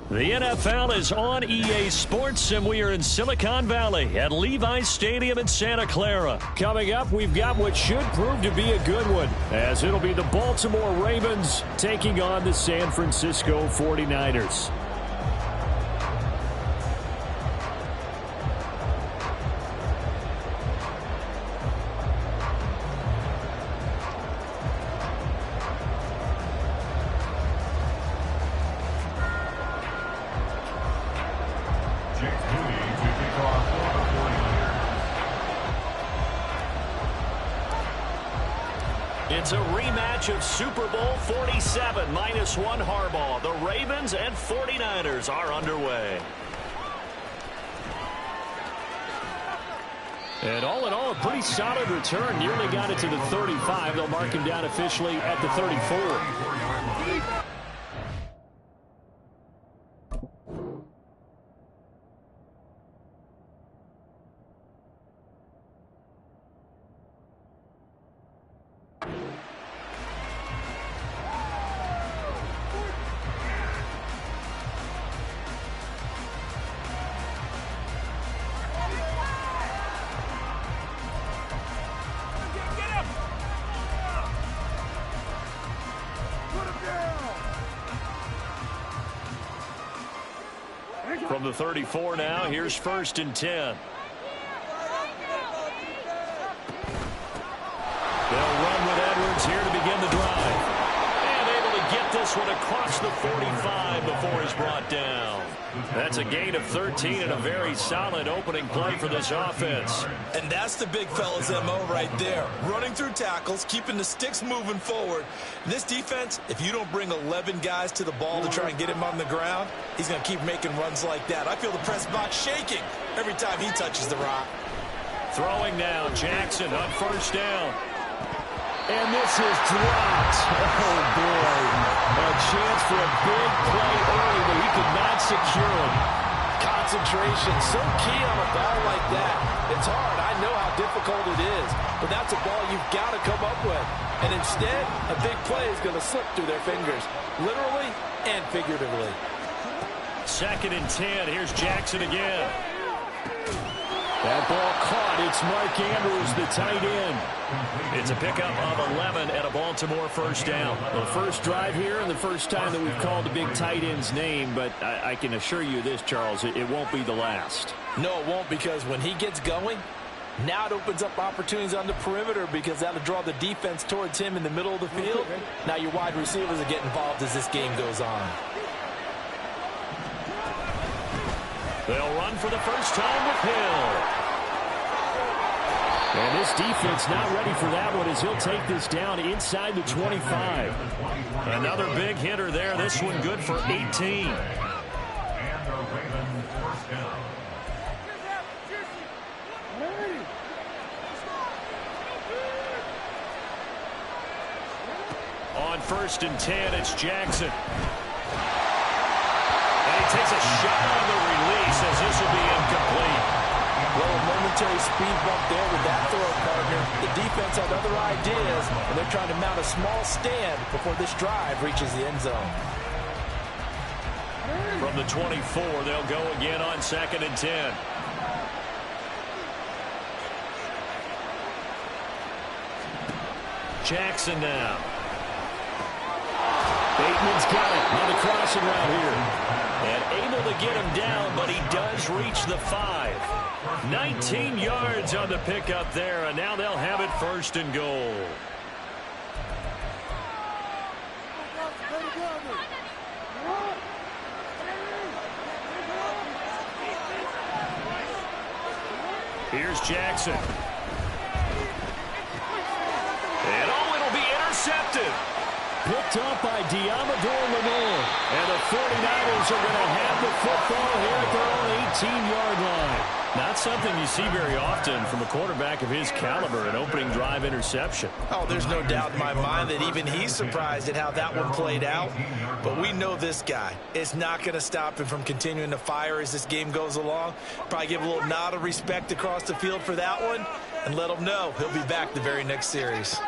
The NFL is on EA Sports, and we are in Silicon Valley at Levi's Stadium in Santa Clara. Coming up, we've got what should prove to be a good one, as it'll be the Baltimore Ravens taking on the San Francisco 49ers. It's a rematch of Super Bowl 47, -1 Harbaugh. The Ravens and 49ers are underway. And all in all, a pretty solid return. Nearly got it to the 35. They'll mark him down officially at the 34. From the 34 now, here's 1st and 10. They'll run with Edwards here to begin the drive. And able to get this one across the 45 before he's brought down. That's a gain of 13 and a very solid opening play for this offense. And that's the big fella's MO right there. Running through tackles, keeping the sticks moving forward. This defense, if you don't bring 11 guys to the ball to try and get him on the ground, he's going to keep making runs like that. I feel the press box shaking every time he touches the rock. Throwing now, Jackson on 1st down. And this is dropped. Oh, boy. A chance for a big play early, but he could not secure it. Concentration, so key on a ball like that. It's hard. I know how difficult it is, but that's a ball you've got to come up with. And instead, a big play is going to slip through their fingers, literally and figuratively. 2nd and 10. Here's Jackson again. That ball caught. It's Mark Andrews, the tight end. It's a pickup of 11 and a Baltimore 1st down. The first drive here and the first time that we've called the big tight end's name, but I can assure you this, Charles, it won't be the last. No, it won't, because when he gets going, now it opens up opportunities on the perimeter, because that'll draw the defense towards him in the middle of the field. Now your wide receivers will get involved as this game goes on. They'll run for the first time with Hill. And this defense not ready for that one, as he'll take this down inside the 25. Another big hitter there. This one good for 18. On 1st and 10, it's Jackson. And he takes a shot on the release, as this will be incomplete. Well, a momentary speed bump there with that throw, partner. The defense had other ideas, and they're trying to mount a small stand before this drive reaches the end zone. From the 24, they'll go again on 2nd and 10. Jackson now. Bateman's got it on the crossing route here. And able to get him down, but he does reach the 5. 19 yards on the pickup there, and now they'll have it 1st and goal. Here's Jackson. And it'll be intercepted. Picked up by Diamador Lenore. And the 49ers are going to have the football here at their own 18-yard line. Not something you see very often from a quarterback of his caliber, an opening drive interception. Oh, there's no doubt in my mind that even he's surprised at how that one played out. But we know this guy is not going to stop him from continuing to fire as this game goes along. Probably give a little nod of respect across the field for that one and let him know he'll be back the very next series.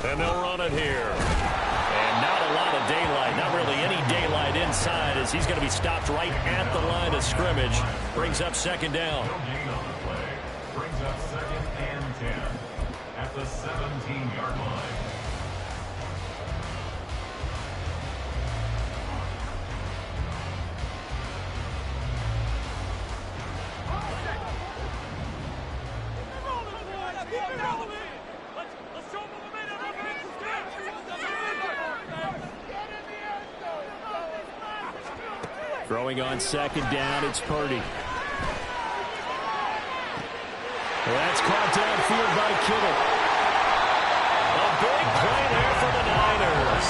And they'll run it here. And not a lot of daylight, not really any daylight inside as he's going to be stopped right at the line of scrimmage. Brings up second down. Brings up 2nd and 10 at the 17-yard line. Throwing on second down, it's Purdy. Well, that's caught downfield by Kittle. A big play there for the Niners.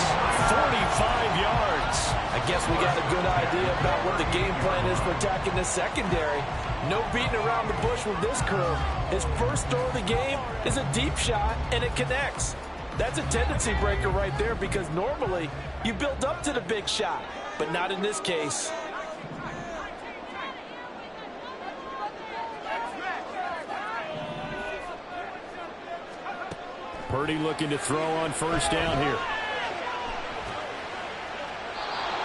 45 yards. I guess we got a good idea about what the game plan is for attacking the secondary. No beating around the bush with this crew. His first throw of the game is a deep shot, and it connects. That's a tendency breaker right there because normally you build up to the big shot, but not in this case. Purdy looking to throw on first down here.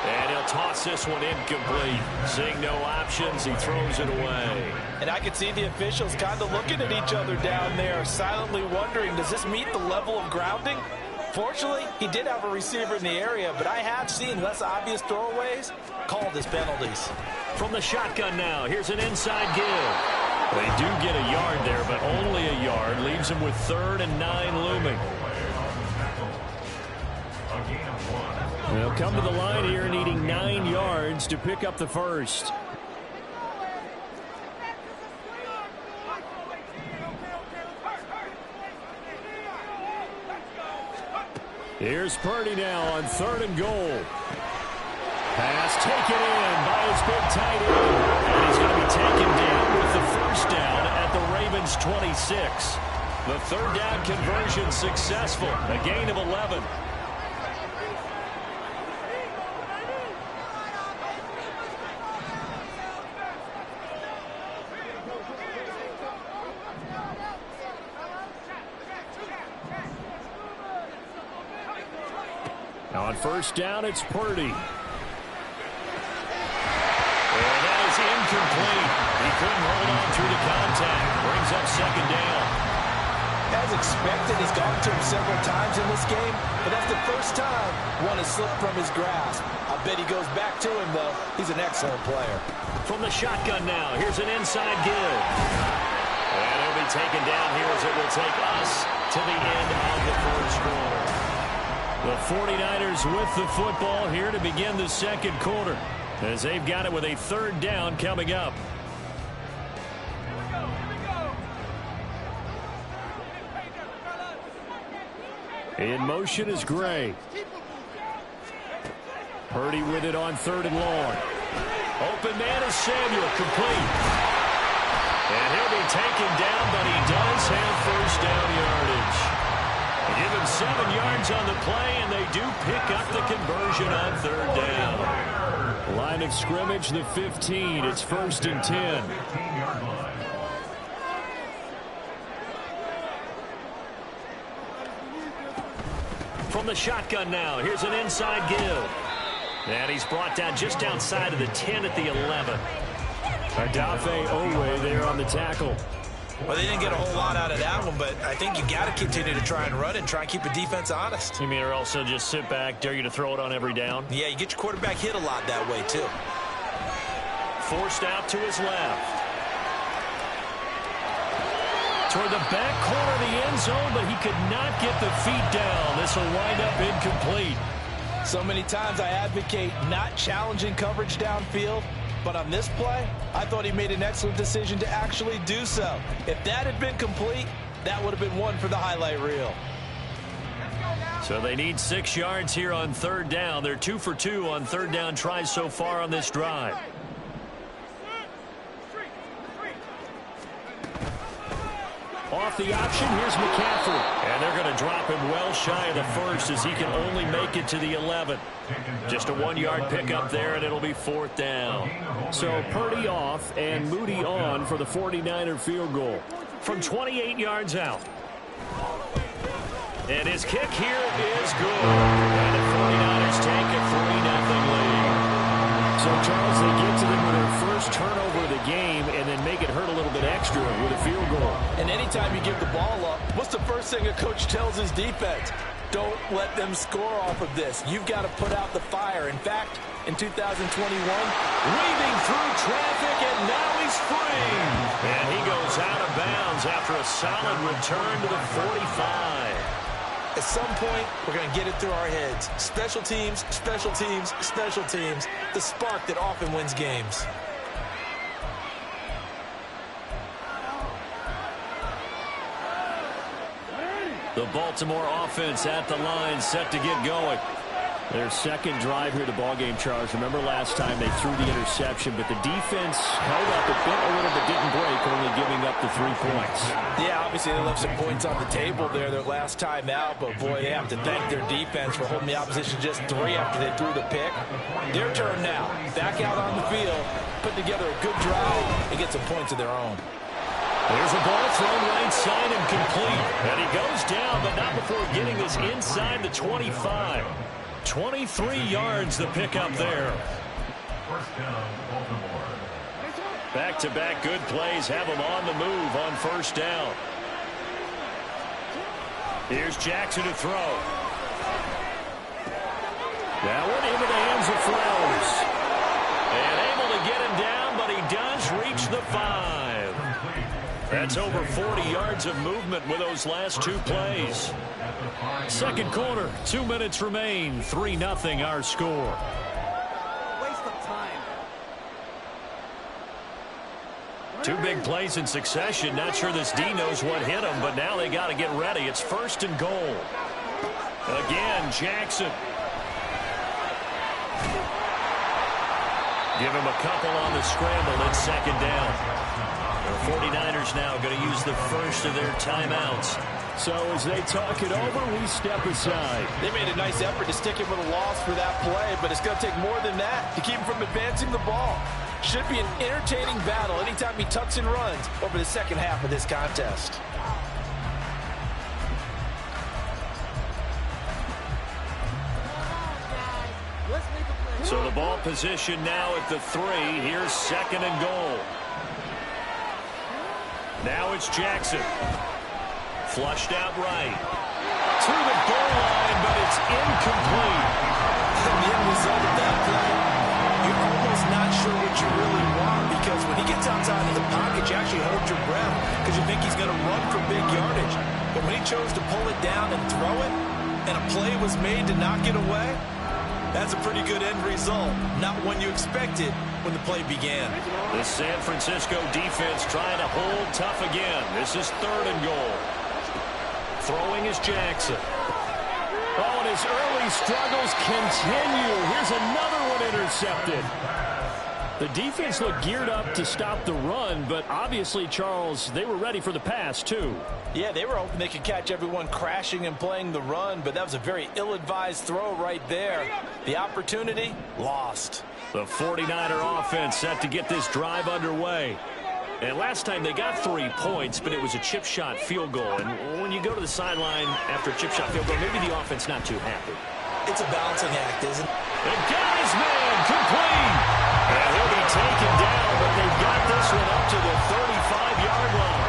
And he'll toss this one incomplete. Seeing no options, he throws it away. And I could see the officials kind of looking at each other down there, silently wondering, does this meet the level of grounding? Fortunately, he did have a receiver in the area, but I have seen less obvious throwaways called as penalties. From the shotgun now, here's an inside give. They do get a yard there, but only a yard. Leaves him with 3rd and 9 looming. They'll come to the line here needing 9 yards to pick up the first. Here's Purdy now on 3rd and goal. Pass taken in by his big tight end. And he's going to be taken down with the first down at the Ravens 26. The 3rd down conversion successful. A gain of 11. On first down, it's Purdy. And that is incomplete. He couldn't hold on through the contact. Brings up second down. As expected, he's gone to him several times in this game, but that's the first time one has slipped from his grasp. I bet he goes back to him, though. He's an excellent player. From the shotgun now, here's an inside give. And he'll be taken down here as it will take us to the end of the first quarter. The 49ers with the football here to begin the second quarter, as they've got it with a 3rd down coming up. In motion is Gray. Purdy with it on 3rd and long. Open man is Samuel, complete. And he'll be taken down, but he does have first down yardage. Give him 7 yards on the play, and they do pick up the conversion on 3rd down. Line of scrimmage, the 15. It's 1st and 10. From the shotgun now, here's an inside give. And he's brought down just outside of the 10 at the 11. Odafe Owe there on the tackle. Well, they didn't get a whole lot out of that one, but I think you got to continue to try and run and try and keep the defense honest. You mean or also just sit back, dare you to throw it on every down? Yeah, you get your quarterback hit a lot that way, too. Forced out to his left. Toward the back corner of the end zone, but he could not get the feet down. This will wind up incomplete. So many times I advocate not challenging coverage downfield, but on this play, I thought he made an excellent decision to actually do so. If that had been complete, that would have been one for the highlight reel. So they need 6 yards here on 3rd down. They're 2 for 2 on 3rd down tries so far on this drive. Off the option, here's McCaffrey. And they're going to drop him well shy of the first as he can only make it to the 11. Just a 1-yard pickup there, and it'll be 4th down. So Purdy off and Moody on for the 49er field goal from 28 yards out. And his kick here is good. And the 49ers take a 3-0 lead. So So, Charles, they get to them with their first turnover of the game and then make it hurt a little bit extra with a field goal. And anytime you give the ball up, what's the first thing a coach tells his defense? Don't let them score off of this. You've got to put out the fire. In fact, in 2021, weaving through traffic, and now he's free. And he goes out of bounds after a solid return to the 45. At some point, we're going to get it through our heads. Special teams, special teams, special teams. The spark that often wins games. The Baltimore offense at the line, set to get going. Their second drive here, the ballgame, Charles. Remember last time they threw the interception, but the defense held up. It bent a little, but didn't break, only giving up the 3 points. Yeah, obviously they left some points on the table there their last time out, but boy, they have to thank their defense for holding the opposition just 3 after they threw the pick. Their turn now. Back out on the field, put together a good drive, and get some points of their own. There's a ball thrown right side and complete. And he goes down, but not before getting this inside the 25. 23 yards the pickup there. First down, Baltimore. Back-to-back good plays have him on the move on first down. Here's Jackson to throw. That one into the hands of Flowers. And able to get him down, but he does reach the 5. That's over 40 yards of movement with those last 2 plays. Second quarter, 2 minutes remain. 3-0 our score. Waste of time. 2 big plays in succession. Not sure this D knows what hit him, but now they got to get ready. It's first and goal. Again, Jackson. Give him a couple on the scramble. It's second down. The 49ers now going to use the first of their timeouts. So as they talk it over, we step aside. They made a nice effort to stick him with a loss for that play, but it's going to take more than that to keep him from advancing the ball. Should be an entertaining battle anytime he tucks and runs over the second half of this contest. So the ball position now at the 3. Here's second and goal. Now it's Jackson. Flushed out right. To the goal line, but it's incomplete. The end result of that play, you're almost not sure what you really want, because when he gets outside of the pocket, you actually hold your breath because you think he's going to run for big yardage. But when he chose to pull it down and throw it, and a play was made to knock it away, that's a pretty good end result. Not one you expected when the play began. The San Francisco defense trying to hold tough again. This is third and goal. Throwing is Jackson. Oh, and his early struggles continue. Here's another one intercepted. The defense looked geared up to stop the run, but obviously, Charles, they were ready for the pass, too. Yeah, they were hoping they could catch everyone crashing and playing the run, but that was a very ill-advised throw right there. The opportunity, lost. The 49er offense set to get this drive underway. And last time they got 3 points, but it was a chip shot field goal. And when you go to the sideline after a chip shot field goal, maybe the offense not too happy. It's a balancing act, isn't it? And got his man complete. And he'll be taken down, but they've got this one up to the 35-yard line.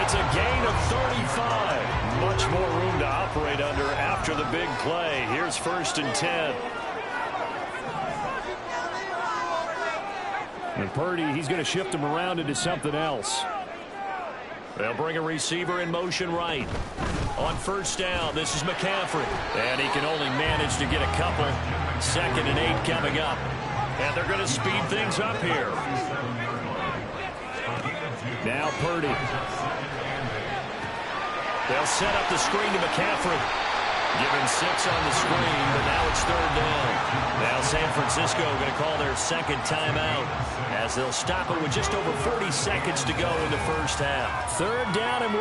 It's a gain of 35. Much more room to operate under after the big play. Here's first and 10. And Purdy, he's going to shift him around into something else. They'll bring a receiver in motion right. On first down, this is McCaffrey. And he can only manage to get a couple. Second and 8 coming up. And they're going to speed things up here. Now Purdy. They'll set up the screen to McCaffrey. Give him 6 on the screen, but now it's third down. Now San Francisco going to call their second timeout as they'll stop it with just over 40 seconds to go in the first half. Third down and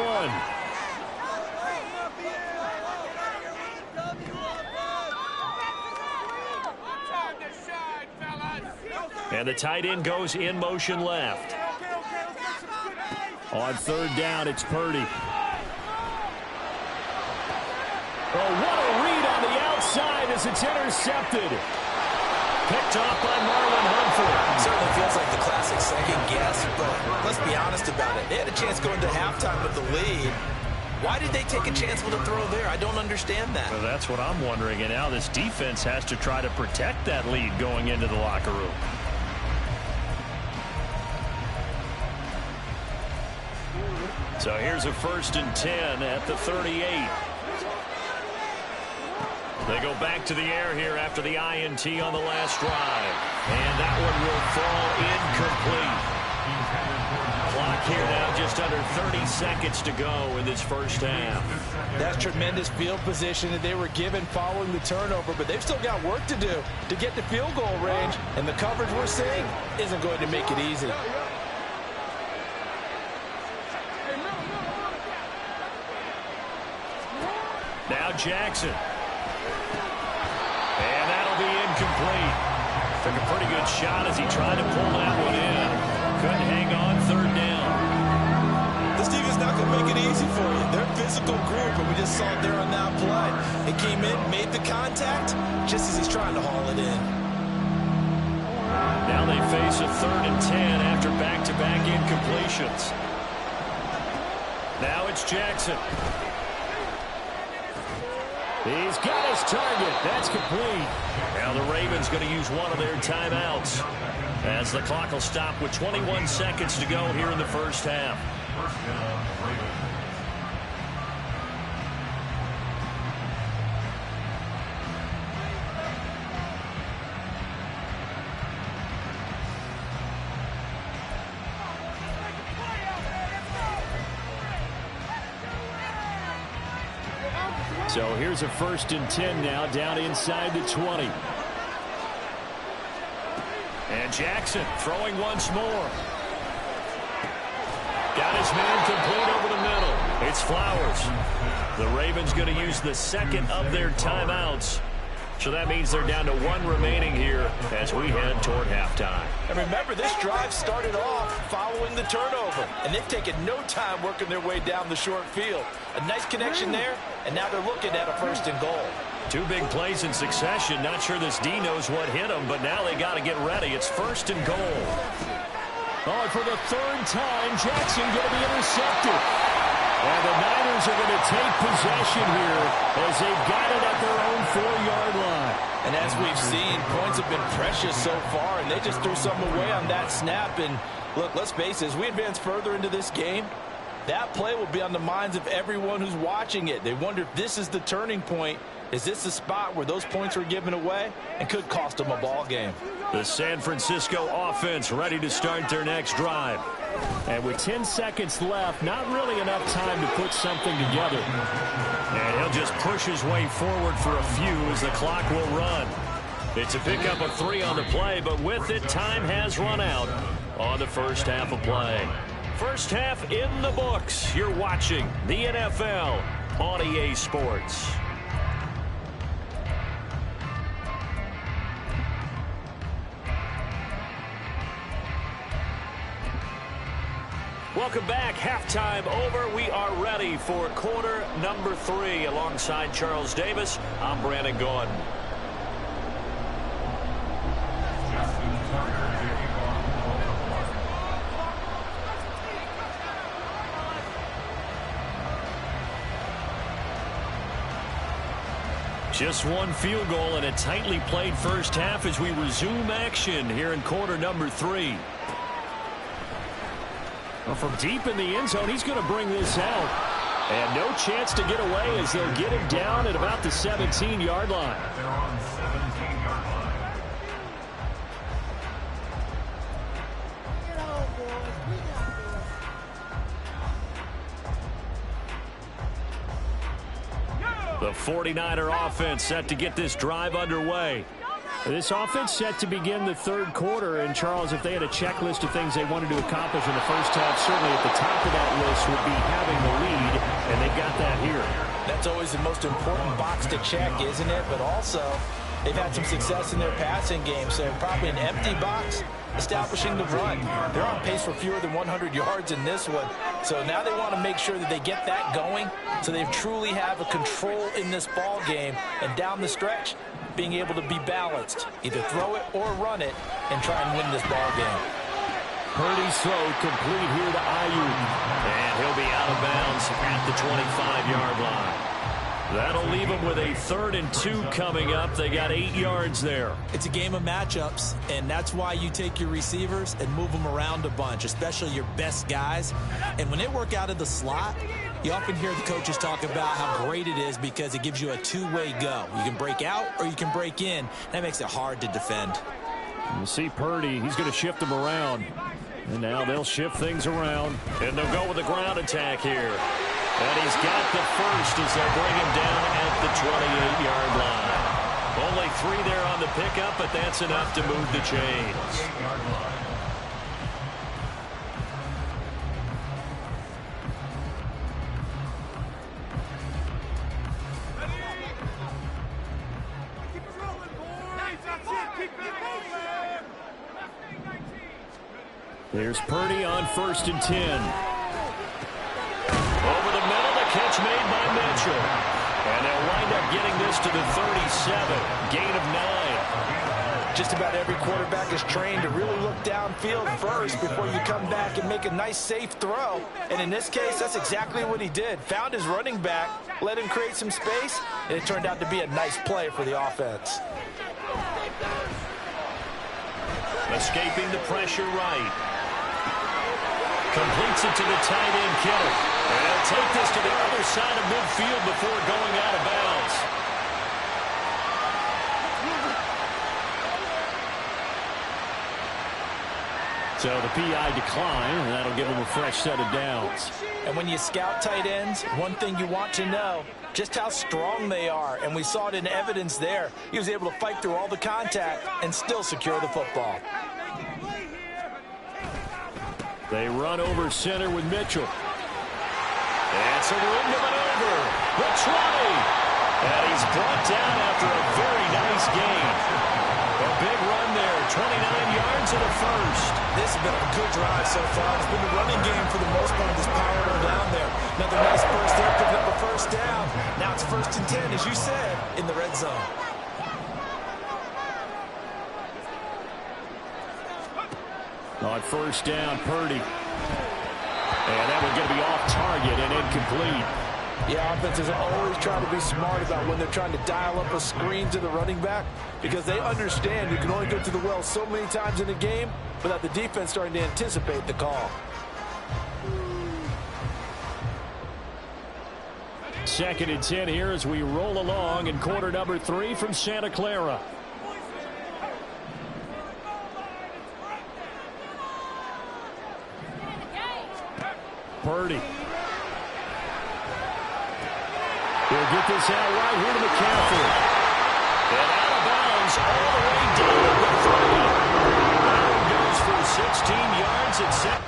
1. And the tight end goes in motion left. On third down, it's Purdy. Oh, what a read on the outside as it's intercepted. Picked off by Marlon Humphrey. second guess, but let's be honest about it. They had a chance going to halftime with the lead. Why did they take a chance with a throw there? I don't understand that. Well, that's what I'm wondering. And now this defense has to try to protect that lead going into the locker room. So here's a 1st and 10 at the 38. They go back to the air here after the INT on the last drive. And that one will fall incomplete. Clock here now just under 30 seconds to go in this first half. That's tremendous field position that they were given following the turnover, but they've still got work to do to get to field goal range, and the coverage we're seeing isn't going to make it easy. Now Jackson. And that'll be incomplete. Took a pretty good shot as he tried to pull that one in. Couldn't hang on, 3rd down. This defense not going to make it easy for you. They're a physical group, and we just saw it there on that play. It came in, made the contact, just as he's trying to haul it in. Now they face a 3rd and 10 after back-to-back incompletions. Now it's Jackson. He's got his target. That's complete. Now the Ravens going to use one of their timeouts as the clock will stop with 21 seconds to go here in the first half. So here's a 1st and 10 now down inside the 20. And Jackson throwing once more. Got his man complete over the middle. It's Flowers. The Ravens going to use the 2nd of their timeouts. So that means they're down to 1 remaining here as we head toward halftime. And remember, this drive started off following the turnover, and they've taken no time working their way down the short field. A nice connection there, and now they're looking at a 1st and goal. 2 big plays in succession. Not sure this D knows what hit them, but now they got to get ready. It's 1st and goal. Oh, for the 3rd time, Jackson going to be intercepted. And the Niners are going to take possession here as they've got it at their own 4-yard line. And as we've seen, points have been precious so far, and they just threw something away on that snap. And look, let's face it, as we advance further into this game, that play will be on the minds of everyone who's watching it. They wonder if this is the turning point. Is this the spot where those points were given away and could cost them a ball game? The San Francisco offense ready to start their next drive. And with 10 seconds left, not really enough time to put something together. And he'll just push his way forward for a few as the clock will run. It's a pickup of 3 on the play, but with it, time has run out on the first half of play. First half in the books. You're watching the NFL on EA Sports. Welcome back. Halftime over. We are ready for quarter number 3. Alongside Charles Davis, I'm Brandon Gaudin. Just 1 field goal and a tightly played first half as we resume action here in quarter number 3. Well, from deep in the end zone, he's going to bring this out. And no chance to get away as they'll get him down at about the 17-yard line. They're on 17-yard line. The 49er offense set to get this drive underway. This offense set to begin the 3rd quarter. And, Charles, if they had a checklist of things they wanted to accomplish in the first half, certainly at the top of that list would be having the lead, and they've got that here. That's always the most important box to check, isn't it? But also, they've had some success in their passing game, so probably an empty box establishing the run. They're on pace for fewer than 100 yards in this one. So now they want to make sure that they get that going so they truly have a control in this ball game. And down the stretch, being able to be balanced, either throw it or run it, and try and win this ball game. Purdy's throw complete here to Ayuk. And he'll be out of bounds at the 25-yard line. That'll leave them with a 3rd and 2 coming up. They got 8 yards there. It's a game of matchups, and that's why you take your receivers and move them around a bunch, especially your best guys. And when they work out of the slot, you often hear the coaches talk about how great it is because it gives you a two-way go. You can break out or you can break in. That makes it hard to defend. You see Purdy, he's going to shift them around. And now they'll shift things around. And they'll go with the ground attack here. And he's got the first as they'll bring him down at the 28-yard line. Only 3 there on the pickup, but that's enough to move the chains. Here's Purdy on 1st and 10. Over the middle, the catch made by Mitchell. And they'll wind up getting this to the 37. Gain of 9. Just about every quarterback is trained to really look downfield first before you come back and make a nice, safe throw. And in this case, that's exactly what he did. Found his running back, let him create some space, and it turned out to be a nice play for the offense. Escaping the pressure right. Completes it to the tight end, Kittle. And he'll take this to the other side of midfield before going out of bounds. So the PI decline, and that'll give him a fresh set of downs. And when you scout tight ends, one thing you want to know, just how strong they are. And we saw it in evidence there. He was able to fight through all the contact and still secure the football. They run over center with Mitchell. And so they're into maneuver. The 20. And he's brought down after a very nice gain. A big run there. 29 yards and a first. This has been a good drive so far. It's been the running game for the most part. Just powering them down there. Another nice burst there, picking up a first down. Now it's 1st and 10, as you said, in the red zone. On 1st down, Purdy. And that one's going to be off target and incomplete. Yeah, offenses always try to be smart about when they're trying to dial up a screen to the running back because they understand you can only go to the well so many times in a game without the defense starting to anticipate the call. 2nd and 10 here as we roll along in quarter number 3 from Santa Clara. Purdy. He'll get this out right here to McCaffrey. And out of bounds all the way down the 30. That one goes for 16 yards at 7.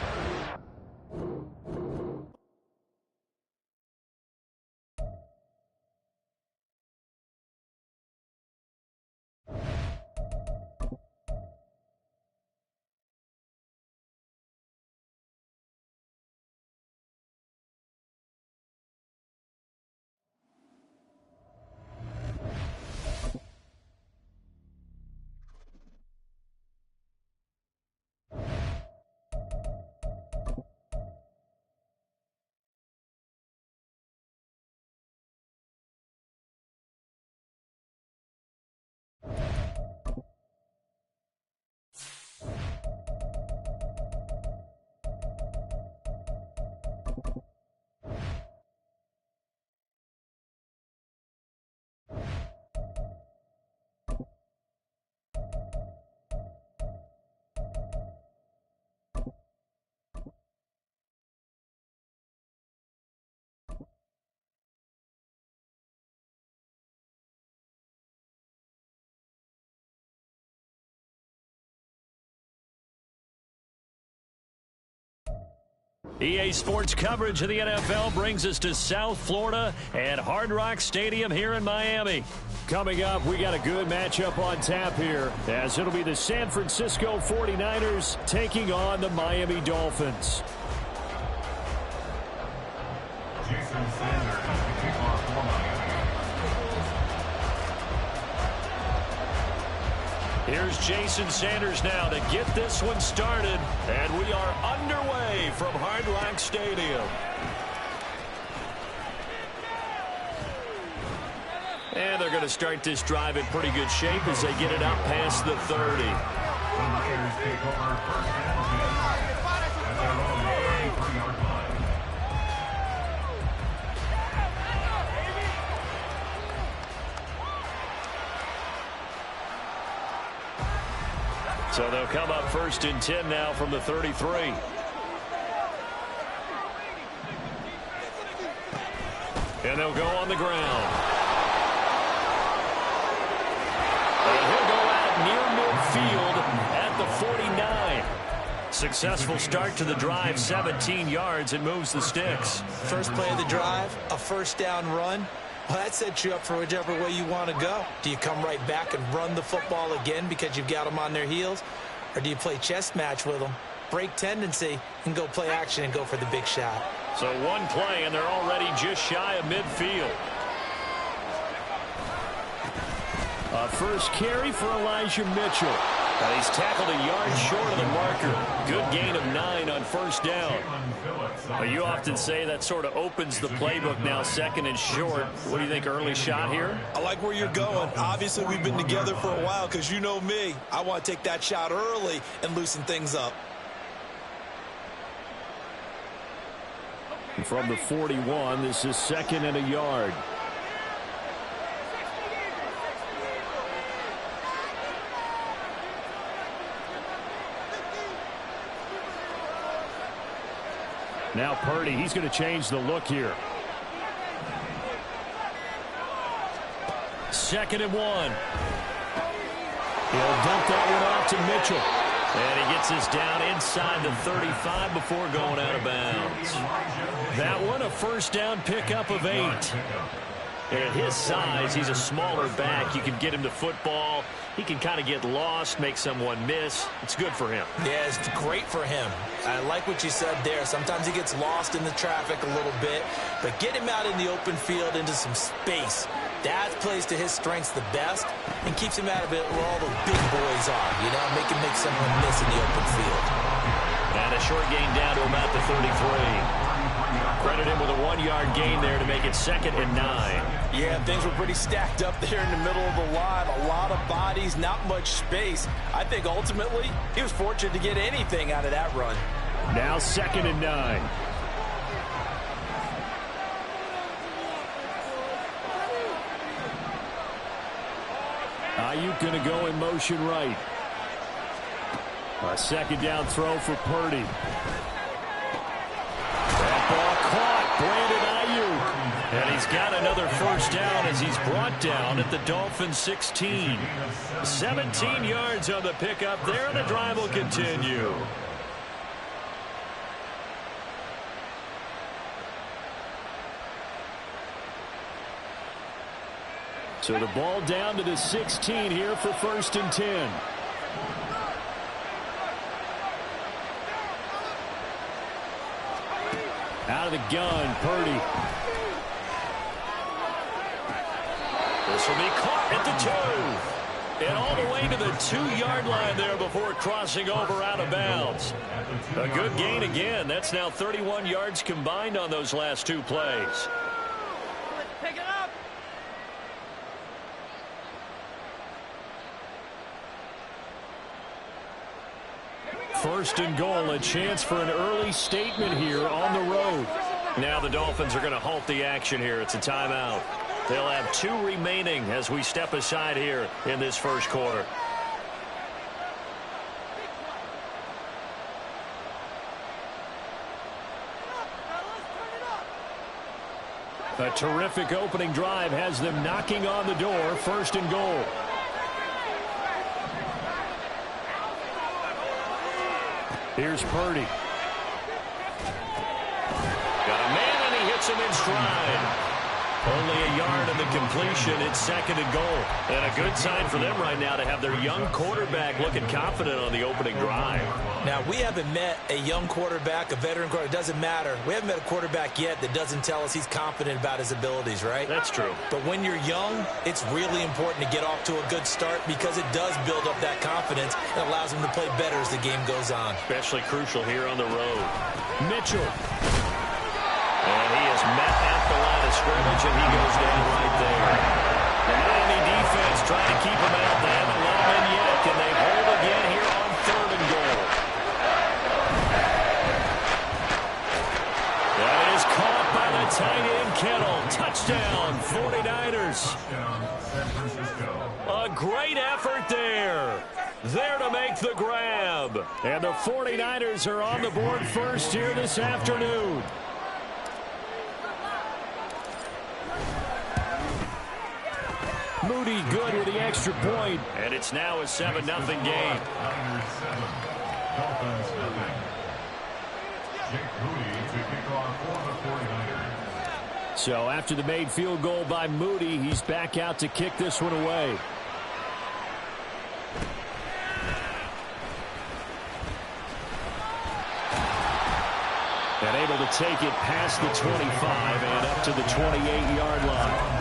EA Sports coverage of the NFL brings us to South Florida at Hard Rock Stadium here in Miami. Coming up, we got a good matchup on tap here, as it'll be the San Francisco 49ers taking on the Miami Dolphins. Jason Sanders, the kickoff for Miami. Here's Jason Sanders now to get this one started. And we are underway from Hard Rock Stadium. And they're going to start this drive in pretty good shape as they get it out past the 30. The Niners take over first and 10 at their own 33-yard line. So they'll come up first and 10 now from the 33. And they'll go on the ground. And he'll go out near midfield at the 49. Successful start to the drive, 17 yards, and moves the sticks. First play of the drive, a first down run. Well, that sets you up for whichever way you want to go. Do you come right back and run the football again because you've got them on their heels? Or do you play chess match with them, break tendency, and go play action and go for the big shot? So one play, and they're already just shy of midfield. A first carry for Elijah Mitchell. And he's tackled a yard short of the marker. Good gain of 9 on first down. Well, you often say that sort of opens the playbook now, second and short. What do you think, early shot here? I like where you're going. Obviously, we've been together for a while because you know me. I want to take that shot early and loosen things up. From the 41, this is second and a yard. Now Purdy, he's going to change the look here. Second and 1. He'll dump that one off to Mitchell. And he gets us down inside the 35 before going out of bounds. That one, a first down pickup of 8. And at his size, he's a smaller back. You can get him to football. He can kind of get lost, make someone miss. It's good for him. Yeah, it's great for him. I like what you said there. Sometimes he gets lost in the traffic a little bit, but get him out in the open field into some space. That plays to his strengths the best and keeps him out of it where all the big boys are, you know, make someone miss in the open field. And a short gain down to about the 33. Credit him with a 1-yard gain there to make it second and 9. Yeah, things were pretty stacked up there in the middle of the line. A lot of bodies, not much space. I think ultimately he was fortunate to get anything out of that run. Now second and 9. Ayuk going to go in motion right. A second down throw for Purdy. That ball caught. Brandon Ayuk. And he's got another first down as he's brought down at the Dolphins' 16. 17 yards on the pickup there, and the drive will continue. So the ball down to the 16 here for first and 10. Out of the gun, Purdy. This will be caught at the 2. And all the way to the 2-yard line there before crossing over out of bounds. A good gain again. That's now 31 yards combined on those last 2 plays. Pick it up. First and goal, a chance for an early statement here on the road. Now the Dolphins are going to halt the action here. It's a timeout. They'll have 2 remaining as we step aside here in this first quarter. A terrific opening drive has them knocking on the door. First and goal. Here's Purdy. Got a man, and he hits him in stride. Only a yard of the completion. It's second and goal. And a good sign for them right now to have their young quarterback looking confident on the opening drive. Now, we haven't met a young quarterback, a veteran quarterback. It doesn't matter. We haven't met a quarterback yet that doesn't tell us he's confident about his abilities, right? That's true. But when you're young, it's really important to get off to a good start because it does build up that confidence and allows him to play better as the game goes on. Especially crucial here on the road. Mitchell. And he is met at the line of scrimmage, and he goes down right there. The Miami defense trying to keep him out. They haven't let him in yet. Can they hold again here on 3rd and goal? That is caught by the tight end, Kittle. Touchdown, 49ers. A great effort there. There to make the grab. And the 49ers are on the board first here this afternoon. Moody good with the extra point. And it's now a 7-0 game. So after the made field goal by Moody, he's back out to kick this one away. And able to take it past the 25 and up to the 28-yard line.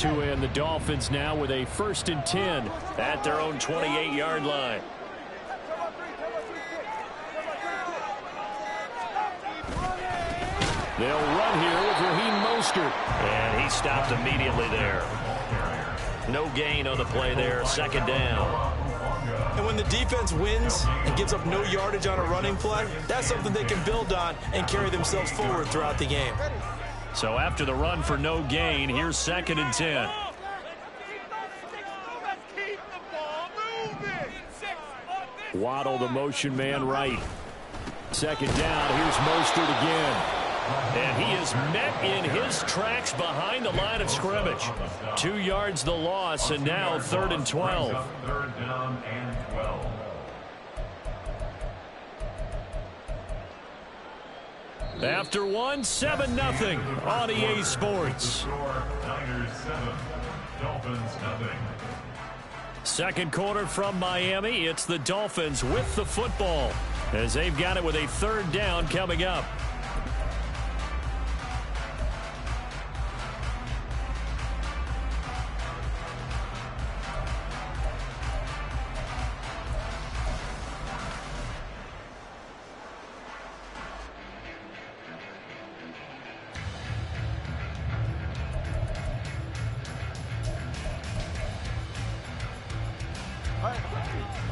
And the Dolphins now with a 1st and 10 at their own 28-yard line. They'll run here with Raheem Mostert. And he stopped immediately there. No gain on the play there. 2nd down. And when the defense wins and gives up no yardage on a running play, that's something they can build on and carry themselves forward throughout the game. So after the run for no gain, here's 2nd and 10. Waddle, the motion man right. 2nd down. Here's Mostert again. And he is met in his tracks behind the line of scrimmage. 2 yards the loss, and now 3rd and 12. 3rd down and 12. After one, 7-0 on EA Sports. Niners 7, Dolphins 0. Second quarter from Miami. It's the Dolphins with the football as they've got it with a 3rd down coming up.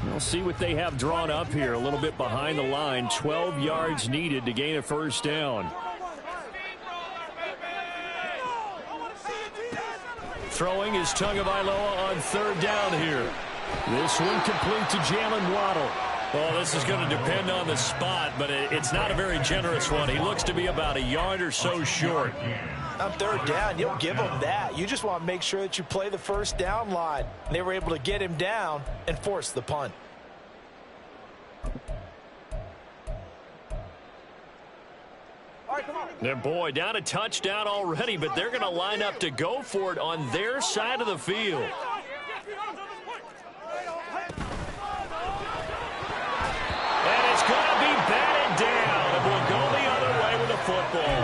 We'll see what they have drawn up here. A little bit behind the line. 12 yards needed to gain a 1st down. Throwing is Tagovailoa on 3rd down here. This one complete to Jalen Waddle. Well, this is going to depend on the spot, but it's not a very generous one. He looks to be about a yard or so short. On 3rd down, you'll give him that. You just want to make sure that you play the 1st down line. And they were able to get him down and force the punt. Their boy down a touchdown already, but they're going to line up to go for it on their side of the field. And it's going to be batted down, and we'll go the other way with the football.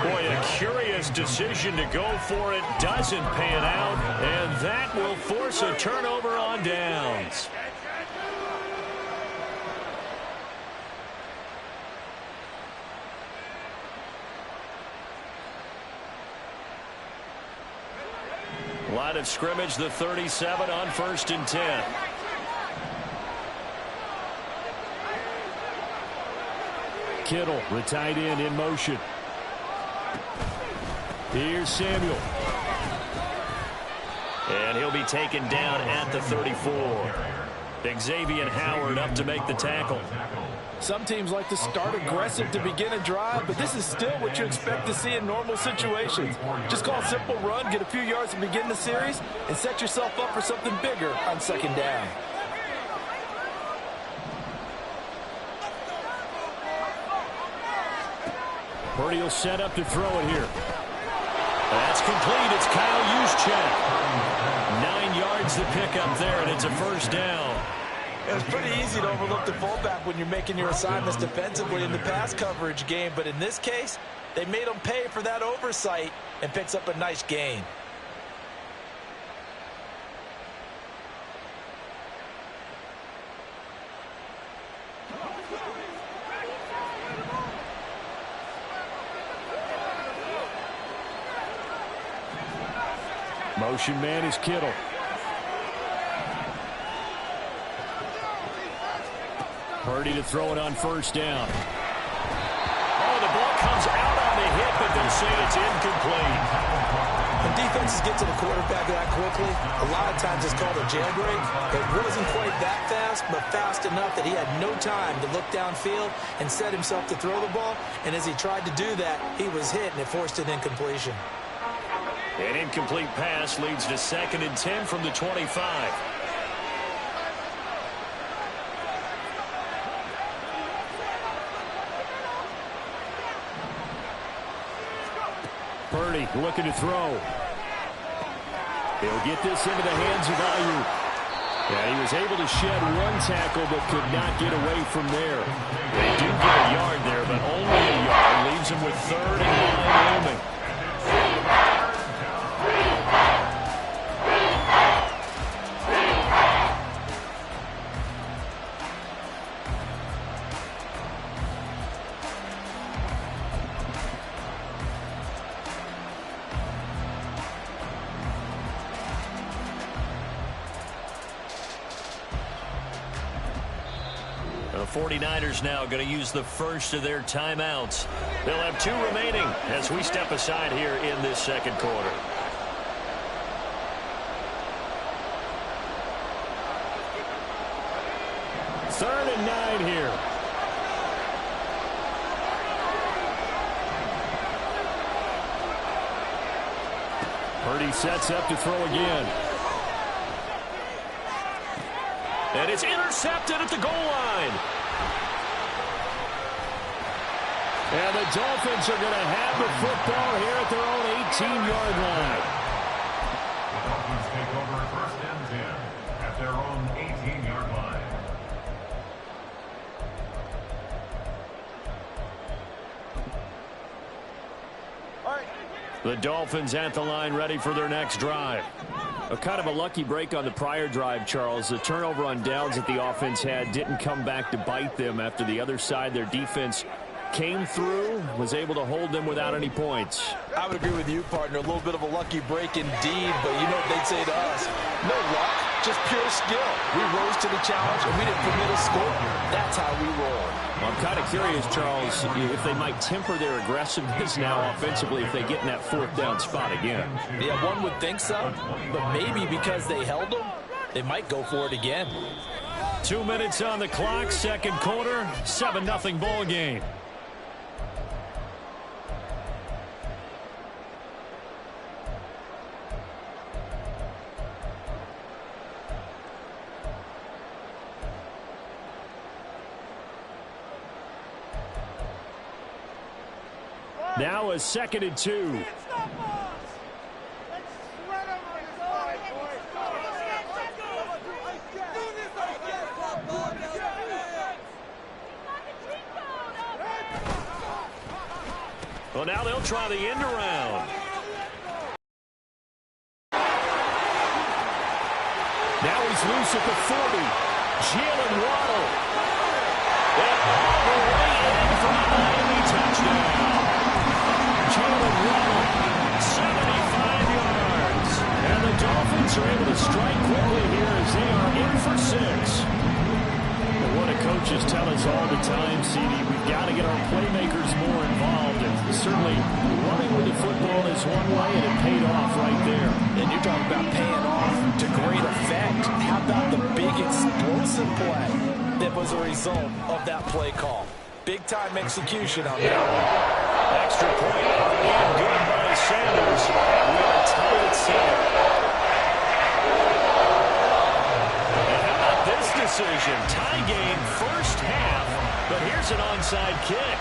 Boy, a curious decision to go for it. Doesn't pan out, and that will force a turnover on downs. Line of scrimmage, the 37 on 1st and 10. Kittle, the tight end, in motion. Here's Samuel. And he'll be taken down at the 34. Xavier Howard up to make the tackle. Some teams like to start aggressive to begin a drive, but this is still what you expect to see in normal situations. Just call a simple run, get a few yards to begin the series, and set yourself up for something bigger on second down. Purdy will set up to throw it here. That's complete. It's Kyle Juszczyk. 9 yards to pick up there, and it's a first down. It's pretty easy to overlook the fullback when you're making your assignments defensively in the pass coverage game, but in this case, they made him pay for that oversight and picks up a nice gain. Motion man is Kittle. Purdy to throw it on first down. Oh, the ball comes out on the hit, but they'll say it's incomplete. When defenses get to the quarterback that quickly, a lot of times it's called a jailbreak. It wasn't quite that fast, but fast enough that he had no time to look downfield and set himself to throw the ball. And as he tried to do that, he was hit, and it forced an incompletion. An incomplete pass leads to 2nd and 10 from the 25. Purdy looking to throw. He'll get this into the hands of Ayuk. Yeah, he was able to shed one tackle but could not get away from there. They do get a yard there, but only a yard. Leaves him with 3rd and 9 looming. The 49ers now going to use the first of their timeouts. They'll have 2 remaining as we step aside here in this second quarter. Third and 9 here. Purdy sets up to throw again. And it's intercepted at the goal line. And the Dolphins are going to have the football here at their own 18-yard line. The Dolphins take over 1st and 10 at their own 18-yard line. The Dolphins at the line ready for their next drive. A kind of a lucky break on the prior drive, Charles. The turnover on downs that the offense had didn't come back to bite them after the other side. Their defense came through, was able to hold them without any points. I would agree with you, partner. A little bit of a lucky break indeed, but you know what they'd say to us? No luck, just pure skill. We rose to the challenge, and we didn't permit a score. That's how we roll. Well, I'm kind of curious, Charles, if they might temper their aggressiveness now offensively if they get in that 4th down spot again. Yeah, one would think so, but maybe because they held them, they might go for it again. 2 minutes on the clock, second quarter, 7-0 ball game. Now a 2nd and 2. Well, now they'll try the end around. Now he's loose at the 40. Jalen Waddle. And all the way in for a Miami touchdown. Jalen Waddle, 75 yards. And the Dolphins are able to strike quickly here as they are in for 6. And what a coaches tell us all the time, CD, we've got to get our playmakers more involved. And certainly running with the football is one way, and it paid off right there. And you're talking about paying off to great effect. How about the big explosive play that was a result of that play call? Big-time execution on that one. Extra point and good by Sanders. And we are tied at 7. This decision, tie game, first half, but here's an onside kick.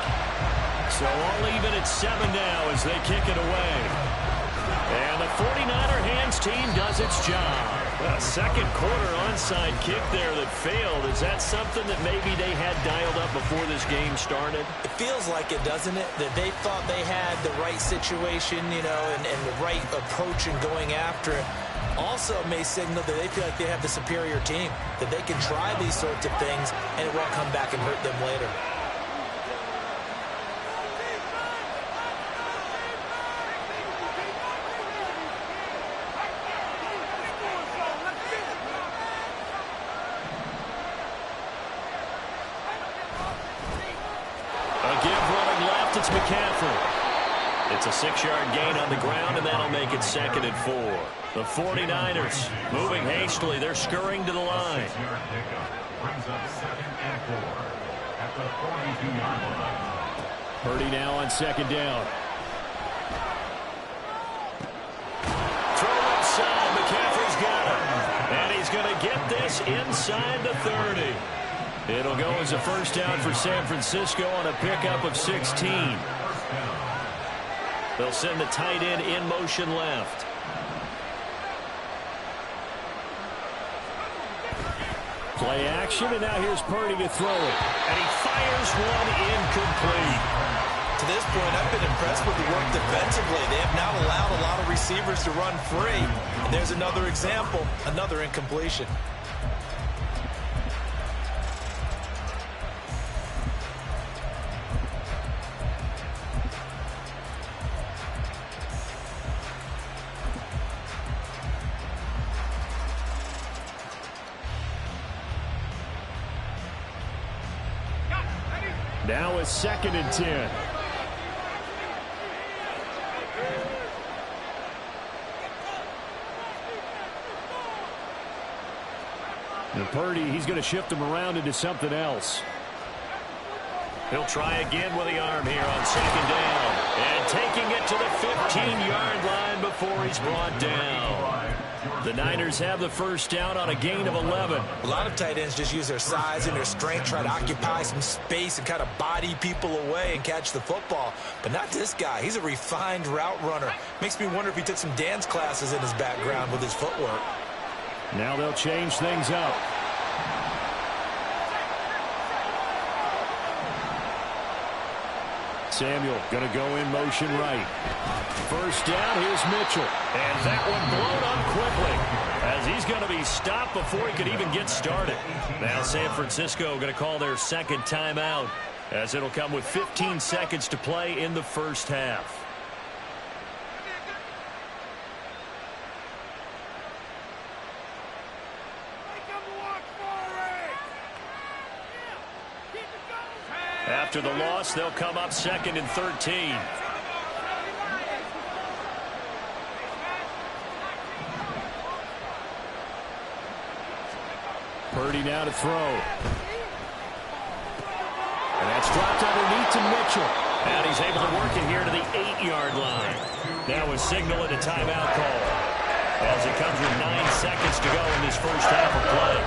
So all even at 7 now as they kick it away. And the 49er hands team does its job. A second quarter onside kick there that failed. Is that something that maybe they had dialed up before this game started? It feels like it, doesn't it? That they thought they had the right situation, you know, and the right approach in going after it. Also may signal that they feel like they have the superior team, that they can try these sorts of things and it won't come back and hurt them later. A give running left, it's McCaffrey. It's a 6-yard gain on the ground, and that'll make it 2nd and 4. The 49ers moving hastily. They're scurrying to the line. 6-yard pickup brings up 2nd and 4 at the 42-yard line. Purdy now on 2nd down. Throw inside. McCaffrey's got it. And he's going to get this inside the 30. It'll go as a first down for San Francisco on a pickup of 16. They'll send the tight end in motion left. Play action, and now here's Purdy to throw it. And he fires one incomplete. To this point, I've been impressed with the work defensively. They have not allowed a lot of receivers to run free. And there's another example, another incompletion. Now it's 2nd and 10. And Purdy, he's going to shift him around into something else. He'll try again with the arm here on 2nd down. And taking it to the 15-yard line before he's brought down. The Niners have the first down on a gain of 11. A lot of tight ends just use their size and their strength, try to occupy some space and kind of body people away and catch the football. But not this guy. He's a refined route runner. Makes me wonder if he took some dance classes in his background with his footwork. Now they'll change things up. Samuel going to go in motion right. First down, here's Mitchell. And that one blown up quickly as he's going to be stopped before he could even get started. Now San Francisco going to call their second timeout as it'll come with 15 seconds to play in the first half. After the loss, they'll come up 2nd and 13. Purdy now to throw. And that's dropped underneath to Mitchell. And he's able to work it here to the 8-yard line. Now a signal and a timeout call. As it comes with 9 seconds to go in this first half of play.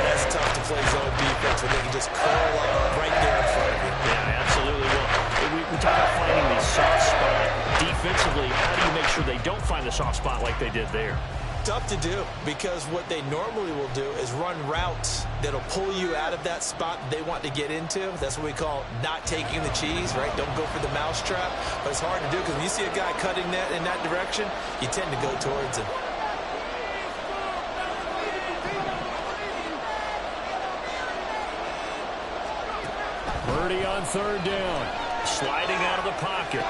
That's tough to play zone defense when they can just curl up right there in front of you. Yeah, absolutely. Well, we talk about finding the soft spot. Defensively, how do you make sure they don't find the soft spot like they did there? Tough to do because what they normally will do is run routes that'll pull you out of that spot they want to get into. That's what we call not taking the cheese, right? Don't go for the mousetrap. But it's hard to do because when you see a guy cutting that in that direction, you tend to go towards him. Purdy on 3rd down. Sliding out of the pocket.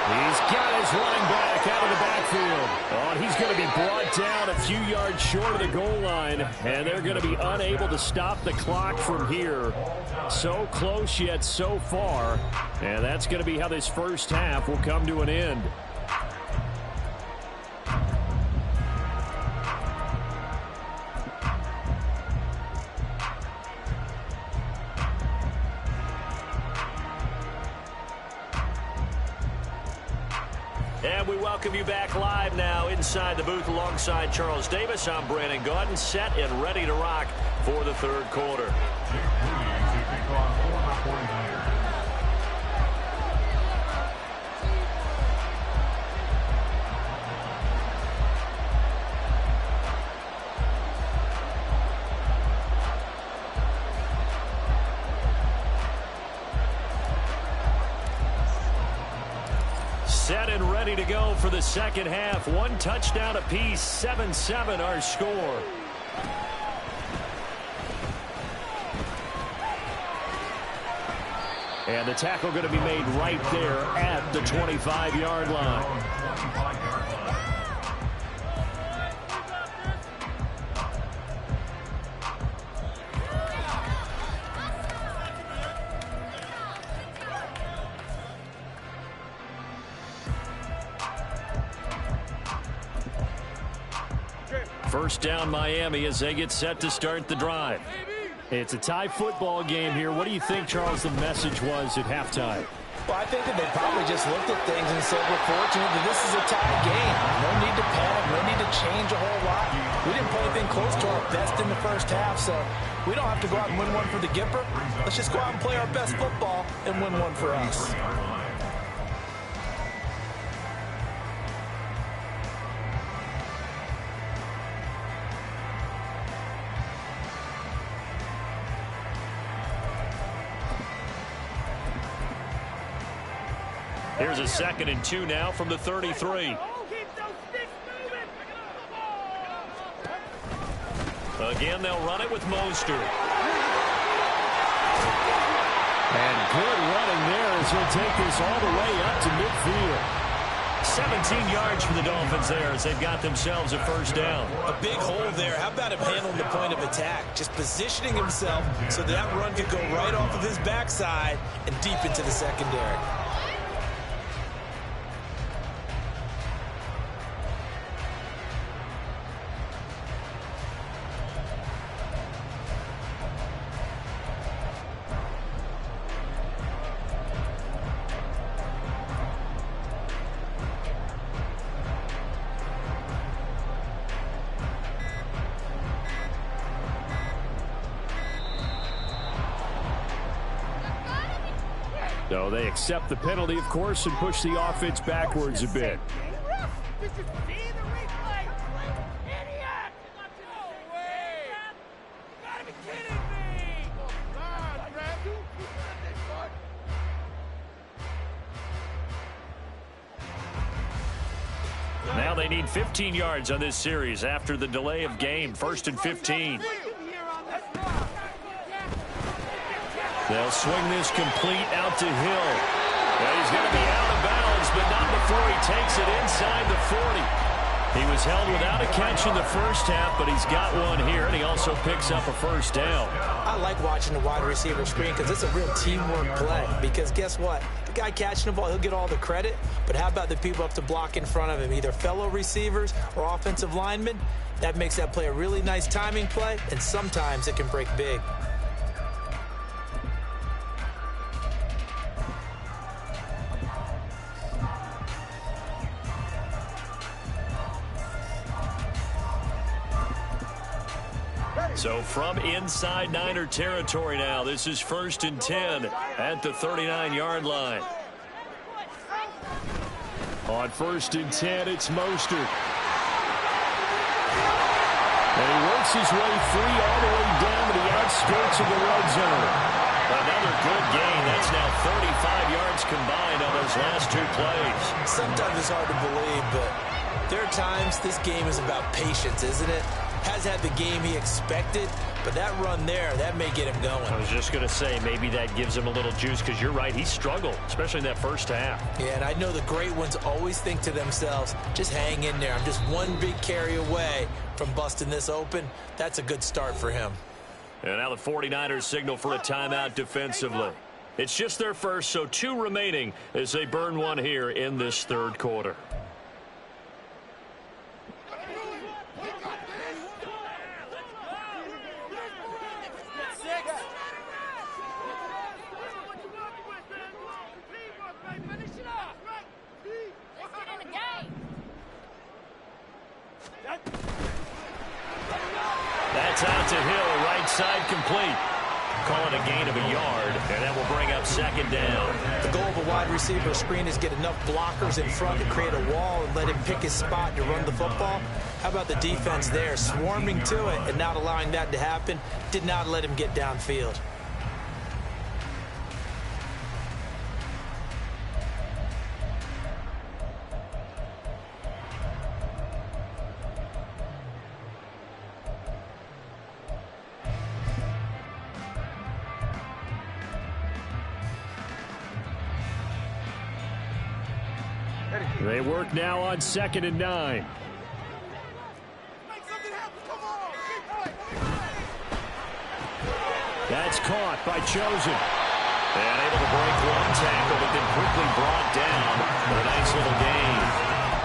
He's got his running back out of the backfield. Oh, and he's going to be brought down a few yards short of the goal line, and they're going to be unable to stop the clock from here. So close yet so far, and that's going to be how this first half will come to an end. And we welcome you back live now inside the booth alongside Charles Davis. I'm Brandon Gaudin, set and ready to rock for the third quarter. Set and ready to go for the second half. One touchdown apiece, 7-7 our score. And the tackle going to be made right there at the 25-yard line. First down Miami as they get set to start the drive. It's a tie football game here. What do you think, Charles, the message was at halftime? Well, I think that they probably just looked at things and said, we're fortunate that this is a tie game. No need to panic, no need to change a whole lot. We didn't play anything close to our best in the first half, so we don't have to go out and win one for the Gipper. Let's just go out and play our best football and win one for us. Here's a 2nd and 2 now from the 33. Again, they'll run it with Mostert. And good running there as he'll take this all the way up to midfield. 17 yards for the Dolphins there as they've got themselves a first down. A big hole there. How about him handling the point of attack? Just positioning himself so that run could go right off of his backside and deep into the secondary. So they accept the penalty, of course, and push the offense backwards a bit. Now they need 15 yards on this series after the delay of game. 1st and 15. They'll swing this complete out to Hill. Well, he's going to be out of bounds, but not before he takes it inside the 40. He was held without a catch in the first half, but he's got one here, and he also picks up a first down. I like watching the wide receiver screen because it's a real teamwork play. Because guess what? The guy catching the ball, he'll get all the credit, but how about the people up to block in front of him, either fellow receivers or offensive linemen? That makes that play a really nice timing play, and sometimes it can break big. So from inside Niner territory now, this is 1st and 10 at the 39-yard line. On 1st and 10, it's Mostert. And he works his way free all the way down to the outskirts of the red zone. Another good gain. That's now 35 yards combined on those last two plays. Sometimes it's hard to believe, but there are times this game is about patience, isn't it? has had the game he expected, but that run there, that may get him going. I was just going to say, maybe that gives him a little juice, because you're right, he struggled, especially in that first half. Yeah, and I know the great ones always think to themselves, just hang in there. I'm just one big carry away from busting this open. That's a good start for him. And now the 49ers signal for a timeout defensively. It's just their first, so 2 remaining as they burn one here in this third quarter. That's out to Hill, right side complete. Call it a gain of a yard, and that will bring up second down. The goal of a wide receiver screen is get enough blockers in front to create a wall and let him pick his spot to run the football. How about the defense there, swarming to it and not allowing that to happen? Did not let him get downfield. They work now on 2nd and 9. That's caught by Chosen. And able to break one tackle, but then quickly brought down for a nice little gain.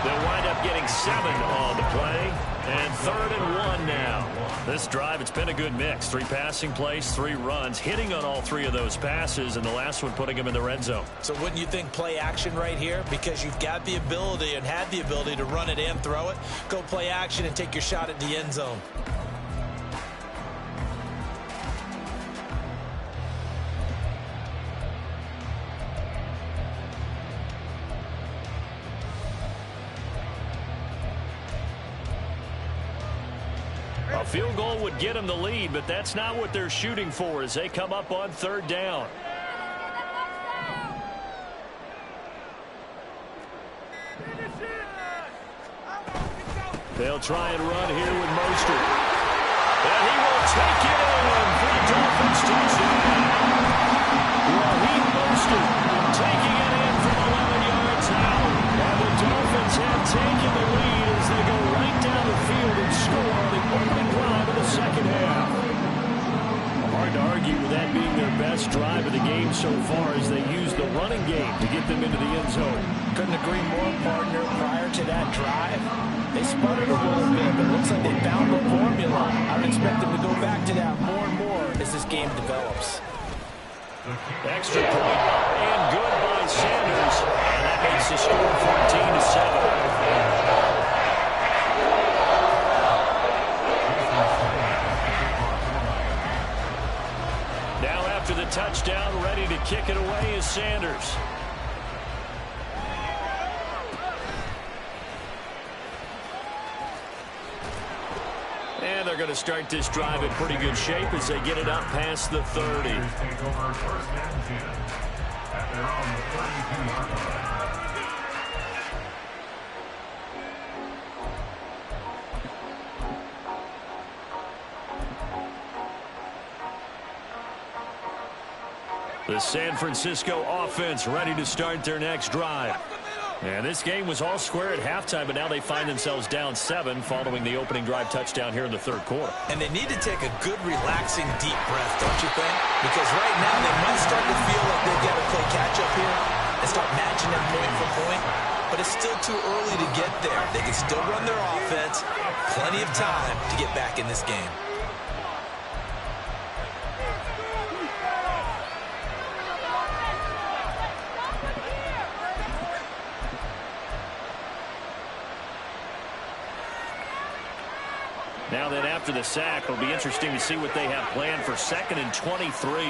They'll wind up getting 7 on the play. And 3rd and 1 now. This drive, it's been a good mix. 3 passing plays, 3 runs, hitting on all 3 of those passes, and the last one putting him in the red zone. So wouldn't you think play action right here? Because you've got the ability and had the ability to run it and throw it. Go play action and take your shot at the end zone. A field goal would get them the lead, but that's not what they're shooting for as they come up on 3rd down. They'll try and run here with Mostert. And he will take it in for the Dolphins touchdown. Raheem Mostert taking it in from 11 yards out. And the Dolphins have taken the lead as they go right down the field and score on the opening drive of the second half. Hard to argue with that being their best drive of the game so far as they use the running game to get them into the end zone. Couldn't agree more, partner. Prior to that drive, they sputtered a little bit, but it looks like they found the formula. I would expect them to go back to that more and more as this game develops. Extra point and good by Sanders, and that makes the score 14-7. Now after the touchdown, ready to kick it away is Sanders. And they're going to start this drive in pretty good shape as they get it up past the 30. Take over 1st and 10 at their own 32-yard line. The San Francisco offense ready to start their next drive. And this game was all square at halftime, but now they find themselves down 7 following the opening drive touchdown here in the 3rd quarter. And they need to take a good, relaxing, deep breath, don't you think? Because right now they might start to feel like they've got to play catch-up here and start matching them point for point. But it's still too early to get there. They can still run their offense. Plenty of time to get back in this game. Now then, after the sack, it'll be interesting to see what they have planned for 2nd and 23.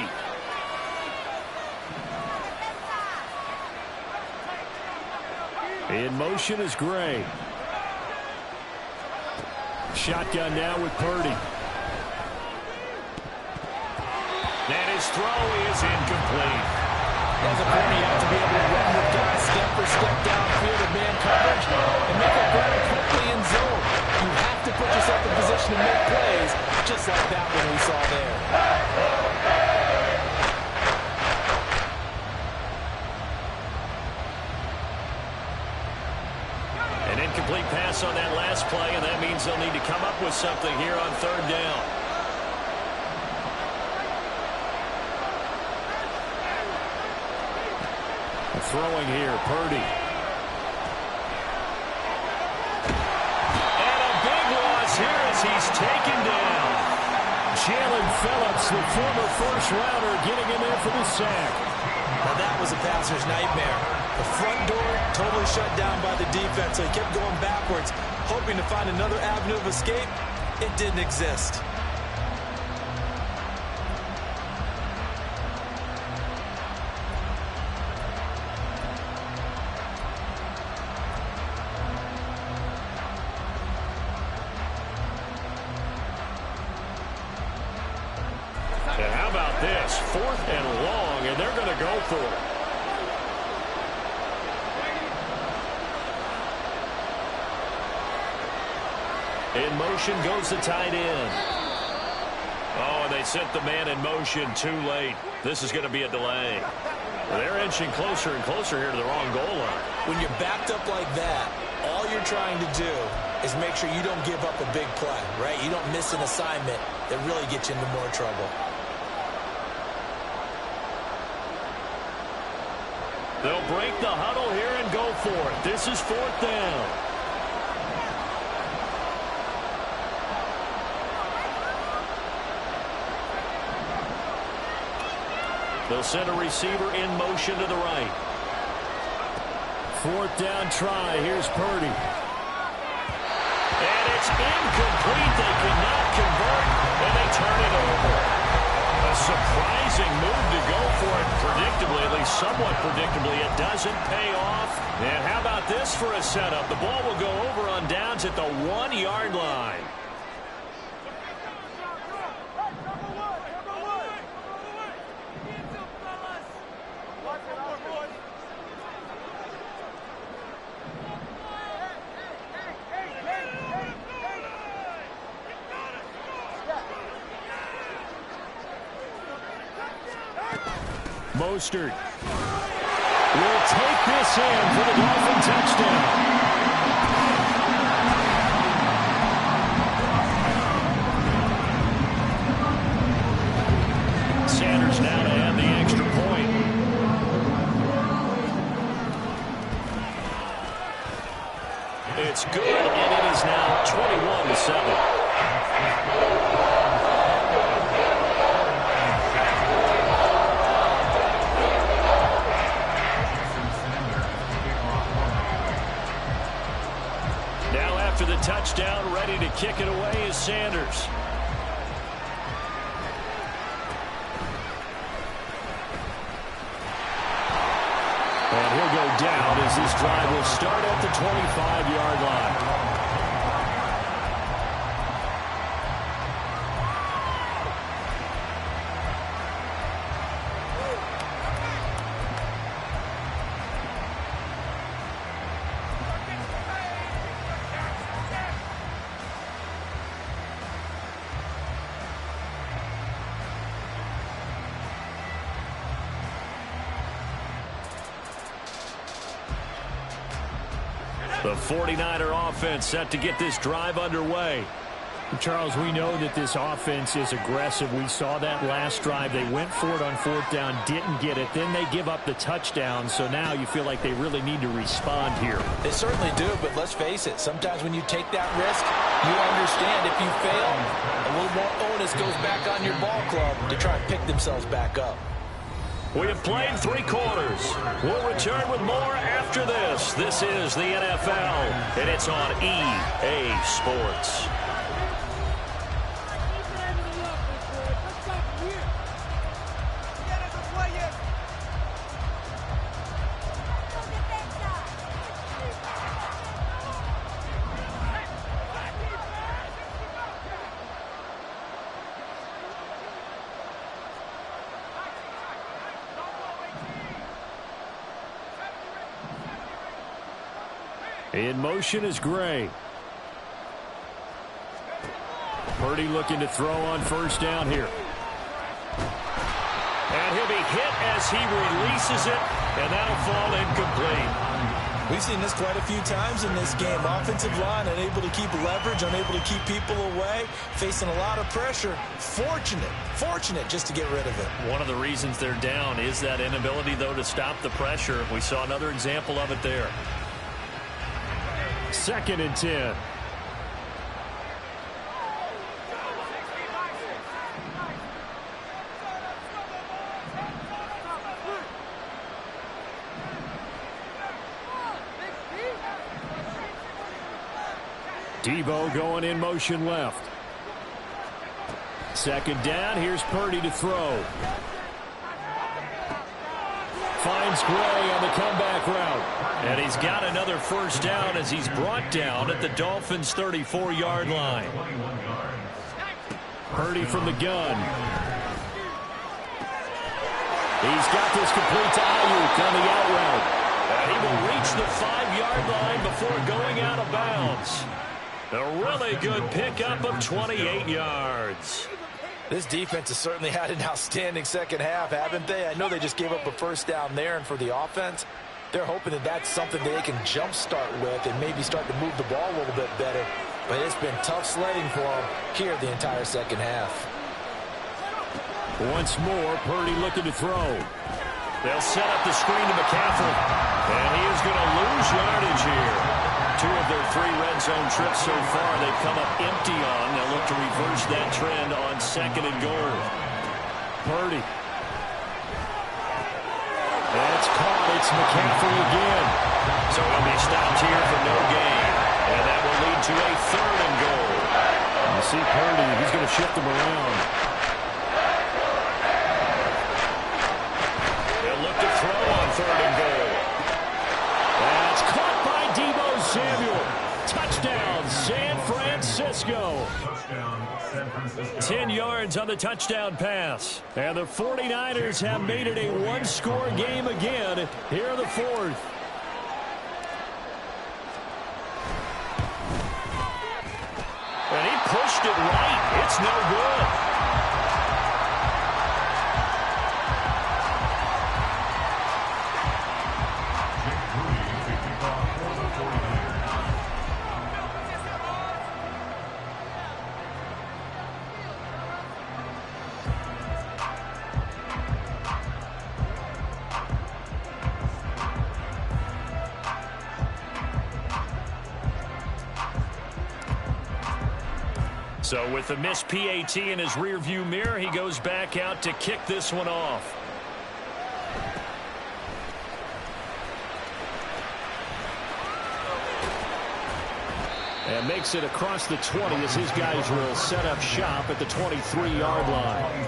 In motion is Gray. Shotgun now with Purdy. And his throw is incomplete. As a corner, you have to be able to run with guys step for step downfield in man coverage and make it very quickly in zone. You have to put yourself in position to make just like that one we saw there. An incomplete pass on that last play, and that means they'll need to come up with something here on third down. Throwing here, Purdy. And a big loss here as he's taken down. Jalen Phillips, the former first-rounder, getting in there for the sack. Now that was a passer's nightmare. The front door totally shut down by the defense, so he kept going backwards, hoping to find another avenue of escape. It didn't exist. And how about this? 4th and long, and they're going to go for it. In motion goes the tight end. Oh, and they sent the man in motion too late. This is going to be a delay. They're inching closer and closer here to the wrong goal line. When you're backed up like that, all you're trying to do is make sure you don't give up a big play, right? You don't miss an assignment that really gets you into more trouble. They'll break the huddle here and go for it. This is 4th down. They'll send a receiver in motion to the right. 4th down try. Here's Purdy. And it's incomplete. They cannot convert, and they turn it over. A surprising move to go for it predictably, at least somewhat predictably. It doesn't pay off. And how about this for a setup? The ball will go over on downs at the 1-yard line. Mostert will take this in for the Dolphin touchdown. Sanders now to add the extra point. It's good, and it is now 21-7. The touchdown, ready to kick it away is Sanders. And he'll go down as this drive will start at the 25-yard line. The 49er offense set to get this drive underway. Charles, we know that this offense is aggressive. We saw that last drive. They went for it on 4th down, didn't get it. Then they give up the touchdown. So now you feel like they really need to respond here. They certainly do, but let's face it. Sometimes when you take that risk, you understand if you fail, a little more onus goes back on your ball club to try and pick themselves back up. We have played 3 quarters. We'll return with more after this. This is the NFL, and it's on EA Sports. In motion is Gray. Purdy looking to throw on first down here. And he'll be hit as he releases it, and that'll fall incomplete. We've seen this quite a few times in this game. Offensive line unable to keep leverage, unable to keep people away, facing a lot of pressure. Fortunate just to get rid of it. One of the reasons they're down is that inability, though, to stop the pressure. We saw another example of it there. 2nd and 10. Debo going in motion left. 2nd down. Here's Purdy to throw. Finds Gray on the comeback route. And he's got another first down as he's brought down at the Dolphins' 34-yard line. Purdy from the gun. He's got this complete to Ayuk on the out route. And he will reach the 5-yard line before going out of bounds. A really good pickup of 28 yards. This defense has certainly had an outstanding second half, haven't they? I know they just gave up a first down there, and for the offense, they're hoping that that's something they can jumpstart with and maybe start to move the ball a little bit better. But it's been tough sledding for them here the entire second half. Once more, Purdy looking to throw. They'll set up the screen to McCaffrey, and he is going to lose yardage here. 2 of their 3 red zone trips so far they've come up empty on. They'll look to reverse that trend on 2nd and goal. Purdy. That's caught. It's McCaffrey again. So he'll be stopped here for no gain. And that will lead to a 3rd and goal. You see Purdy, he's going to shift them around. They'll look to throw on 3rd and goal. That's caught by Debo Samuel. Touchdown, San Francisco. 10 yards on the touchdown pass. And the 49ers have made it a one-score game again here in the 4th. And he pushed it right. It's no good. So with the missed PAT in his rearview mirror, he goes back out to kick this one off. And makes it across the 20 as his guys will set up shop at the 23-yard line.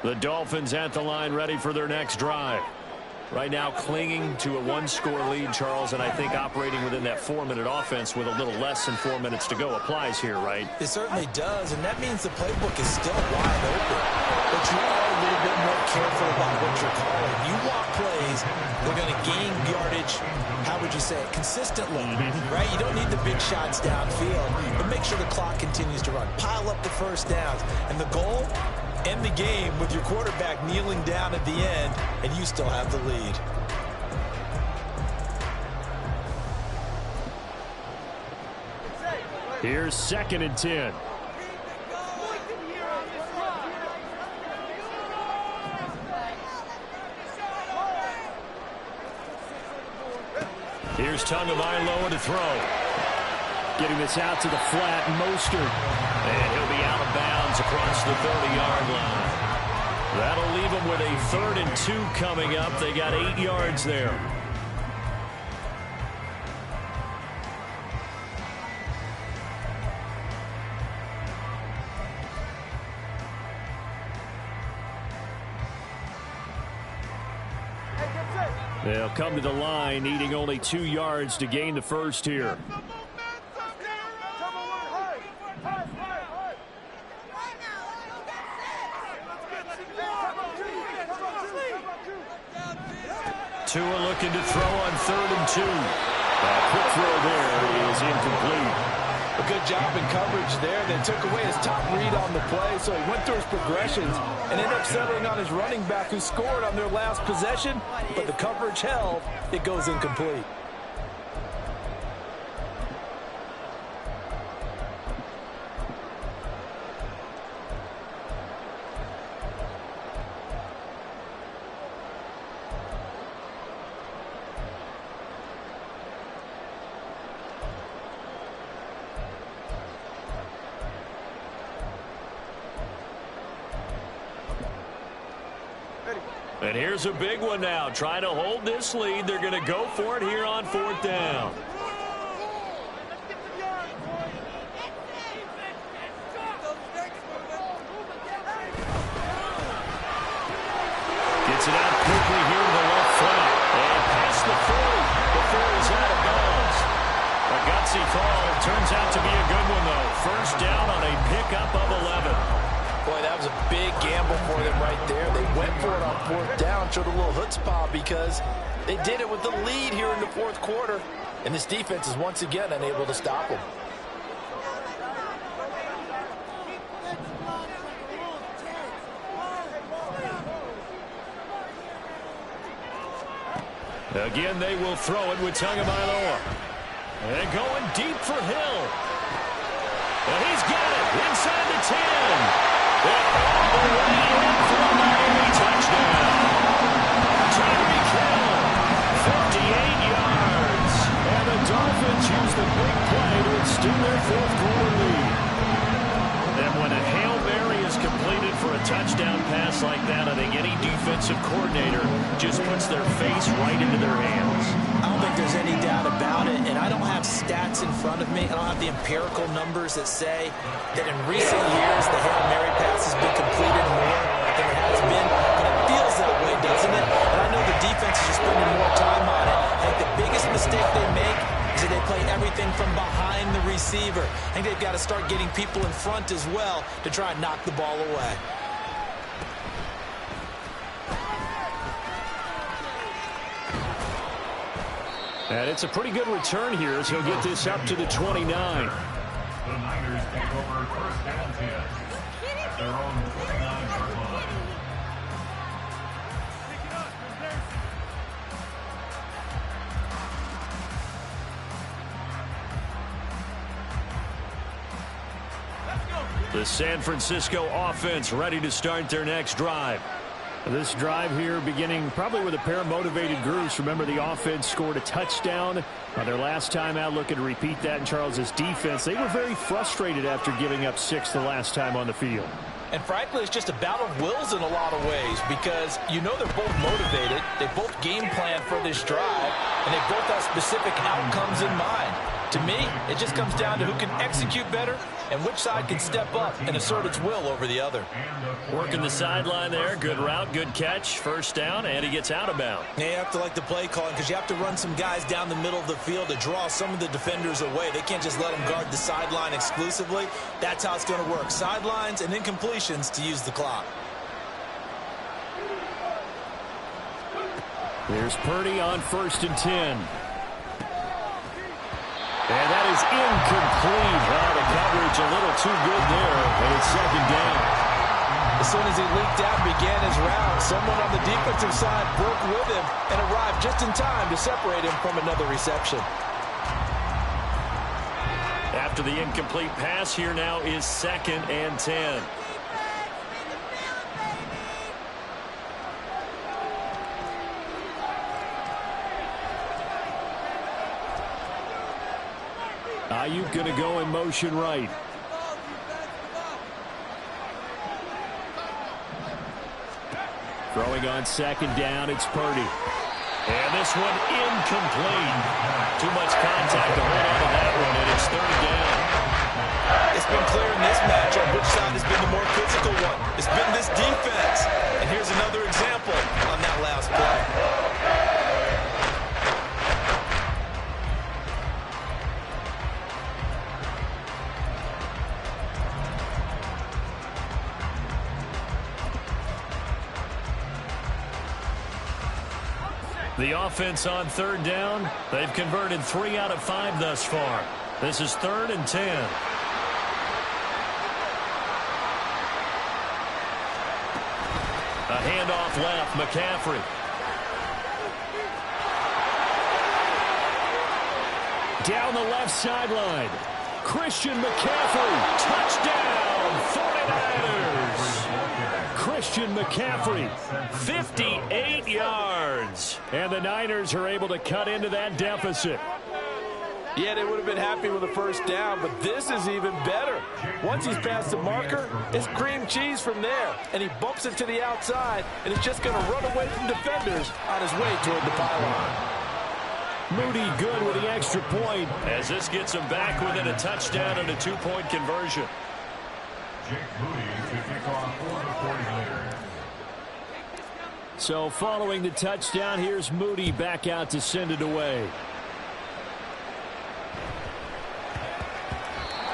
The Dolphins at the line, ready for their next drive. Right now clinging to a one-score lead, Charles, and I think operating within that 4-minute offense with a little less than 4 minutes to go applies here, right? It certainly does, and that means the playbook is still wide open. But you are a little bit more careful about what you're calling. You walk plays, they're going to gain yardage, how would you say it, consistently, right? You don't need the big shots downfield, but make sure the clock continues to run. Pile up the first downs, and the goal, end the game with your quarterback kneeling down at the end, and you still have the lead. Here's 2nd and 10. Here's Tagovailoa to throw. Getting this out to the flat, Mostert. And he'll be out of bounds across the 30-yard line. That'll leave them with a 3rd and 2 coming up. They got 8 yards there. They'll come to the line, needing only 2 yards to gain the first here. Tua looking to throw on 3rd and 2. That quick throw there is incomplete. A good job in coverage there. They took away his top read on the play, so he went through his progressions and ended up settling on his running back who scored on their last possession, but the coverage held. It goes incomplete. And here's a big one now. Trying to hold this lead. They're going to go for it here on 4th down. Gets it out quickly here to the left flank. And past the 40 before he's out of bounds. A gutsy call. Turns out to be a good one, though. First down on a pickup of 11. Boy, that was a big gamble for them right there. They went for it on 4th down, showed a little chutzpah because they did it with the lead here in the 4th quarter. And this defense is once again unable to stop them. Again, they will throw it with Tagovailoa. And going deep for Hill. And he's got it inside the 10. And all the way in for a Miami touchdown. Tyreek Hill, 58 yards. And the Dolphins use the big play to extend their 4th quarter lead. And when a Hail Mary is completed for a touchdown pass like that, I think any defensive coordinator just puts their face right into their hands. I don't think there's any doubt about it, and I don't have stats in front of me. I don't have the empirical numbers that say that in recent years the Hail Mary pass has been completed more than it has been, but it feels that way, doesn't it? And I know the defense is just spending more time on it. I think the biggest mistake they make is that they play everything from behind the receiver. I think they've got to start getting people in front as well to try and knock the ball away. And it's a pretty good return here as he'll get this up to the 29. The Niners take over 1st and 10 at their own 29-yard line. The San Francisco offense ready to start their next drive. This drive here beginning probably with a pair of motivated groups. Remember, the offense scored a touchdown on their last time out, looking to repeat that in Charles's defense. They were very frustrated after giving up 6 the last time on the field. And frankly, it's just a battle of wills in a lot of ways because you know they're both motivated. They both game plan for this drive, and they both have specific outcomes in mind. To me, it just comes down to who can execute better and which side can step up and assert its will over the other. Working the sideline there. Good route, good catch. First down, and he gets out of bounds. Yeah, you have to like the play calling because you have to run some guys down the middle of the field to draw some of the defenders away. They can't just let them guard the sideline exclusively. That's how it's going to work. Sidelines and incompletions to use the clock. Here's Purdy on 1st and 10. And that is incomplete. Oh, the coverage a little too good there, and it's 2nd down. As soon as he leaked out and began his round, someone on the defensive side broke with him and arrived just in time to separate him from another reception. After the incomplete pass, here now is 2nd and 10. Ayuk going to go in motion right. Throwing on 2nd down, it's Purdy. And this one incomplete. Too much contact to hold on to that one, and it's 3rd down. It's been clear in this matchup which side has been the more physical one. It's been this defense. And here's another example on that last play. The offense on third down, they've converted 3 out of 5 thus far. This is 3rd and 10. A handoff left, McCaffrey. Down the left sideline, Christian McCaffrey, touchdown, 49ers. Christian McCaffrey, 58 yards. And the Niners are able to cut into that deficit. Yeah, they would have been happy with a first down, but this is even better. Once he's past the marker, it's cream cheese from there. And he bumps it to the outside, and he's just going to run away from defenders on his way toward the pylon. Moody good with the extra point, as this gets him back within a touchdown and a 2-point conversion. Jake Moody to kick off for the 49ers. So following the touchdown, here's Moody back out to send it away.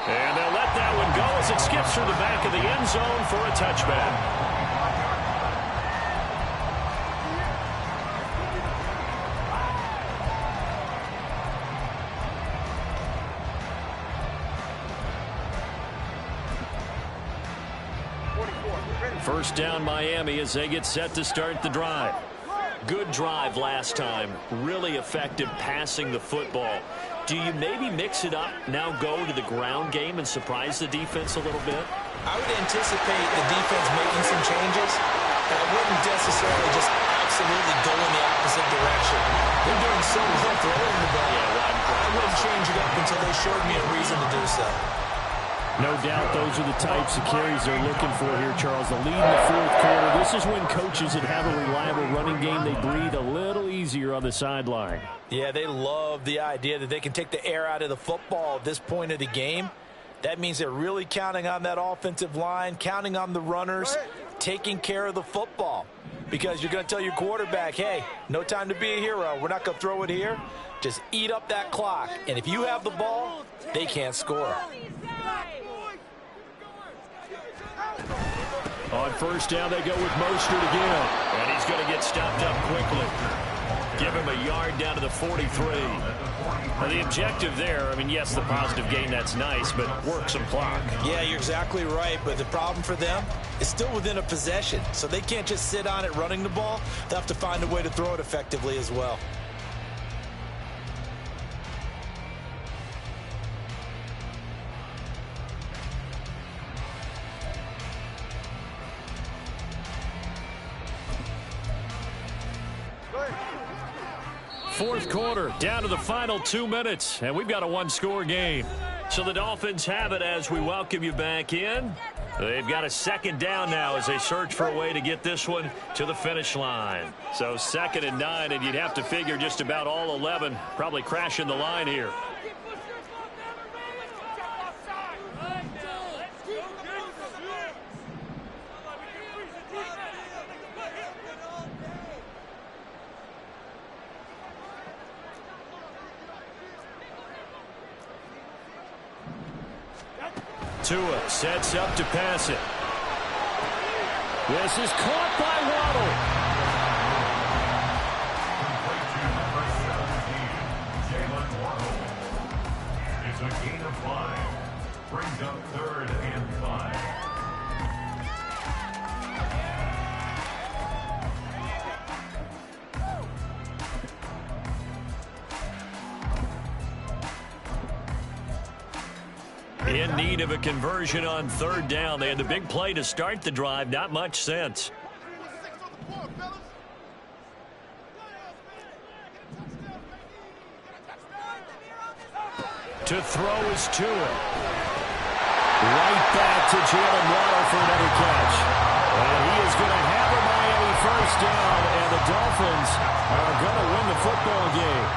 And they'll let that one go as it skips through the back of the end zone for a touchback. First down Miami as they get set to start the drive. Good drive last time. Really effective passing the football. Do you maybe mix it up, now go to the ground game and surprise the defense a little bit? I would anticipate the defense making some changes, but I wouldn't necessarily just absolutely go in the opposite direction. They're doing so well throwing the ball. I wouldn't change it up until they showed me a reason to do so. No doubt those are the types of carries they're looking for here, Charles. The lead in the fourth quarter. This is when coaches that have a reliable running game, they breathe a little easier on the sideline. Yeah, they love the idea that they can take the air out of the football at this point of the game. That means they're really counting on that offensive line, counting on the runners, taking care of the football. Because you're going to tell your quarterback, hey, no time to be a hero. We're not going to throw it here. Just eat up that clock. And if you have the ball, they can't score. On first down, they go with Mostert again. And he's going to get stopped up quickly. Give him a yard down to the 43. Now, the objective there, I mean, yes, the positive gain, that's nice, but work some clock. Yeah, you're exactly right, but the problem for them is still within a possession. So they can't just sit on it running the ball. They'll have to find a way to throw it effectively as well. Fourth quarter, down to the final 2 minutes, and we've got a one-score game. So the Dolphins have it as we welcome you back in. They've got a second down now as they search for a way to get this one to the finish line. So 2nd and 9, and you'd have to figure just about all 11 probably crashing the line here. Tua sets up to pass it. This is caught by Waddle. It's a gain of 5. Brings up 3rd and 5. In need of a conversion on 3rd down. They had the big play to start the drive. Not much sense. To throw is Tua. Right back to Jalen Waddle for another catch. And he is going to have a Miami first down, and the Dolphins are going to win the football game.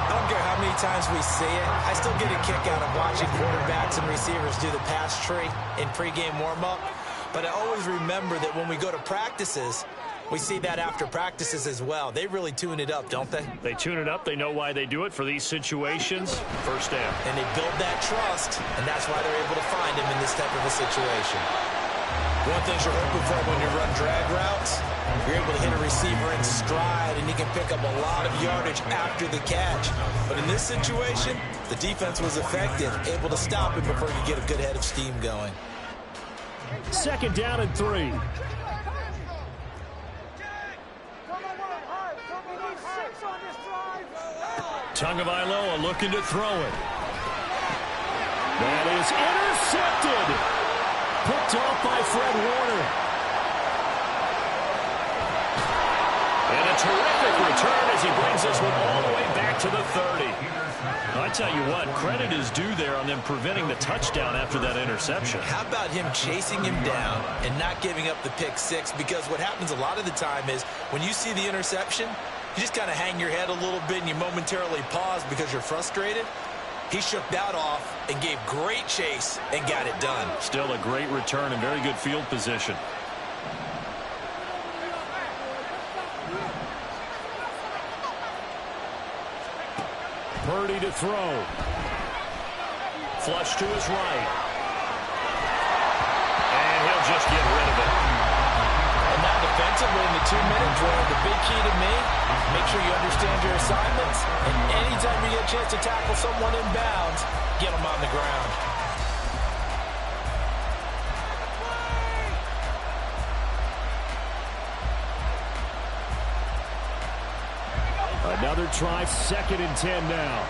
I don't care how many times we see it. I still get a kick out of watching quarterbacks and receivers do the pass tree in pregame warm-up. But I always remember that when we go to practices, we see that after practices as well. They really tune it up, don't they? They tune it up. They know why they do it for these situations. First down. And they build that trust, and that's why they're able to find him in this type of a situation. One thing you're hoping for when you run drag routes, you're able to hit a receiver in stride, and he can pick up a lot of yardage after the catch. But in this situation, the defense was effective, able to stop him before he could get a good head of steam going. 2nd down and 3. Tagovailoa looking to throw it. That is intercepted. Picked off by Fred Warner. And a terrific return as he brings this one all the way back to the 30. I tell you what, credit is due there on them preventing the touchdown after that interception. How about him chasing him down and not giving up the pick six? Because what happens a lot of the time is when you see the interception, you just kind of hang your head a little bit and you momentarily pause because you're frustrated. He shook that off and gave great chase and got it done. Still a great return and very good field position. Purdy to throw. Flush to his right. And he'll just get rid of it. And now defensively in the 2-minute drill, the big key to me, make sure you understand your assignments. And anytime you get a chance to tackle someone in bounds, get them on the ground. Another try, 2nd and 10 now.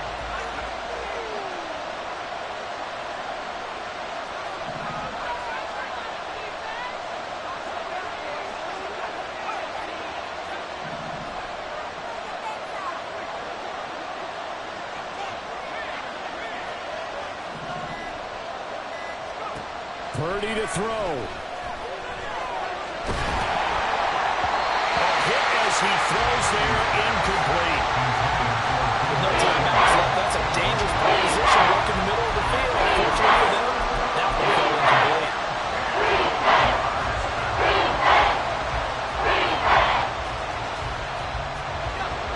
Purdy to throw. He throws there, incomplete. With no timeouts left, that's a dangerous proposition. Work in the middle of the field. Fortunately for them, that one fell incomplete.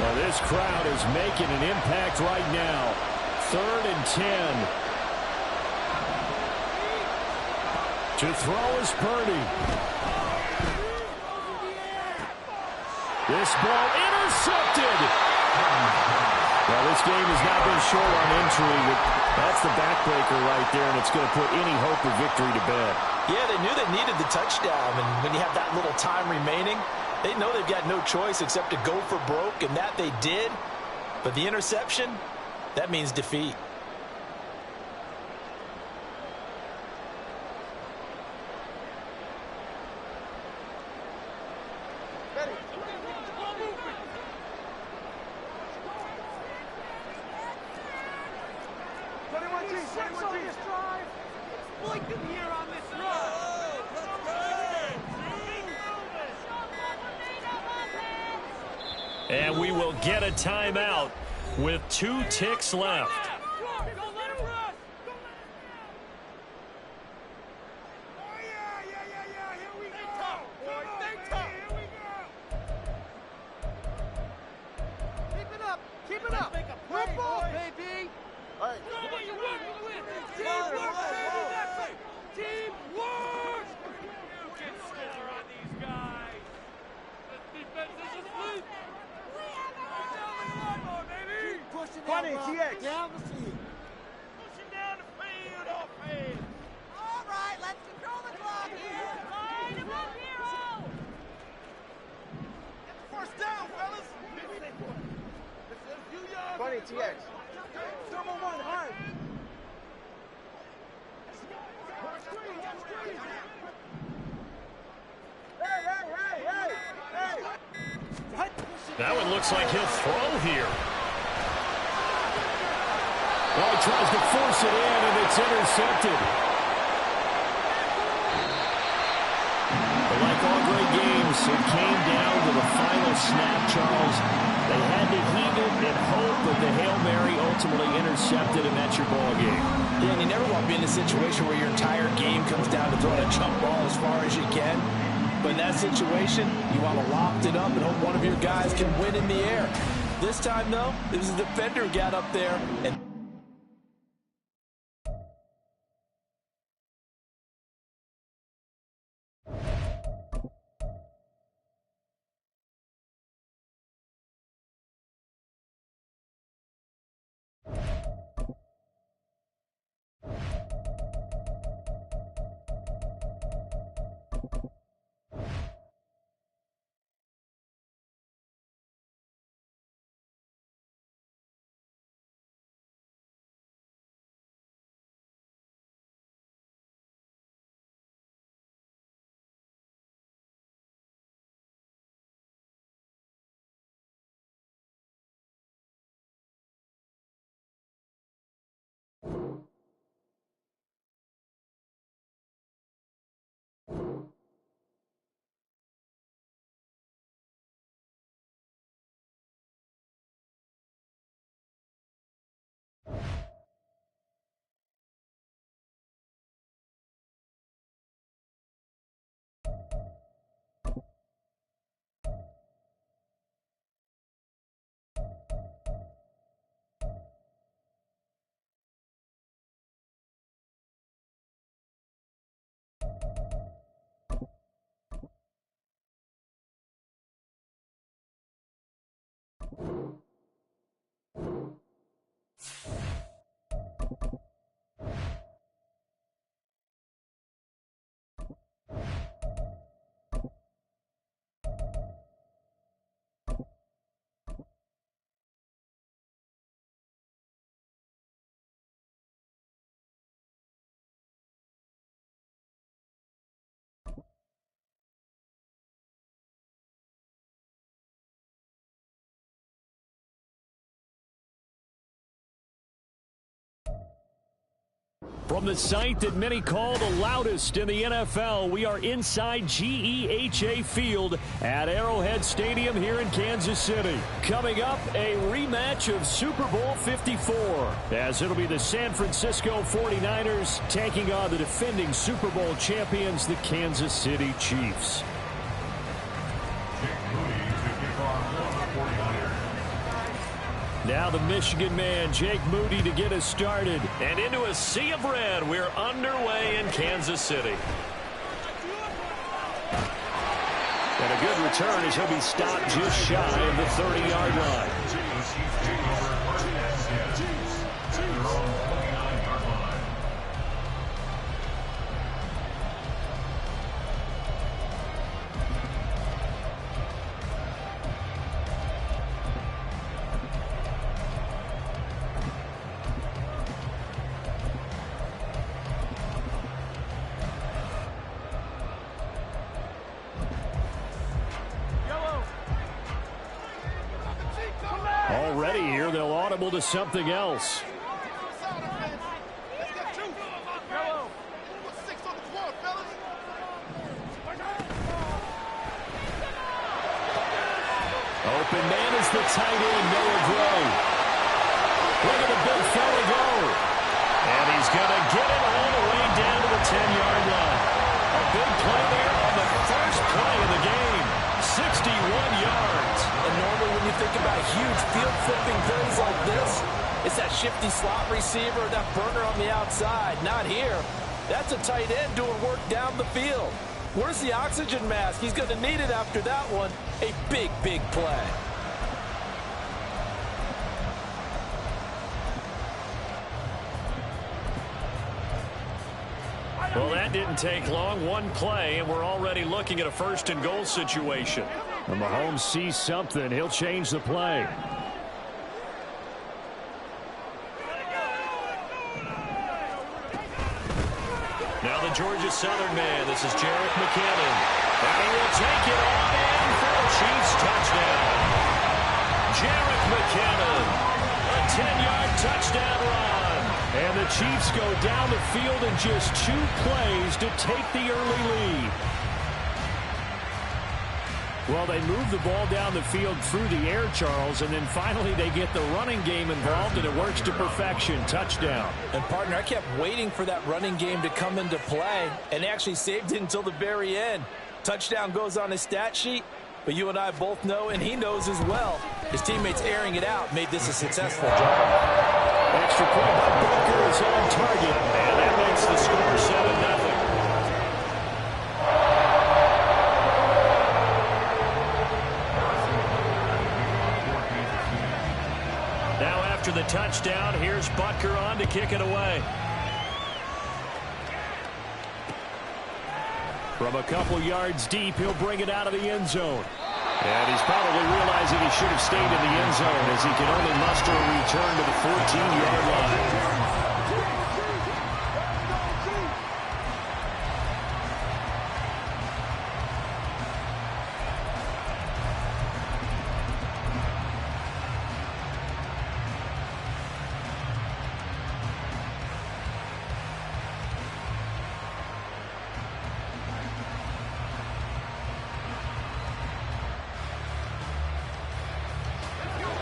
Well, this crowd is making an impact right now. 3rd and 10. To throw is Purdy. This ball intercepted. Well, this game has not been short on intrigue. That's the backbreaker right there, and it's going to put any hope of victory to bed. Yeah, they knew they needed the touchdown, and when you have that little time remaining, they know they've got no choice except to go for broke, and that they did. But the interception, that means defeat. And we will get a timeout with 2 ticks left. Keep it up. Football, baby. All right. Teamwork. You can score on these guys. This defense is asleep. Pushing down the field. Pushing down the field, offense. All right, let's control the clock here. Line him up, hero. Get the first down, fellas. 20 TX. Number 1, hard. Hey. That one looks like he'll throw here. Well, he tries to force it in, and it's intercepted. But like all great games, it came down to the final snap, Charles. They had to heave it and hope that the Hail Mary ultimately intercepted, and that's your ball game. Yeah, and you never want to be in a situation where your entire game comes down to throwing a jump ball as far as you can. But in that situation, you want to loft it up and hope one of your guys can win in the air. This time, though, it was the defender who got up there and From the site that many call the loudest in the NFL, we are inside GEHA Field at Arrowhead Stadium here in Kansas City. Coming up, a rematch of Super Bowl 54, as it'll be the San Francisco 49ers taking on the defending Super Bowl champions, the Kansas City Chiefs. Now the Michigan man, Jake Moody, to get us started. And into a sea of red, we're underway in Kansas City. And a good return as he'll be stopped just shy of the 30-yard line. Already here, they'll audible to something else. Open man is the tight end, Noah Gray. Look at the big fella go. And he's going to get it all the way down to the 10-yard line. A big play there on the first play of the game. 61 yards. And normally when you think about huge field-flipping plays like this, it's that shifty slot receiver, that burner on the outside. Not here. That's a tight end doing work down the field. Where's the oxygen mask? He's going to need it after that one. A big, big play. Well, that didn't take long. One play, and we're already looking at a first-and-goal situation. And Mahomes sees something. He'll change the play. Now the Georgia Southern man. This is Jerick McKinnon. And he will take it on in for a Chiefs touchdown. Jerick McKinnon. A 10-yard touchdown run. And the Chiefs go down the field in just 2 plays to take the early lead. Well, they move the ball down the field through the air, Charles, and then finally they get the running game involved, and it works to perfection. Touchdown. And, partner, I kept waiting for that running game to come into play and actually saved it until the very end. Touchdown goes on his stat sheet, but you and I both know, and he knows as well, his teammates airing it out made this a successful drive. Extra point by Booker is on target, and that makes the score 7-0. Now after the touchdown, here's Butker on to kick it away. From a couple yards deep, he'll bring it out of the end zone. And he's probably realizing he should have stayed in the end zone as he can only muster a return to the 14-yard line.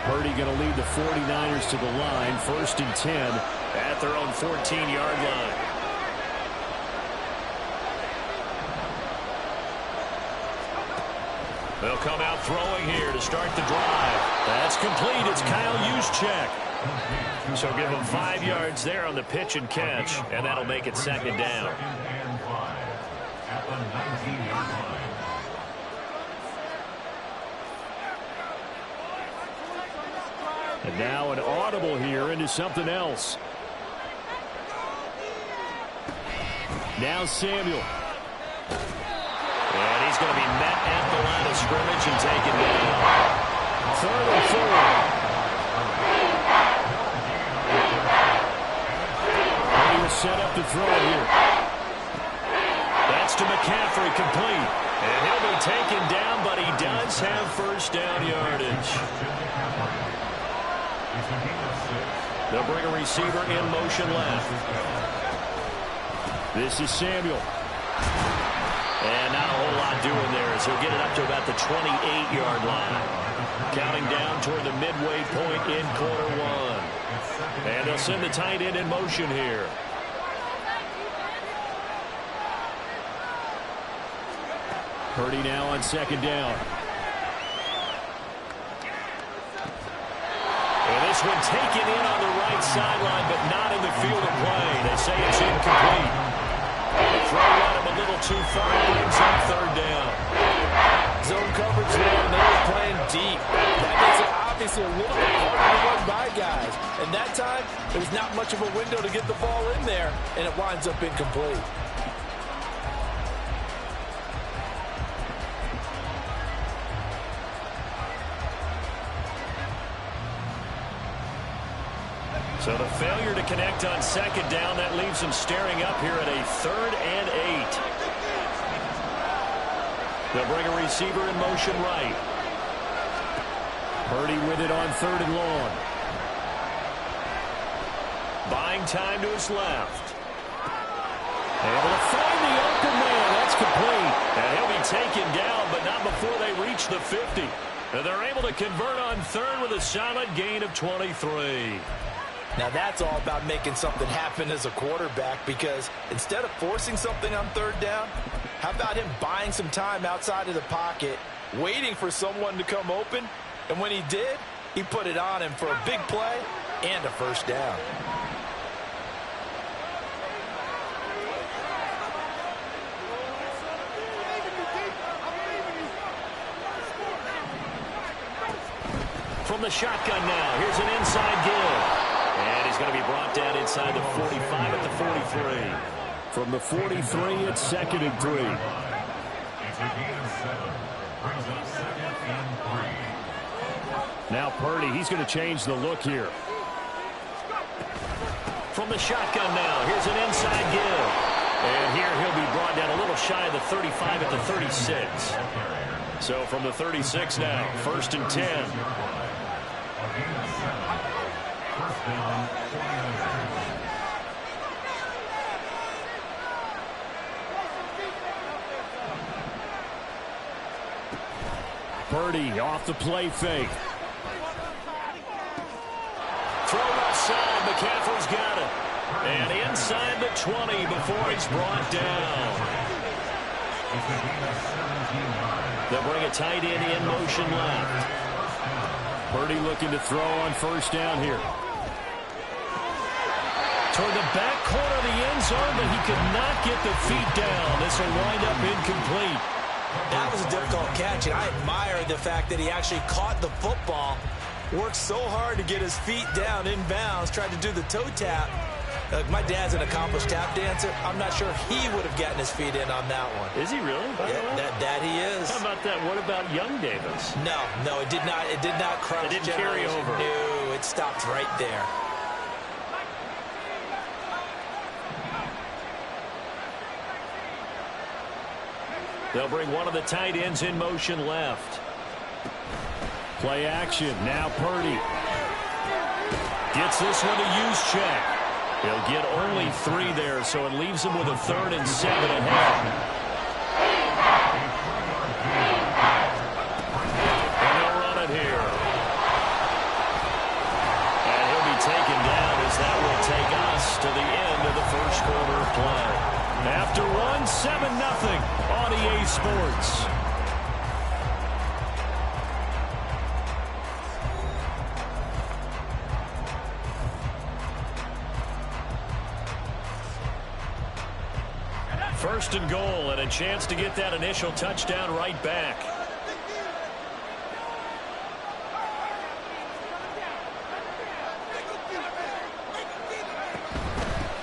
Purdy going to lead the 49ers to the line, 1st and 10 at their own 14-yard line. They'll come out throwing here to start the drive. That's complete. It's Kyle Juszczyk. So give him 5 yards there on the pitch and catch, and that'll make it 2nd down. At the 19-yard line. And now an audible here into something else. Now Samuel. And he's going to be met at the line of scrimmage and taken down. 3rd and 4. He was set up to throw here. That's to McCaffrey, complete. And he'll be taken down, but he does have 1st down yardage. They'll bring a receiver in motion left. This is Samuel. And not a whole lot doing there as he'll get it up to about the 28-yard line. Counting down toward the midway point in quarter one. And they'll send the tight end in motion here. Purdy now on second down. And this one taken in on the right sideline, but not in the field of play. They say it's incomplete. The throw at him a little too far, brings up third down. Zone coverage there, and they were playing deep. That makes it obviously a little bit harder to run by guys. And that time, there's not much of a window to get the ball in there, and it winds up incomplete. So the failure to connect on second down, that leaves him staring up here at a 3rd and 8. They'll bring a receiver in motion right. Purdy with it on 3rd and long. Buying time to his left. Able to find the open man. That's complete. And he'll be taken down, but not before they reach the 50. And they're able to convert on 3rd with a solid gain of 23. Now that's all about making something happen as a quarterback, because instead of forcing something on 3rd down, how about him buying some time outside of the pocket, waiting for someone to come open, and when he did, he put it on him for a big play and a first down. From the shotgun now, here's an inside give. And he's going to be brought down inside the 45 at the 43. From the 43, it's 2nd and 3. It's a gain of 7. Brings up 2nd and 3. Now Purdy, he's going to change the look here. From the shotgun now, here's an inside give. And here he'll be brought down a little shy of the 35 at the 36. So from the 36 now, 1st and 10. A gain of 7. First down, 49ers. Purdy off the play fake. Throw outside, McCaffrey's got it. And inside the 20 before he's brought down. They'll bring a tight end in motion left. Purdy looking to throw on 1st down here. Toward the back corner of the end zone, but he could not get the feet down. This will wind up incomplete. That was a difficult catch, and I admire the fact that he actually caught the football, worked so hard to get his feet down in bounds, tried to do the toe tap. My dad's an accomplished tap dancer. I'm not sure he would have gotten his feet in on that one. Is he really? Yeah, that he is. How about that? What about young Davis? No, it did not. It did not cross. It didn't carry over. No, it stopped right there. They'll bring one of the tight ends in motion left. Play action. Now Purdy. Gets this one to use check. He'll get only 3 there, so it leaves him with a 3rd and 7 ahead. And they'll run it here. And he'll be taken down as that will take us to the end of the first quarter of play. After one, 7-0 on EA Sports. First and goal, and a chance to get that initial touchdown right back.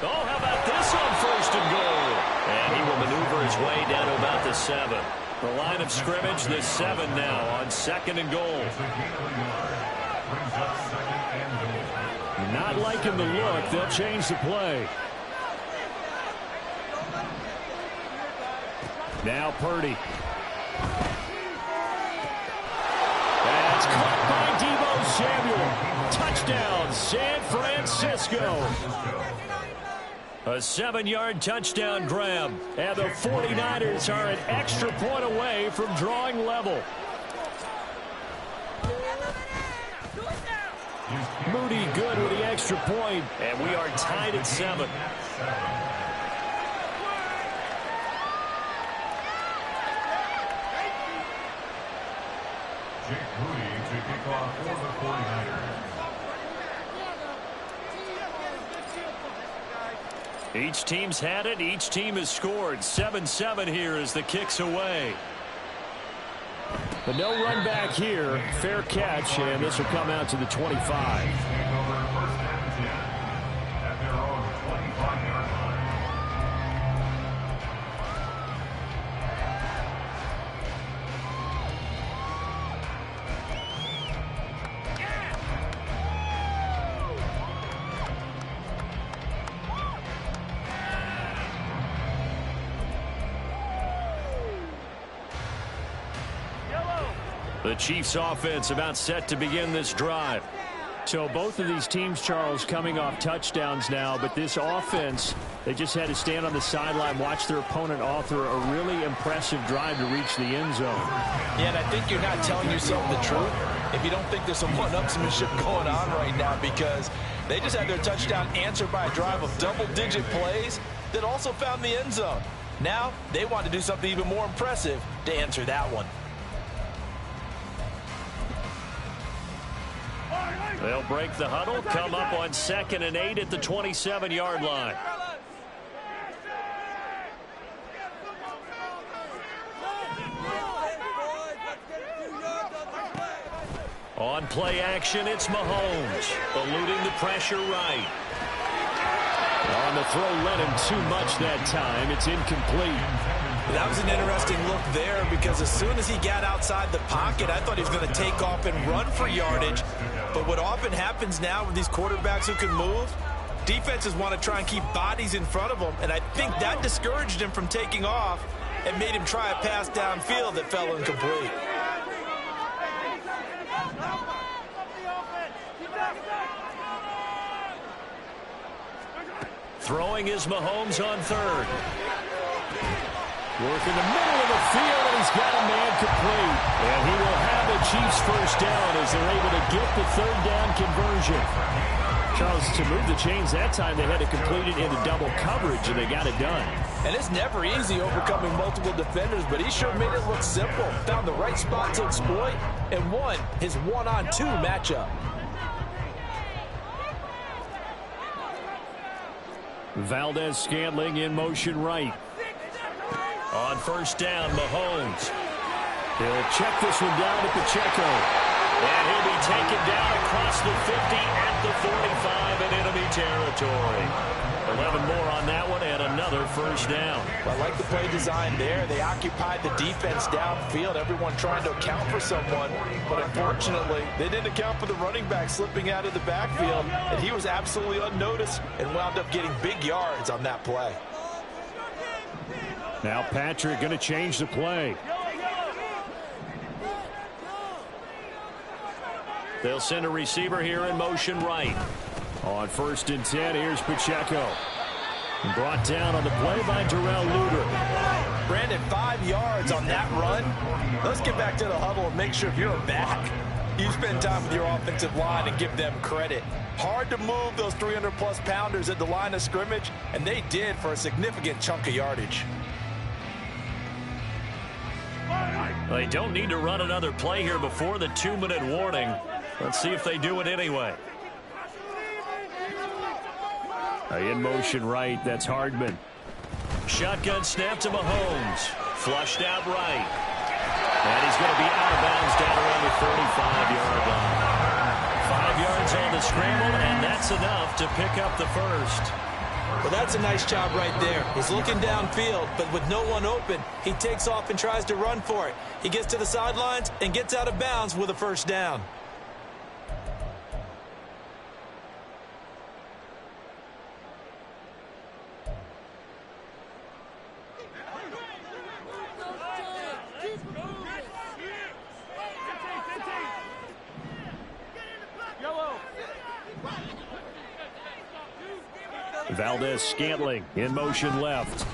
Oh, how about this on 1st and goal? And he will maneuver his way down to about the 7. The line of scrimmage, the 7 now on 2nd and goal. Not liking the look. They'll change the play. Now Purdy. That's caught by Deebo Samuel. Touchdown, San Francisco. A 7-yard touchdown grab. And the 49ers are an extra point away from drawing level. Moody good with the extra point. And we are tied at 7. Jake Moody to kick off for the 49ers. Each team's had it. Each team has scored. 7-7 here as the kick's away. But no run back here. Fair catch, and this will come out to the 25. Take over first and 10 at their own 25-yard line. The Chiefs offense about set to begin this drive. So both of these teams, Charles, coming off touchdowns now, but this offense, they just had to stand on the sideline, watch their opponent author a really impressive drive to reach the end zone. Yeah, and I think you're not telling yourself the truth if you don't think there's some one-upsmanship going on right now, because they just had their touchdown answered by a drive of double-digit plays that also found the end zone. Now they want to do something even more impressive to answer that one. They'll break the huddle, come up on 2nd and 8 at the 27-yard line. On play action, it's Mahomes, eluding the pressure right. On the throw, led him too much that time. It's incomplete. That was an interesting look there, because as soon as he got outside the pocket, I thought he was going to take off and run for yardage. But what often happens now with these quarterbacks who can move, defenses want to try and keep bodies in front of them, and I think that discouraged him from taking off and made him try a pass downfield that fell incomplete. Throwing is Mahomes on 3rd. Work in the middle of the field, and he's got a man complete. And he will have the Chiefs first down as they're able to get the 3rd down conversion. Charles, to move the chains that time, they had to complete it into double coverage, and they got it done. And it's never easy overcoming multiple defenders, but he sure made it look simple. Found the right spot to exploit and won his 1-on-2 matchup. Valdez-Scantling in motion right. On 1st down, Mahomes. He'll check this one down to Pacheco. And he'll be taken down across the 50 at the 45 in enemy territory. 11 more on that one and another first down. Well, I like the play design there. They occupied the defense downfield, everyone trying to account for someone. But unfortunately, they didn't account for the running back slipping out of the backfield, and he was absolutely unnoticed and wound up getting big yards on that play. Now Patrick going to change the play. They'll send a receiver here in motion right. On 1st and 10, here's Pacheco. Brought down on the play by Darrell Luter. Brandon, 5 yards on that run. Let's get back to the huddle and make sure if you're a back, you spend time with your offensive line and give them credit. Hard to move those 300-plus pounders at the line of scrimmage, and they did for a significant chunk of yardage. They don't need to run another play here before the 2-minute warning. Let's see if they do it anyway. In motion right, that's Hardman. Shotgun snap to Mahomes. Flushed out right. And he's going to be out of bounds down around the 35-yard line. 5 yards on the scramble, and that's enough to pick up the first. Well, that's a nice job right there. He's looking downfield, but with no one open, he takes off and tries to run for it. He gets to the sidelines and gets out of bounds with a first down. Valdez-Scantling in motion left.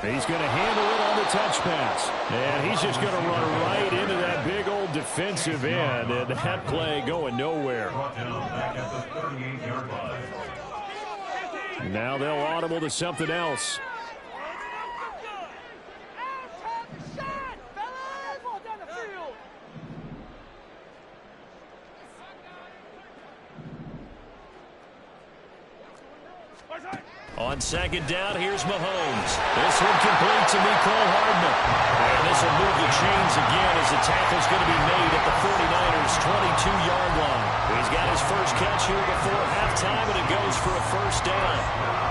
He's going to handle it on the touch pass. And he's just going to run right into that big old defensive end. And that play going nowhere. Now they'll audible to something else. On second down, here's Mahomes. This one complete to Mecole Hardman. And this will move the chains again as the tackle's going to be made at the 49ers' 22-yard line. He's got his first catch here before halftime, and it goes for a first down.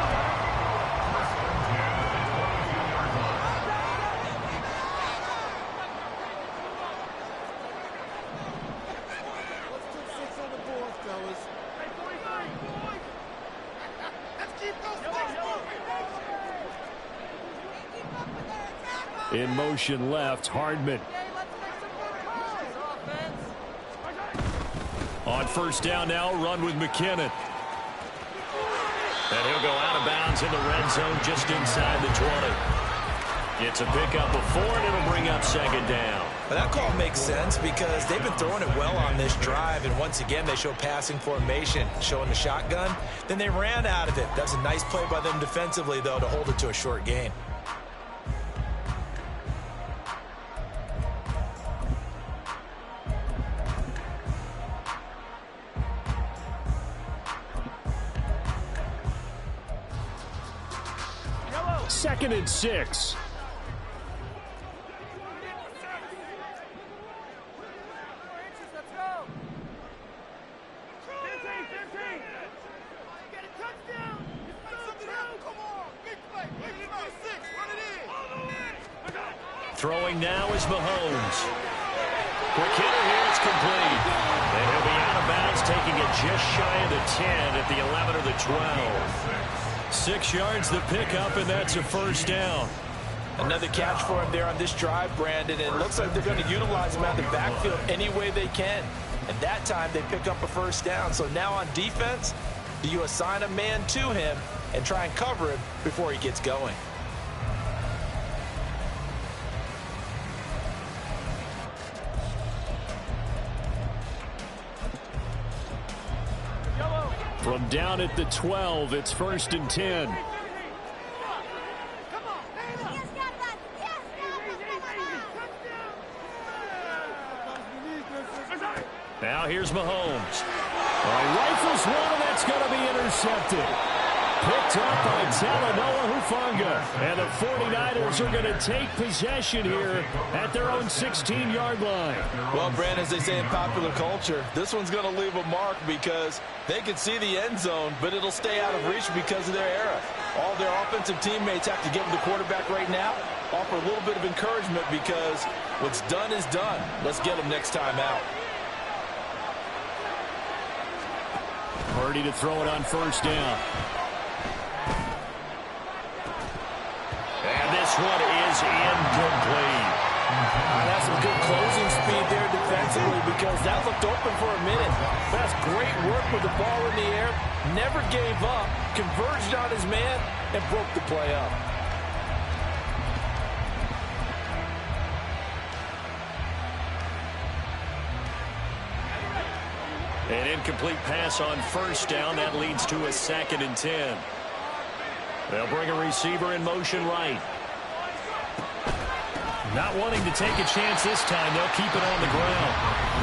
In motion left, Hardman. On first down now, run with McKinnon. And he'll go out of bounds in the red zone just inside the 20. It's a pickup of 4, and it'll bring up second down. But that call makes sense because they've been throwing it well on this drive, and once again they show passing formation, showing the shotgun. Then they ran out of it. That's a nice play by them defensively, though, to hold it to a short gain. Second and 6. Throwing now is Mahomes. Quick hitter here, it's complete. And he'll be out of bounds, taking it just shy of the 10 at the 11 or the 12. 6 yards the pickup, and that's a first down. Another catch for him there on this drive, Brandon. And it looks like they're going to utilize him out of the backfield any way they can. And that time they pick up a first down. So now on defense, do you assign a man to him and try and cover him before he gets going? From down at the 12, it's first and 10. Now here's Mahomes. Rifles one, and that's going to be intercepted. Picked up by Talanoa Hufanga. And the 49ers are going to take possession here at their own 16-yard line. Well, Brandon, as they say in popular culture, this one's going to leave a mark because they can see the end zone, but it'll stay out of reach because of their era. All their offensive teammates have to give the quarterback right now, offer a little bit of encouragement because what's done is done. Let's get them next time out. Purdy to throw it on first down. And this one is incomplete. That's some good closing speed there defensively because that looked open for a minute. That's great work with the ball in the air. Never gave up, converged on his man, and broke the play up. An incomplete pass on first down. That leads to a second and 10. They'll bring a receiver in motion right. Not wanting to take a chance this time, they'll keep it on the ground.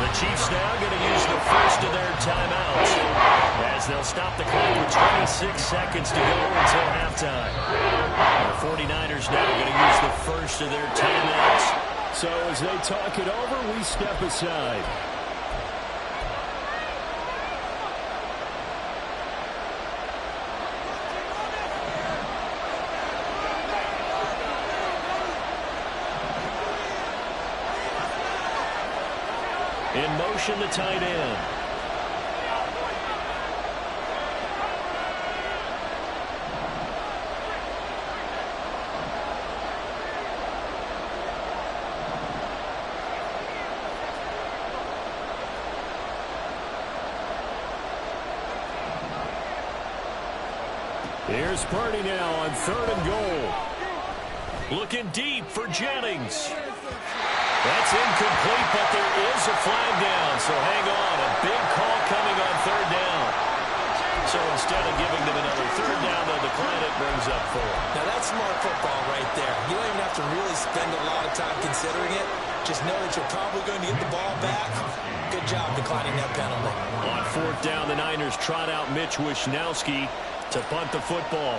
The Chiefs now going to use the first of their timeouts as they'll stop the clock with 26 seconds to go until halftime. The 49ers now going to use the first of their timeouts. So as they talk it over, we step aside. In motion, the tight end. Here's Purdy now on 3rd and goal. Looking deep for Jennings. That's incomplete, but there is a flag down, so hang on. A big call coming on 3rd down. So instead of giving them another 3rd down, they'll decline it, brings up 4. Now that's smart football right there. You don't even have to really spend a lot of time considering it. Just know that you're probably going to get the ball back. Good job declining that penalty. On 4th down, the Niners trot out Mitch Wishnowsky to punt the football.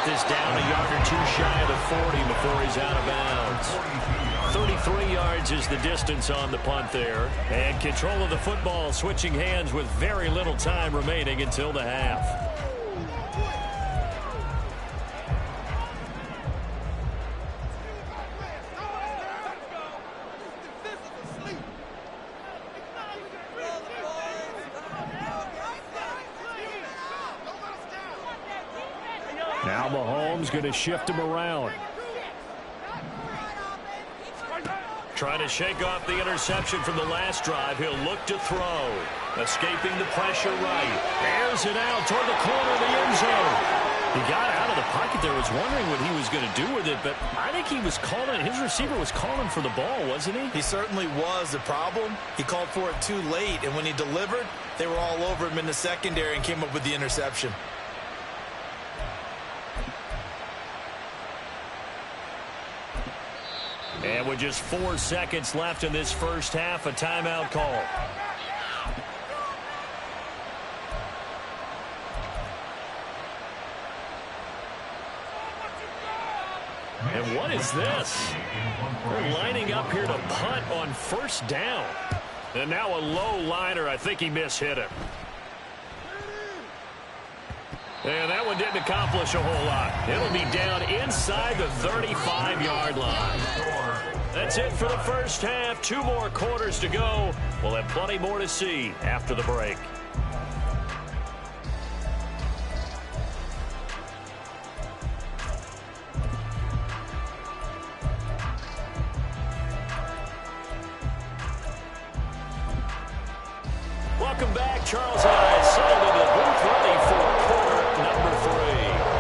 This down a yard or 2 shy of the 40 before he's out of bounds. 33 yards is the distance on the punt there. And control of the football switching hands with very little time remaining until the half. Now Mahomes going to shift him around. Trying to shake off the interception from the last drive. He'll look to throw. Escaping the pressure right. Airs it out toward the corner of the end zone. He got out of the pocket there. Was wondering what he was going to do with it, but I think he was calling. His receiver was calling for the ball, wasn't he? He certainly was. The problem, he called for it too late, and when he delivered, they were all over him in the secondary and came up with the interception. And with just 4 seconds left in this first half, a timeout call. And what is this? They're lining up here to punt on 1st down. And now a low liner. I think he mishit it. And that one didn't accomplish a whole lot. It'll be down inside the 35-yard line. That's it for the first half. 2 more quarters to go. We'll have plenty more to see after the break. Welcome back. Charles and I settled into the booth ready for quarter number 3.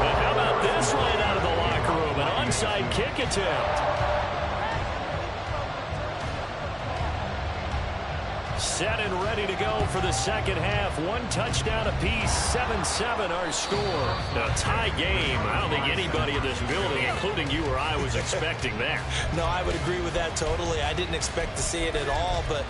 And how about this right out of the locker room? An onside kick attempt. Set and ready to go for the second half. 1 touchdown apiece, 7-7 our score. Now, tie game. I don't think anybody in this building, including you or I, was expecting that. No, I would agree with that totally. I didn't expect to see it at all, but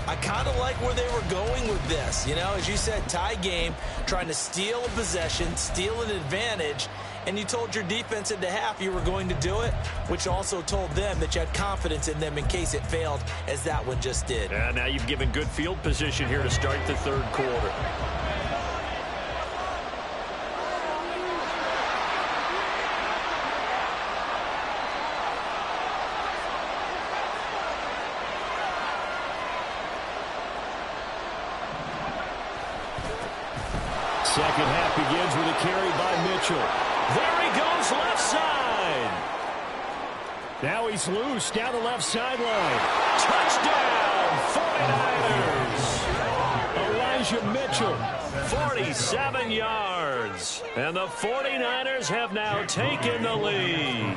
I kind of like where they were going with this. You know, as you said, tie game, trying to steal a possession, steal an advantage, and you told your defense at the half you were going to do it, which also told them that you had confidence in them in case it failed, as that one just did. And now you've given good field position here to start the 3rd quarter. Second half begins with a carry by Mitchell. There he goes, left side. Now he's loose down the left sideline. Touchdown, 49ers. Elijah Mitchell, 47 yards. And the 49ers have now taken the lead.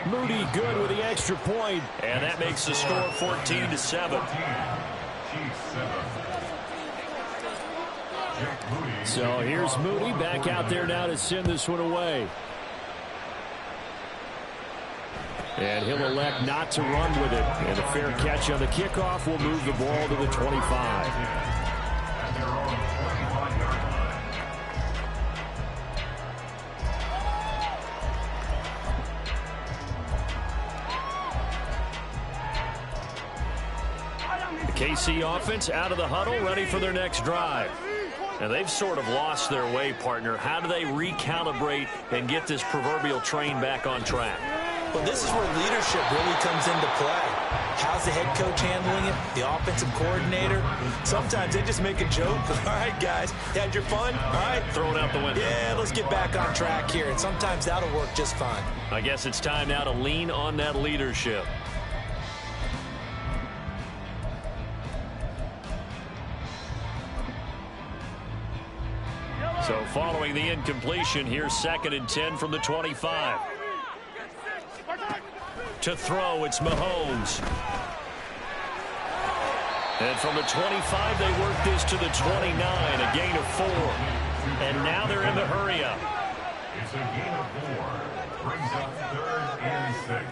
Moody good with the extra point, and that makes the score 14-7. So here's Moody back out there now to send this one away. And he'll elect not to run with it. And a fair catch on the kickoff will move the ball to the 25. KC offense out of the huddle, ready for their next drive. And they've sort of lost their way, partner. How do they recalibrate and get this proverbial train back on track? Well, this is where leadership really comes into play. How's the head coach handling it? The offensive coordinator? Sometimes they just make a joke. All right, guys, you had your fun? All right. Throw it out the window. Yeah, let's get back on track here. And sometimes that'll work just fine. I guess it's time now to lean on that leadership. So following the incompletion, here's 2nd and 10 from the 25. To throw, it's Mahomes. And from the 25, they work this to the 29, a gain of 4. And now they're in the hurry-up. It's a gain of 4. Brings up 3rd and 6.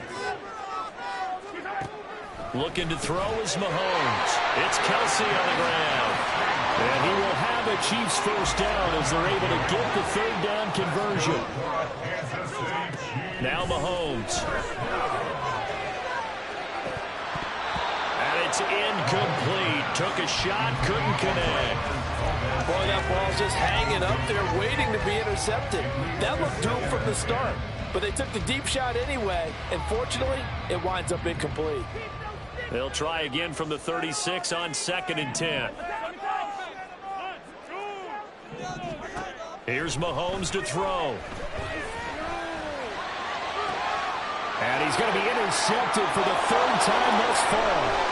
Looking to throw is Mahomes. It's Kelsey on the ground. And he will have a Chiefs first down as they're able to get the 3rd down conversion. Now Mahomes. And it's incomplete. Took a shot, couldn't connect. Boy, that ball's just hanging up there waiting to be intercepted. That looked doomed from the start. But they took the deep shot anyway, and fortunately, it winds up incomplete. They'll try again from the 36 on 2nd and 10. Here's Mahomes to throw. And he's going to be intercepted for the 3rd time thus far.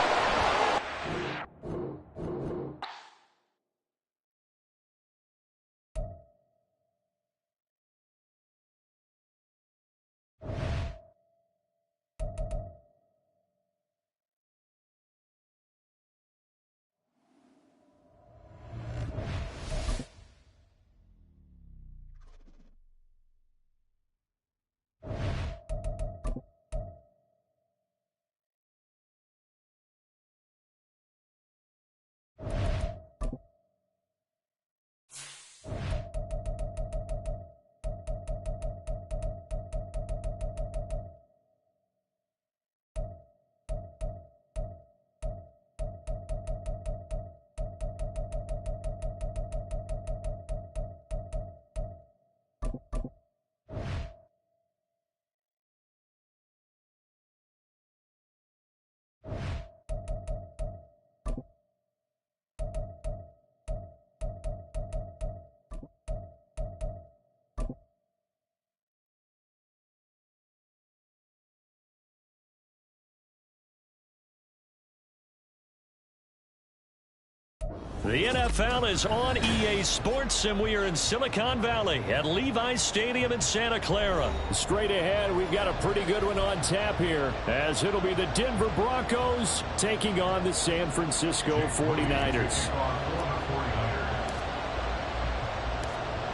The NFL is on EA Sports, and we are in Silicon Valley at Levi's Stadium in Santa Clara. Straight ahead, we've got a pretty good one on tap here, as it'll be the Denver Broncos taking on the San Francisco 49ers.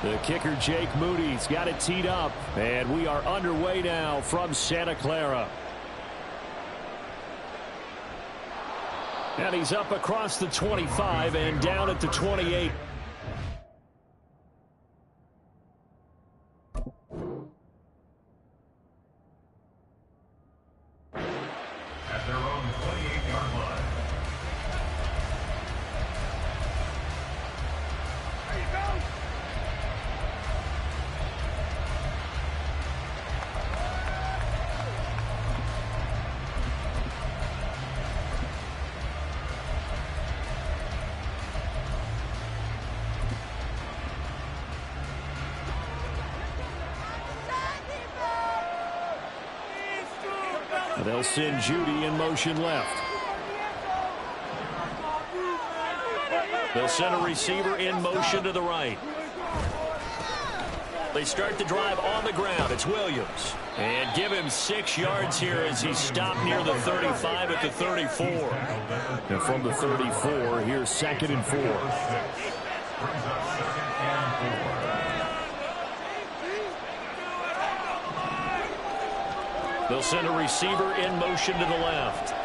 The kicker, Jake Moody's got it teed up, and we are underway now from Santa Clara. And he's up across the 25 and down at the 28. At their own 28-yard line. There you go. They'll send Judy in motion left. They'll send a receiver in motion to the right. They start the drive on the ground. It's Williams. And give him 6 yards here as he's stopped near the 35 at the 34. And from the 34, here's 2nd and 4. Brings up 2nd and 4. They'll send a receiver in motion to the left.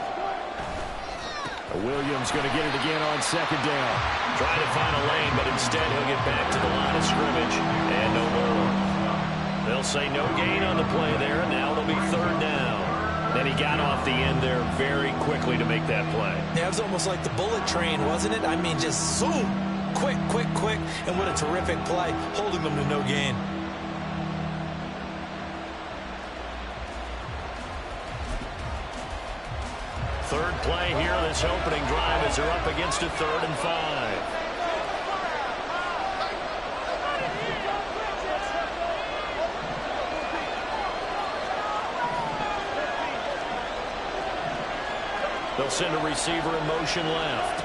Williams going to get it again on 2nd down. Trying to find a lane, but instead he'll get back to the line of scrimmage. And no more. They'll say no gain on the play there, and now it'll be 3rd down. Then he got off the end there very quickly to make that play. Yeah, it was almost like the bullet train, wasn't it? I mean, just zoom, quick, quick, quick, and what a terrific play, holding them to no gain. Third play here, this opening drive, as they're up against a 3rd and 5. They'll send a receiver in motion left.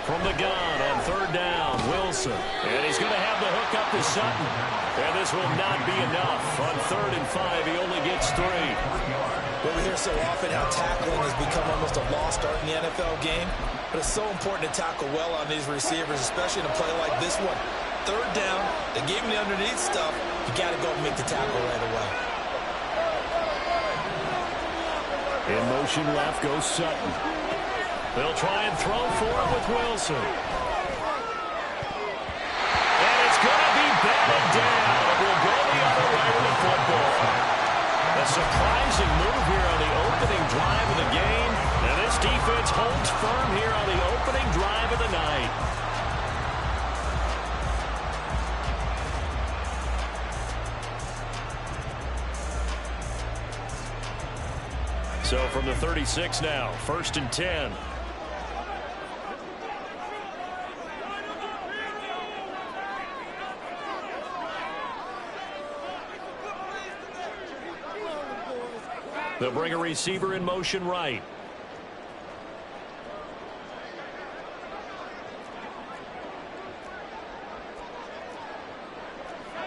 From the gun on 3rd down, Wilson. And he's going to have the hook up to Sutton. And this will not be enough. On 3rd and 5, he only gets 3. Well, we hear so often how tackling has become almost a lost art in the NFL game. But it's so important to tackle well on these receivers, especially in a play like this one. 3rd down, they gave him the underneath stuff. You got to go and make the tackle right away. In motion left goes Sutton. They'll try and throw for it with Wilson. And it's going to be batted down. It will go the other way with the football. A surprising move here on the opening drive of the game. And this defense holds firm here on the opening drive of the night. So from the 36 now, 1st and 10. They'll bring a receiver in motion right.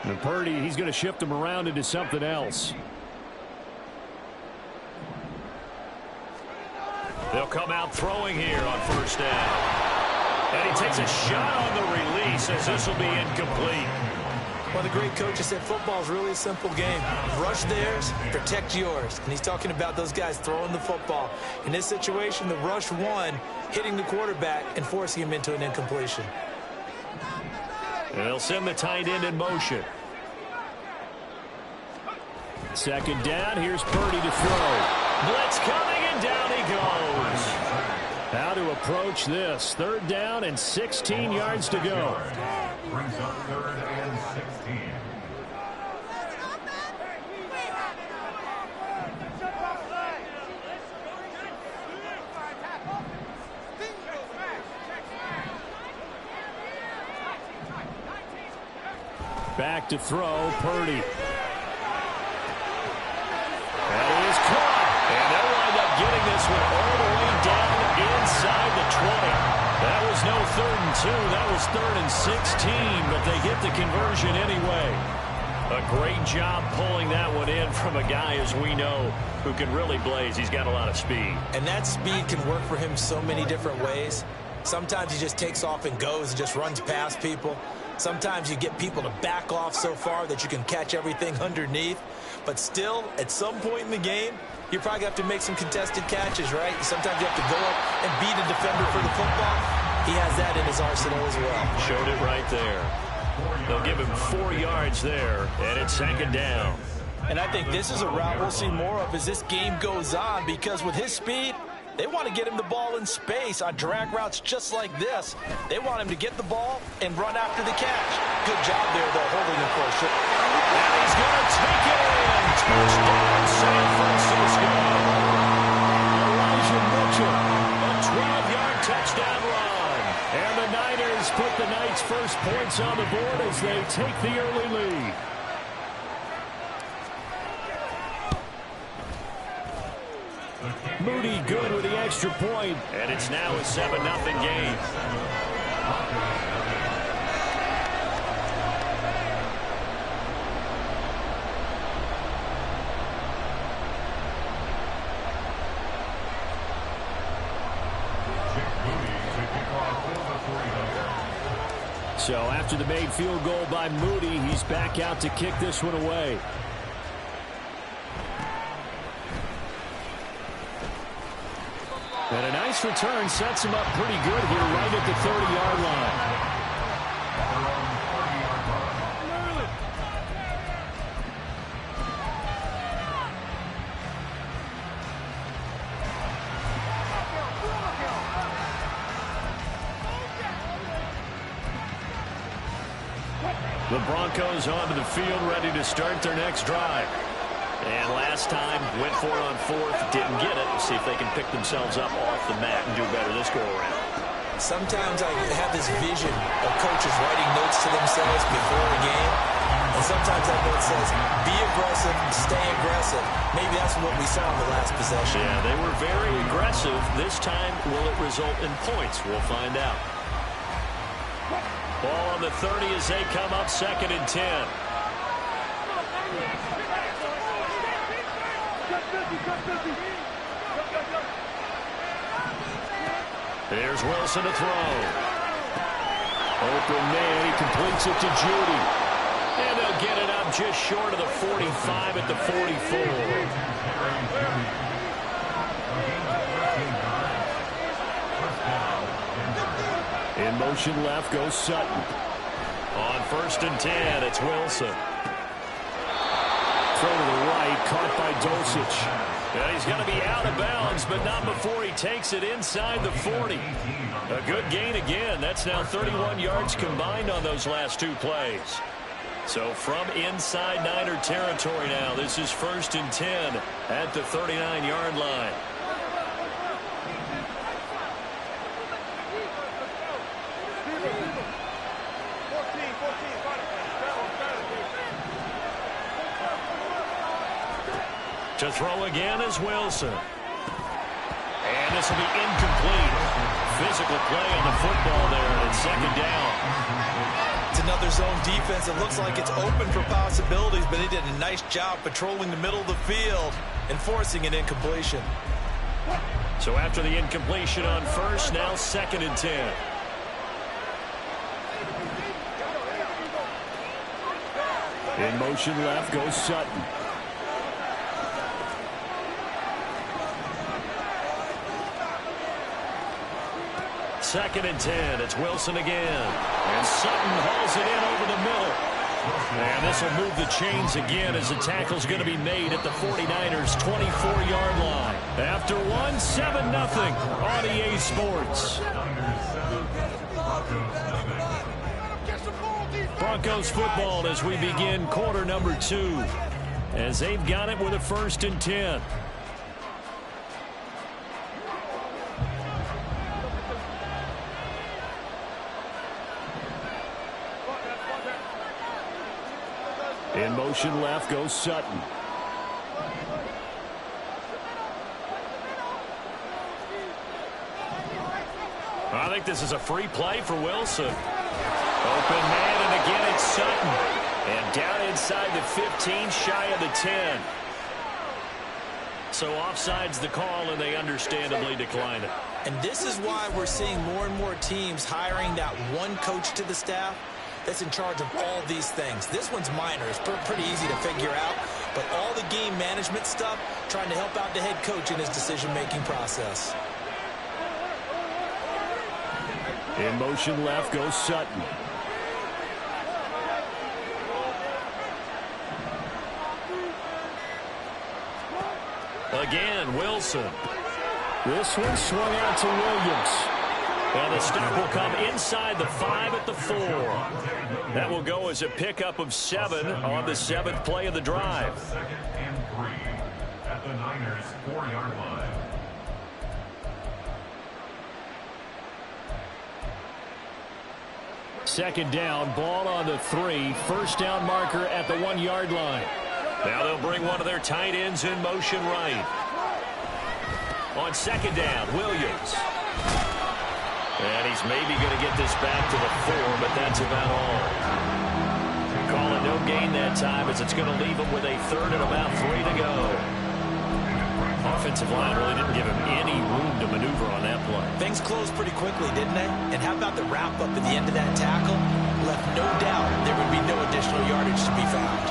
And Purdy, he's going to shift him around into something else. They'll come out throwing here on 1st down. And he takes a shot on the release as this will be incomplete. Well, the great coach has said football is really a simple game. Rush theirs, protect yours. And he's talking about those guys throwing the football. In this situation, the rush one, hitting the quarterback and forcing him into an incompletion. And they'll send the tight end in motion. 2nd down, here's Purdy to throw. Blitz coming, and down he goes. How to approach this. 3rd down and 16 yards to go. Brings up 3rd and 16. Back to throw, Purdy. That is caught. And they'll wind up getting this one all the way down inside the 20. That was no 3rd and 2. That was 3rd and 16, but they get the conversion anyway. A great job pulling that one in from a guy, as we know, who can really blaze. He's got a lot of speed. And that speed can work for him so many different ways. Sometimes he just takes off and goes and just runs past people. Sometimes you get people to back off so far that you can catch everything underneath. But still, at some point in the game, you probably have to make some contested catches, right? Sometimes you have to go up and beat a defender for the football. He has that in his arsenal as well. Showed it right there. They'll give him 4 yards there, and it's 2nd down. And I think this is a route we'll see more of as this game goes on, because with his speed, they want to get him the ball in space on drag routes just like this. They want him to get the ball and run after the catch. Good job there, though, holding him for a shot. And he's going to take it in. Touchdown, San Francisco. Elijah Mitchell, a 12-yard touchdown run. And the Niners put the Knights' first points on the board as they take the early lead. Moody good with the extra point. And it's now a 7-0 game. So after the made field goal by Moody, he's back out to kick this one away. And a nice return sets him up pretty good here right at the 30-yard line. The Broncos onto the field ready to start their next drive. And last time, went for it on fourth, didn't get it. We'll see if they can pick themselves up off the mat and do better this go-around. Sometimes I have this vision of coaches writing notes to themselves before a game. And sometimes that note says, be aggressive, stay aggressive. Maybe that's what we saw in the last possession. Yeah, they were very aggressive. This time, will it result in points? We'll find out. Ball on the 30 as they come up 2nd and 10. Here's Wilson to throw. Open man, he completes it to Judy. And they'll get it up just short of the 45 at the 44. In motion left goes Sutton. On 1st and 10, it's Wilson. Throw to the right, caught by Dulcich. And he's going to be out of bounds, but not before he takes it inside the 40. A good gain again. That's now 31 yards combined on those last 2 plays. So from inside Niner territory now, this is 1st and 10 at the 39-yard line. To throw again is Wilson. And this will be incomplete. Physical play on the football there, and it's 2nd down. It's another zone defense. It looks like it's open for possibilities, but he did a nice job patrolling the middle of the field and forcing an incompletion. So after the incompletion on 1st, now 2nd and 10. In motion left goes Sutton. Second and 10. It's Wilson again. And Sutton hauls it in over the middle. And this will move the chains again as the tackle's going to be made at the 49ers' 24-yard line. After one, 7-0 on EA Sports. Broncos football as we begin quarter number 2. As they've got it with a 1st and 10. In motion left goes Sutton. I think this is a free play for Wilson. Open man, and again it's Sutton. And down inside the 15, shy of the 10. So offside's the call, and they understandably decline it. And this is why we're seeing more and more teams hiring that one coach to the staff that's in charge of all these things. This one's minor. It's pretty easy to figure out. But all the game management stuff, trying to help out the head coach in his decision-making process. In motion left goes Sutton. Again, Wilson. This one swung out to Williams. And the stop will come inside the 5 at the 4. That will go as a pickup of 7 on the 7th play of the drive. 2nd and 3 at the Niners' 4-yard line. Second down, ball on the 3. First down marker at the 1-yard line. Now they'll bring one of their tight ends in motion right. On 2nd down, Williams. And he's maybe going to get this back to the 4, but that's about all. Call it no gain that time as it's going to leave him with a 3rd and about 3 to go. Offensive line really didn't give him any room to maneuver on that play. Things closed pretty quickly, didn't they? And how about the wrap-up at the end of that tackle? Left no doubt there would be no additional yardage to be found.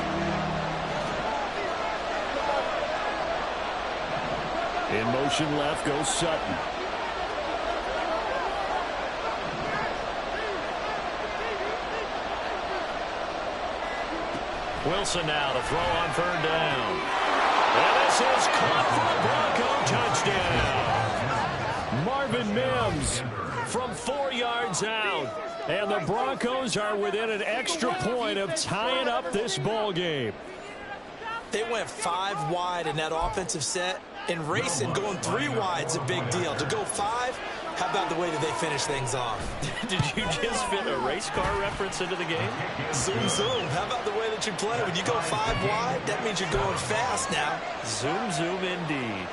In motion left goes Sutton. Wilson now to throw on 3rd down. And this is caught for a Bronco touchdown. Marvin Mims from 4 yards out. And the Broncos are within an extra point of tying up this ball game. They went 5 wide in that offensive set. And racing, going 3 wide is a big deal. To go 5, how about the way that they finish things off? Did you just fit a race car reference into the game? Zoom, zoom. How about the way that you play? When you go 5 wide, that means you're going fast now. Zoom, zoom indeed.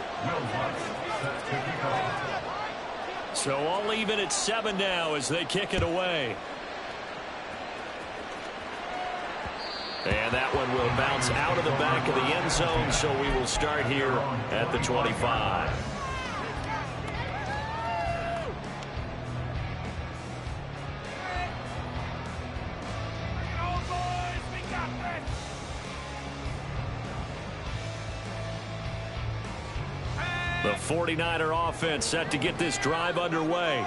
So all even at 7 now as they kick it away. And that one will bounce out of the back of the end zone, so we will start here at the 25. The 49er offense set to get this drive underway.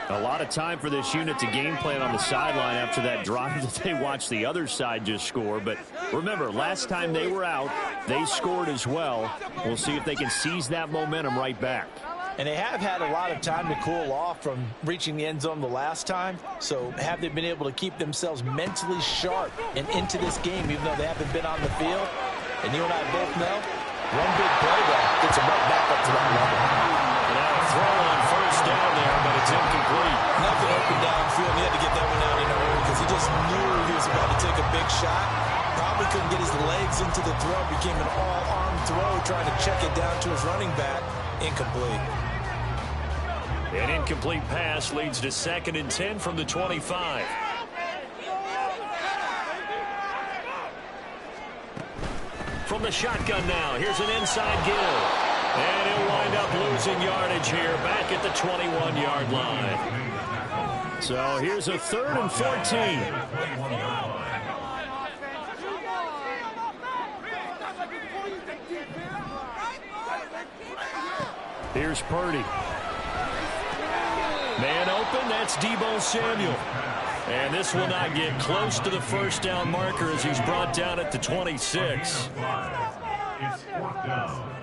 A lot of time for this unit to game plan on the sideline after that drive that they watched the other side just score. But remember, last time they were out, they scored as well. We'll see if they can seize that momentum right back. And they have had a lot of time to cool off from reaching the end zone the last time. So have they been able to keep themselves mentally sharp and into this game, even though they haven't been on the field? And you and I both know, one big play there gets them right back up to that level. Now a throw on first down there, but it's incomplete. Nothing open downfield. He had to get that one out in a hurry because he just knew he was about to take a big shot. Probably couldn't get his legs into the throw. Became an all-arm throw, trying to check it down to his running back. Incomplete. An incomplete pass leads to 2nd and 10 from the 25. From the shotgun now, here's an inside give. And he'll wind up losing yardage here back at the 21-yard line. So here's a 3rd and 14. Here's Purdy. Man open, that's Deebo Samuel. And this will not get close to the first down marker as he's brought down at the 26. It's 4th down.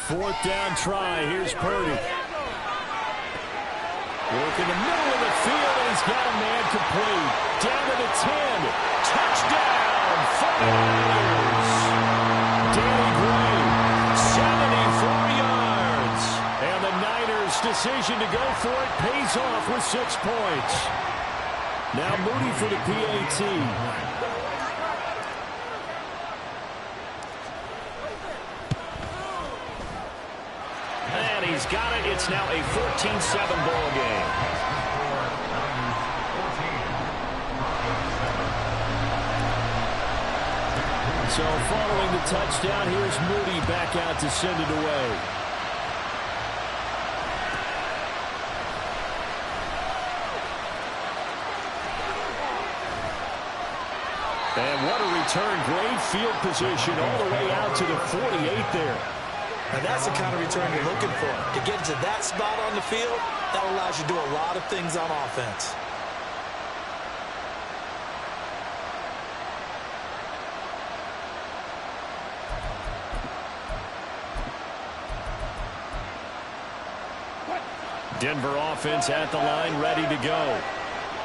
Fourth down try. Here's Purdy. Work in the middle of the field, and he's got a man complete. Down to the 10. Touchdown, 49ers. Danny Gray, 74 yards. And the Niners' decision to go for it pays off with 6 points. Now Moody for the PAT. He's got it. It's now a 14-7 ball game. So following the touchdown, here's Moody back out to send it away. And what a return. Great field position all the way out to the 48 there. And that's the kind of return you're looking for. To get to that spot on the field, that allows you to do a lot of things on offense. Denver offense at the line, ready to go.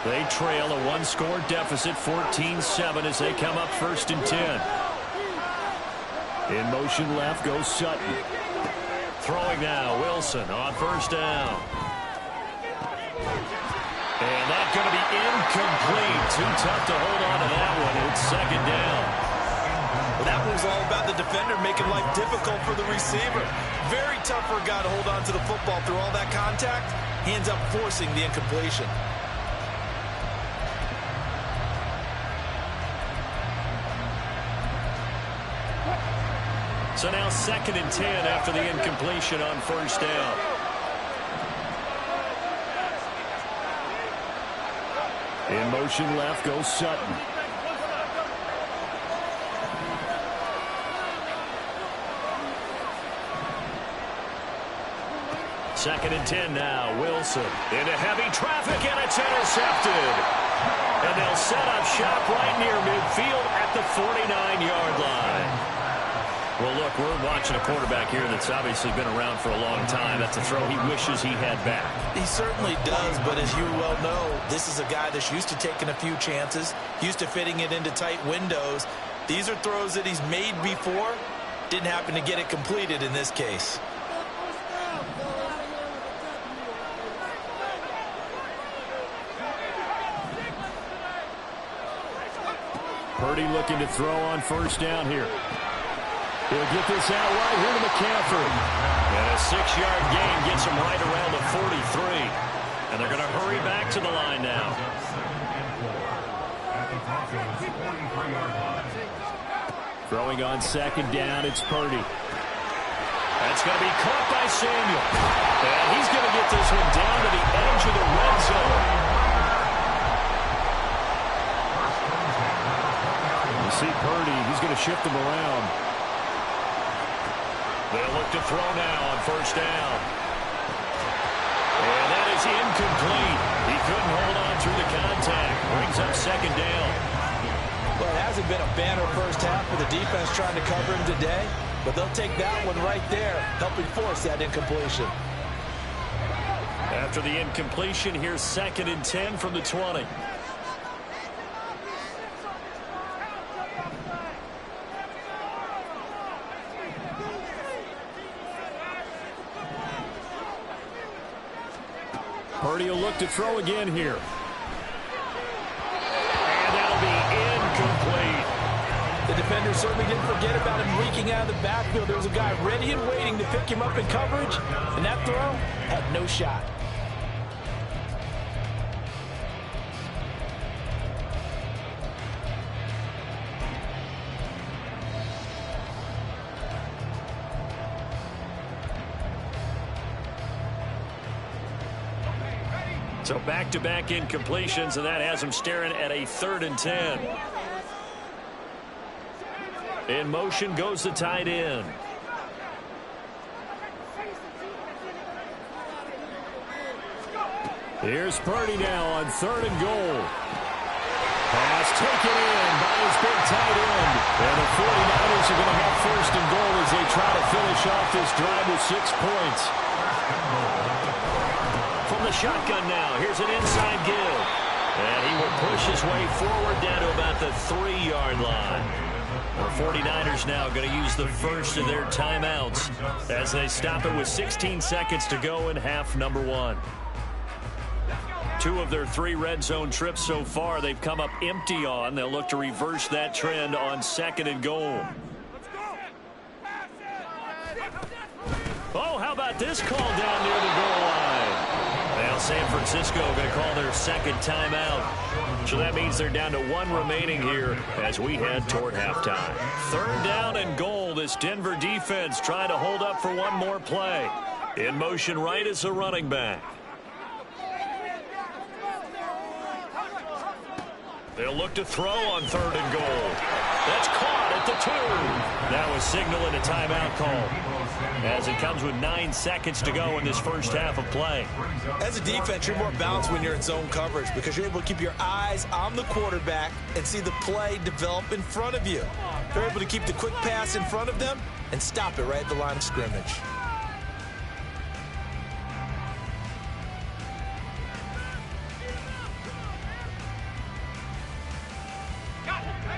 They trail a 1-score deficit, 14-7 as they come up 1st and 10. In motion left goes Sutton. Throwing now, Wilson on 1st down. And that's going to be incomplete. Too tough to hold on to that one. It's 2nd down. Well, that was all about the defender making life difficult for the receiver. Very tough for a guy to hold on to the football through all that contact. He ends up forcing the incompletion. So now 2nd and 10 after the incompletion on 1st down. In motion left goes Sutton. Second and 10 now. Wilson into heavy traffic, and it's intercepted. And they'll set up shop right near midfield at the 49-yard line. Well, look, we're watching a quarterback here that's obviously been around for a long time. That's a throw he wishes he had back. He certainly does, but as you well know, this is a guy that's used to taking a few chances, used to fitting it into tight windows. These are throws that he's made before. Didn't happen to get it completed in this case. Purdy looking to throw on first down here. He'll get this out right here to McCaffrey. And a 6-yard gain gets him right around the 43. And they're going to hurry back to the line now. Throwing on second down, it's Purdy. That's going to be caught by Samuel. And he's going to get this one down to the edge of the red zone. You see Purdy, he's going to shift him around. They'll look to throw now on first down. And that is incomplete. He couldn't hold on through the contact. Brings up second down. Well, it hasn't been a banner first half for the defense trying to cover him today, but they'll take that one right there, helping force that incompletion. After the incompletion, here's 2nd and 10 from the 20. Purdy will look to throw again here. And that'll be incomplete. The defender certainly didn't forget about him leaking out of the backfield. There was a guy ready and waiting to pick him up in coverage, and that throw had no shot. So back-to-back incompletions, and that has him staring at a 3rd and 10. In motion goes the tight end. Here's Purdy now on 3rd and goal. Pass taken in by his big tight end. And the 49ers are going to have 1st and goal as they try to finish off this drive with 6 points. From the shotgun now, here's an inside give. And he will push his way forward down to about the 3-yard line. The 49ers now going to use the first of their timeouts as they stop it with 16 seconds to go in half number 1. 2 of their 3 red zone trips so far they've come up empty on. They'll look to reverse that trend on 2nd and goal. Oh, how about this call down near the goal line? Well, San Francisco going to call their 2nd timeout. So that means they're down to 1 remaining here as we head toward halftime. 3rd down and goal. This Denver defense trying to hold up for one more play. In motion right is the running back. They'll look to throw on 3rd and goal. That's caught at the 2. That was signaling a timeout call as it comes with 9 seconds to go in this first half of play. As a defense, you're more balanced when you're in zone coverage because you're able to keep your eyes on the quarterback and see the play develop in front of you. You're able to keep the quick pass in front of them and stop it right at the line of scrimmage.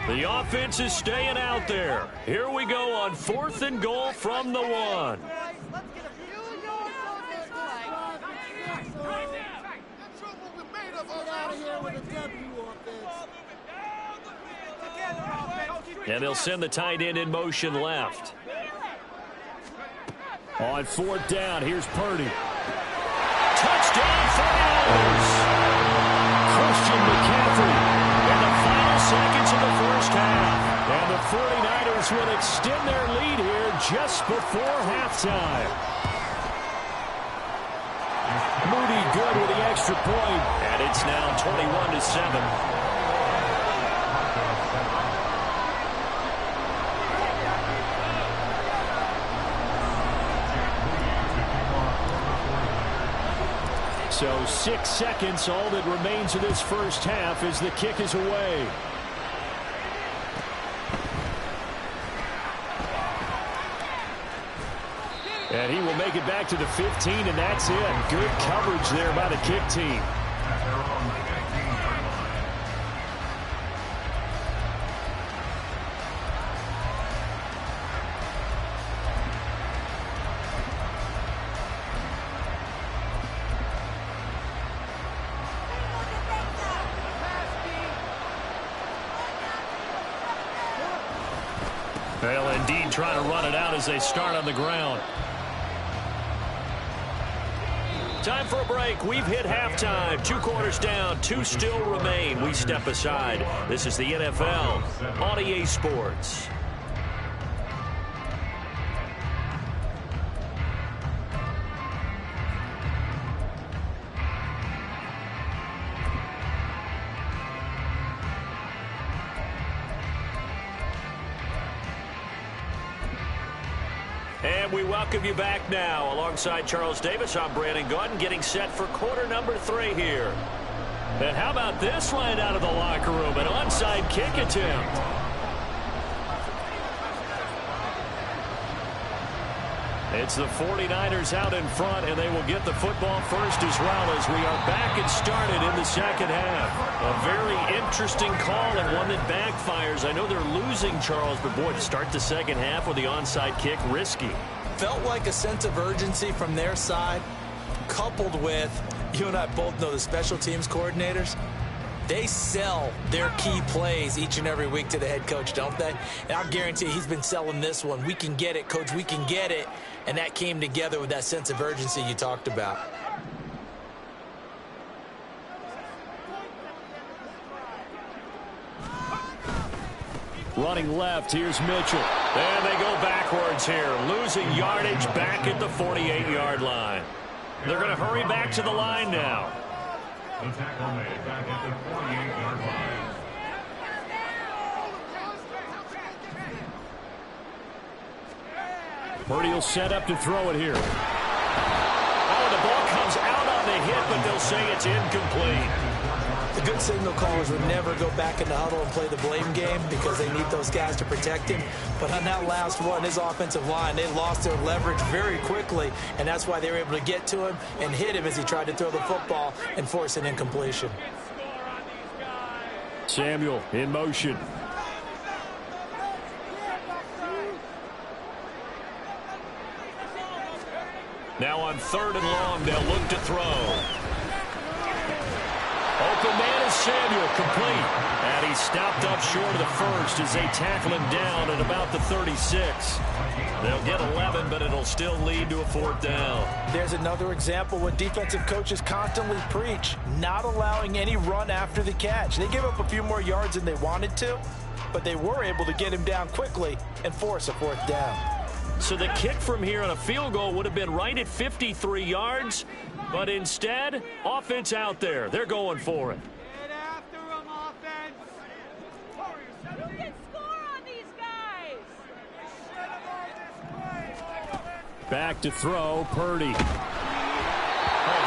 The offense is staying out there. Here we go on 4th and goal from the 1. And they'll send the tight end in motion left. On 4th down, here's Purdy. Touchdown Falcons! Christian McCaffrey. Seconds of the first half. And the 49ers will extend their lead here just before halftime. Moody good with the extra point. And it's now 21-7. So 6 seconds, all that remains of this first half as the kick is away. it back to the 15, and that's it. Good coverage there by the kick team. Well, indeed, trying to run it out as they start on the ground. Time for a break. We've hit halftime. 2 quarters down. 2 still remain. We step aside. This is the NFL on EA Sports. And we welcome you back now. Alongside Charles Davis, I'm Brandon Gaudin, getting set for quarter number 3 here. And how about this line out of the locker room? An onside kick attempt. It's the 49ers out in front, and they will get the football first as well as we are back and started in the second half. A very interesting call and one that backfires. I know they're losing, Charles, but boy, to start the second half with the onside kick, risky. Felt like a sense of urgency from their side, coupled with, you and I both know the special teams coordinators, they sell their key plays each and every week to the head coach, don't they? And I guarantee he's been selling this one. We can get it, coach, we can get it. And that came together with that sense of urgency you talked about. Running left, here's Mitchell. And they go backwards here, losing yardage back at the 48-yard line. They're going to hurry back to the line now. The tackle made back at the 48-yard line. Purdy will set up to throw it here. Oh, the ball comes out on the hit, but they'll say it's incomplete. The good signal callers would never go back in the huddle and play the blame game because they need those guys to protect him. But on that last one, his offensive line, they lost their leverage very quickly, and that's why they were able to get to him and hit him as he tried to throw the football and force an incompletion. Samuel in motion. Now on 3rd and long, they'll look to throw. Open man is Samuel, complete. And he's stopped up short of the first as they tackle him down at about the 36. They'll get 11, but it'll still lead to a 4th down. There's another example what defensive coaches constantly preach, not allowing any run after the catch. They gave up a few more yards than they wanted to, but they were able to get him down quickly and force a 4th down. So the kick from here on a field goal would have been right at 53 yards, but instead, offense out there. They're going for it. Get after him, offense. You can score on these guys. Back to throw, Purdy. A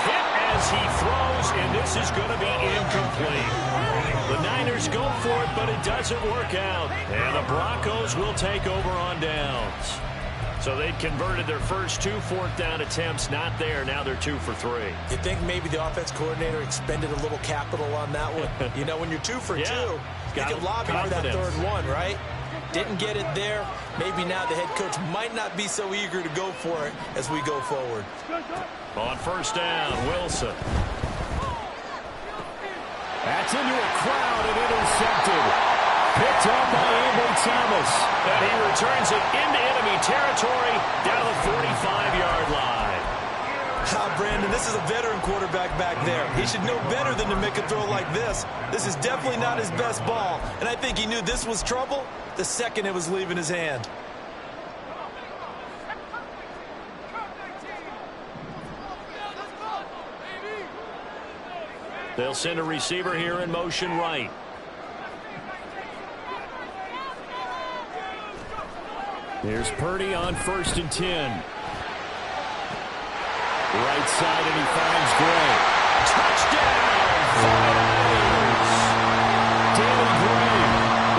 hit as he throws, and this is going to be incomplete. The Niners go for it, but it doesn't work out. And the Broncos will take over on downs. So they'd converted their first 2 4th down attempts, not there. Now they're 2 for 3. You think maybe the offense coordinator expended a little capital on that one? You know, when you're 2 for 2, you can lobby for that 3rd one, right? Didn't get it there. Maybe now the head coach might not be so eager to go for it as we go forward. On 1st down, Wilson. That's into a crowd and intercepted. Picked up by Ambry Thomas. And he returns it into enemy territory down the 45-yard line. Brandon, this is a veteran quarterback back there. He should know better than to make a throw like this. This is definitely not his best ball, and I think he knew this was trouble the second it was leaving his hand. They'll send a receiver here in motion right. Here's Purdy on 1st and 10. Right side, and he finds Gray. Touchdown! 49ers! Danny Gray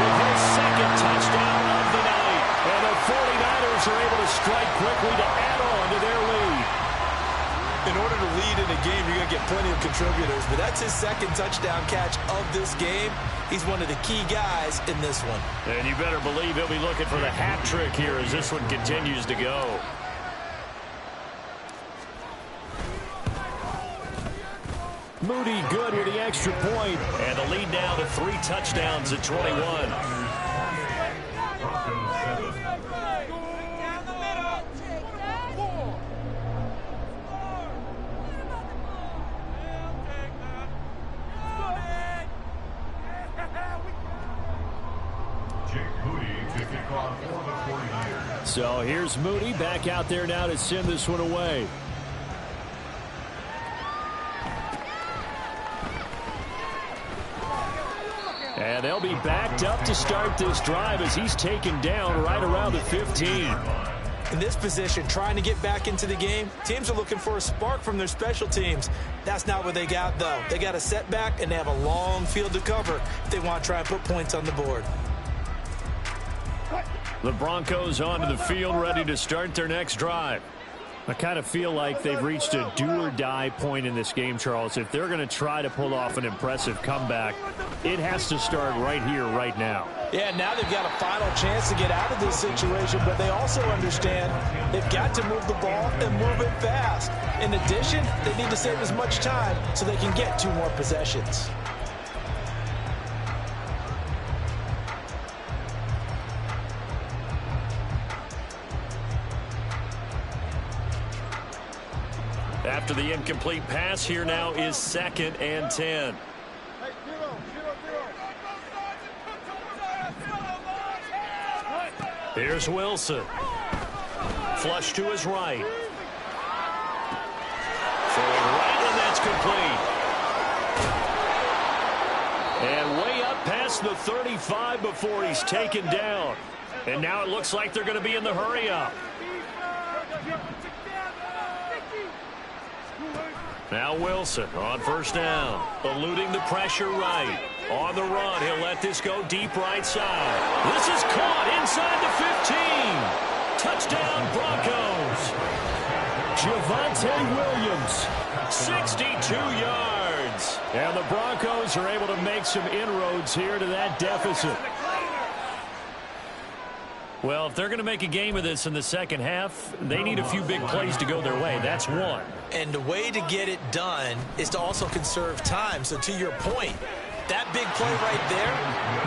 with his 2nd touchdown of the night. And the 49ers are able to strike quickly to add on to their lead. In order to lead in a game, you're going to get plenty of contributors, but that's his second touchdown catch of this game. He's one of the key guys in this one. And you better believe he'll be looking for the hat trick here as this one continues to go. Moody good with the extra point. And the lead now to 3 touchdowns at 21. So here's Moody back out there now to send this one away. And they'll be backed up to start this drive as he's taken down right around the 15. In this position, trying to get back into the game, teams are looking for a spark from their special teams. That's not what they got, though. They got a setback, and they have a long field to cover if they want to try and put points on the board. The Broncos onto the field, ready to start their next drive. I kind of feel like they've reached a do-or-die point in this game, Charles. If they're going to try to pull off an impressive comeback, it has to start right here, right now. Yeah, now they've got a final chance to get out of this situation, but they also understand they've got to move the ball and move it fast. In addition, they need to save as much time so they can get 2 more possessions. After the incomplete pass, here now is 2nd and 10. Here's Wilson. Flush to his right. Throwing right, and that's complete. And way up past the 35 before he's taken down. And now it looks like they're going to be in the hurry-up. Now Wilson on first down, eluding the pressure right. On the run, he'll let this go deep right side. This is caught inside the 15. Touchdown Broncos. Javonte Williams, 62 yards. And the Broncos are able to make some inroads here to that deficit. Well, if they're going to make a game of this in the second half, they need a few big plays to go their way. That's one. And the way to get it done is to also conserve time. So to your point, that big play right there,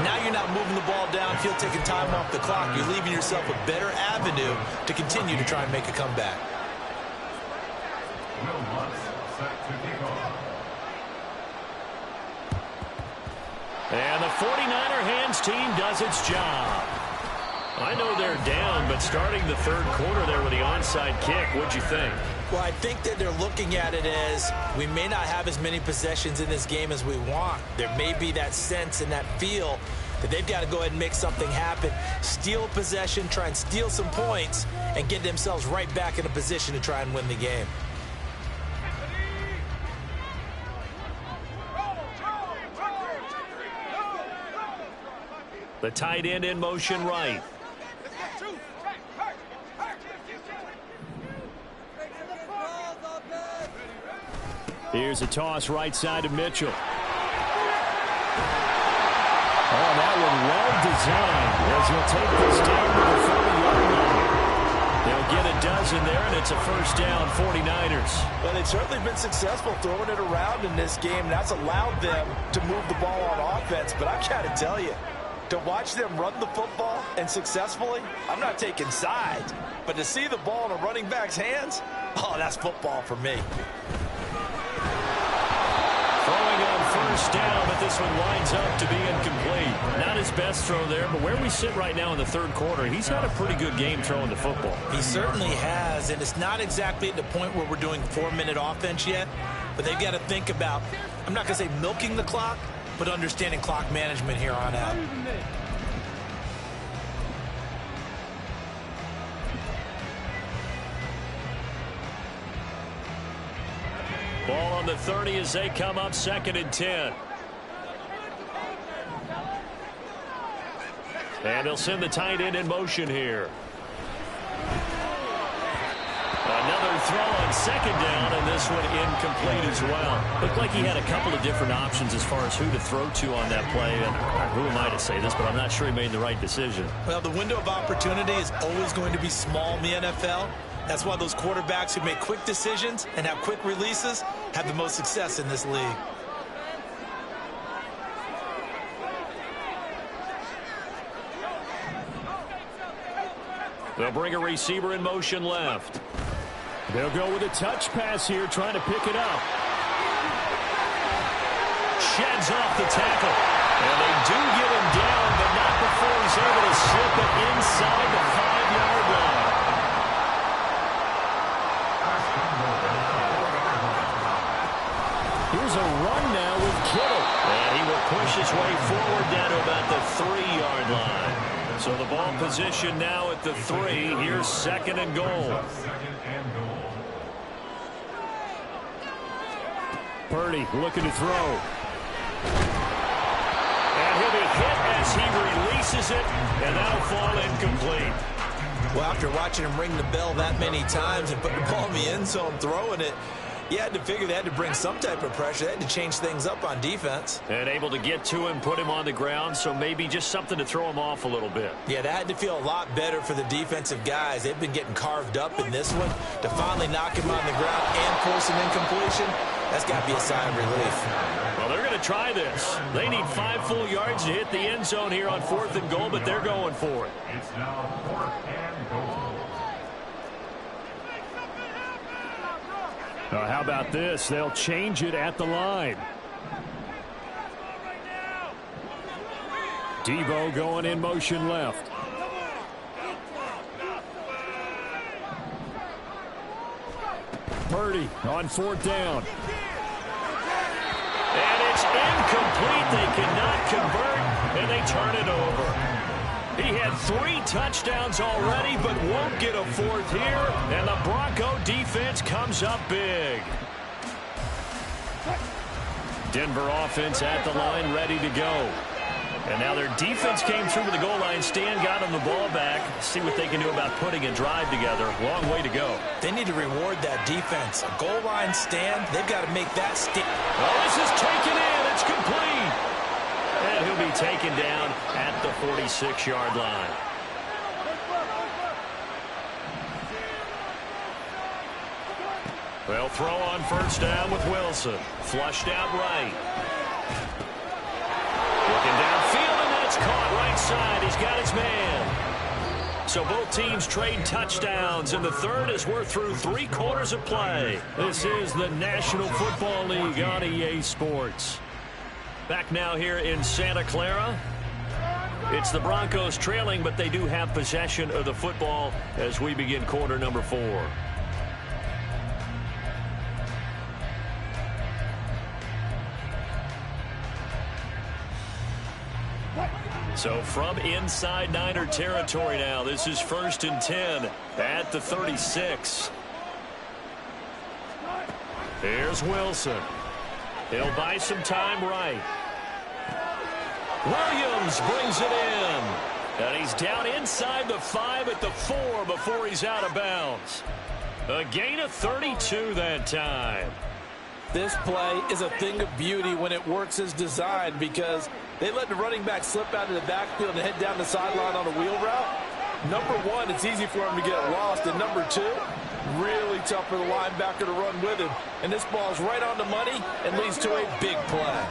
now you're not moving the ball downfield, taking time off the clock. You're leaving yourself a better avenue to continue to try and make a comeback. And the 49er hands team does its job. I know they're down, but starting the third quarter there with the onside kick, what'd you think? Well, I think that they're looking at it as we may not have as many possessions in this game as we want. There may be that sense and that feel that they've got to go ahead and make something happen, steal a possession, try and steal some points, and get themselves right back in a position to try and win the game. The tight end in motion right. Here's a toss right side to Mitchell. Oh, that one well designed as he'll take this down to the 40-yard line. They'll get a dozen there, and it's a first down, 49ers. Well, they've certainly been successful throwing it around in this game. That's allowed them to move the ball on offense. But I've got to tell you, to watch them run the football and successfully, I'm not taking sides. But to see the ball in a running back's hands, oh, that's football for me. Throwing on first down, but this one winds up to be incomplete. Not his best throw there, but where we sit right now in the third quarter, he's had a pretty good game throwing the football. He certainly has, and it's not exactly at the point where we're doing 4-minute offense yet, but they've got to think about, I'm not going to say milking the clock, but understanding clock management here on out. Ball on the 30 as they come up, 2nd and 10. And they'll send the tight end in motion here. Another throw on 2nd down, and this this one incomplete as well. Looked like he had a couple of different options as far as who to throw to on that play. And who am I to say this, but I'm not sure he made the right decision. Well, the window of opportunity is always going to be small in the NFL. That's why those quarterbacks who make quick decisions and have quick releases have the most success in this league. They'll bring a receiver in motion left. They'll go with a touch pass here, trying to pick it up. Sheds off the tackle. And they do get him down, but not before he's able to slip it inside the 5-yard line. Here's a run now with Kittle. And he will push his way forward down to about the 3-yard line. So the ball position now at the 3. Here's 2nd and goal. Purdy looking to throw. And he'll be hit as he releases it, and that'll fall incomplete. Well, after watching him ring the bell that many times and put the ball in the end zone throwing it, you had to figure they had to bring some type of pressure. They had to change things up on defense. And able to get to him, put him on the ground, so maybe just something to throw him off a little bit. Yeah, that had to feel a lot better for the defensive guys. They've been getting carved up in this one. To finally knock him on the ground and force an incompletion, that's got to be a sign of relief. Well, they're going to try this. They need 5 full yards to hit the end zone here on 4th and goal, but they're going for it. It's now 4th and goal. How about this? They'll change it at the line. Debo going in motion left. Purdy on 4th down. And it's incomplete. They cannot convert, and they turn it over. He had 3 touchdowns already, but won't get a 4th here. And the Bronco defense comes up big. Denver offense at the line, ready to go. And now their defense came through to the goal line. Stan got them the ball back. See what they can do about putting a drive together. Long way to go. They need to reward that defense. A goal line stand, they've got to make that stand. Oh, this is taken in. It's complete. And he'll be taken down at the 46-yard line. They'll throw on 1st down with Wilson. Flushed out right. Looking downfield, and that's caught right side. He's got his man. So both teams trade touchdowns, and the third as we're through 3 quarters of play. This is the National Football League on EA Sports. Back now here in Santa Clara. It's the Broncos trailing, but they do have possession of the football as we begin quarter number 4. So from inside Niner territory now, this is 1st and 10 at the 36. Here's Wilson. He'll buy some time right. Williams brings it in. And he's down inside the 5 at the 4 before he's out of bounds. A gain of 32 that time. This play is a thing of beauty when it works as designed because they let the running back slip out of the backfield and head down the sideline on a wheel route. Number 1, it's easy for him to get lost. And number 2, really tough for the linebacker to run with him. And this ball's right on the money and leads to a big play.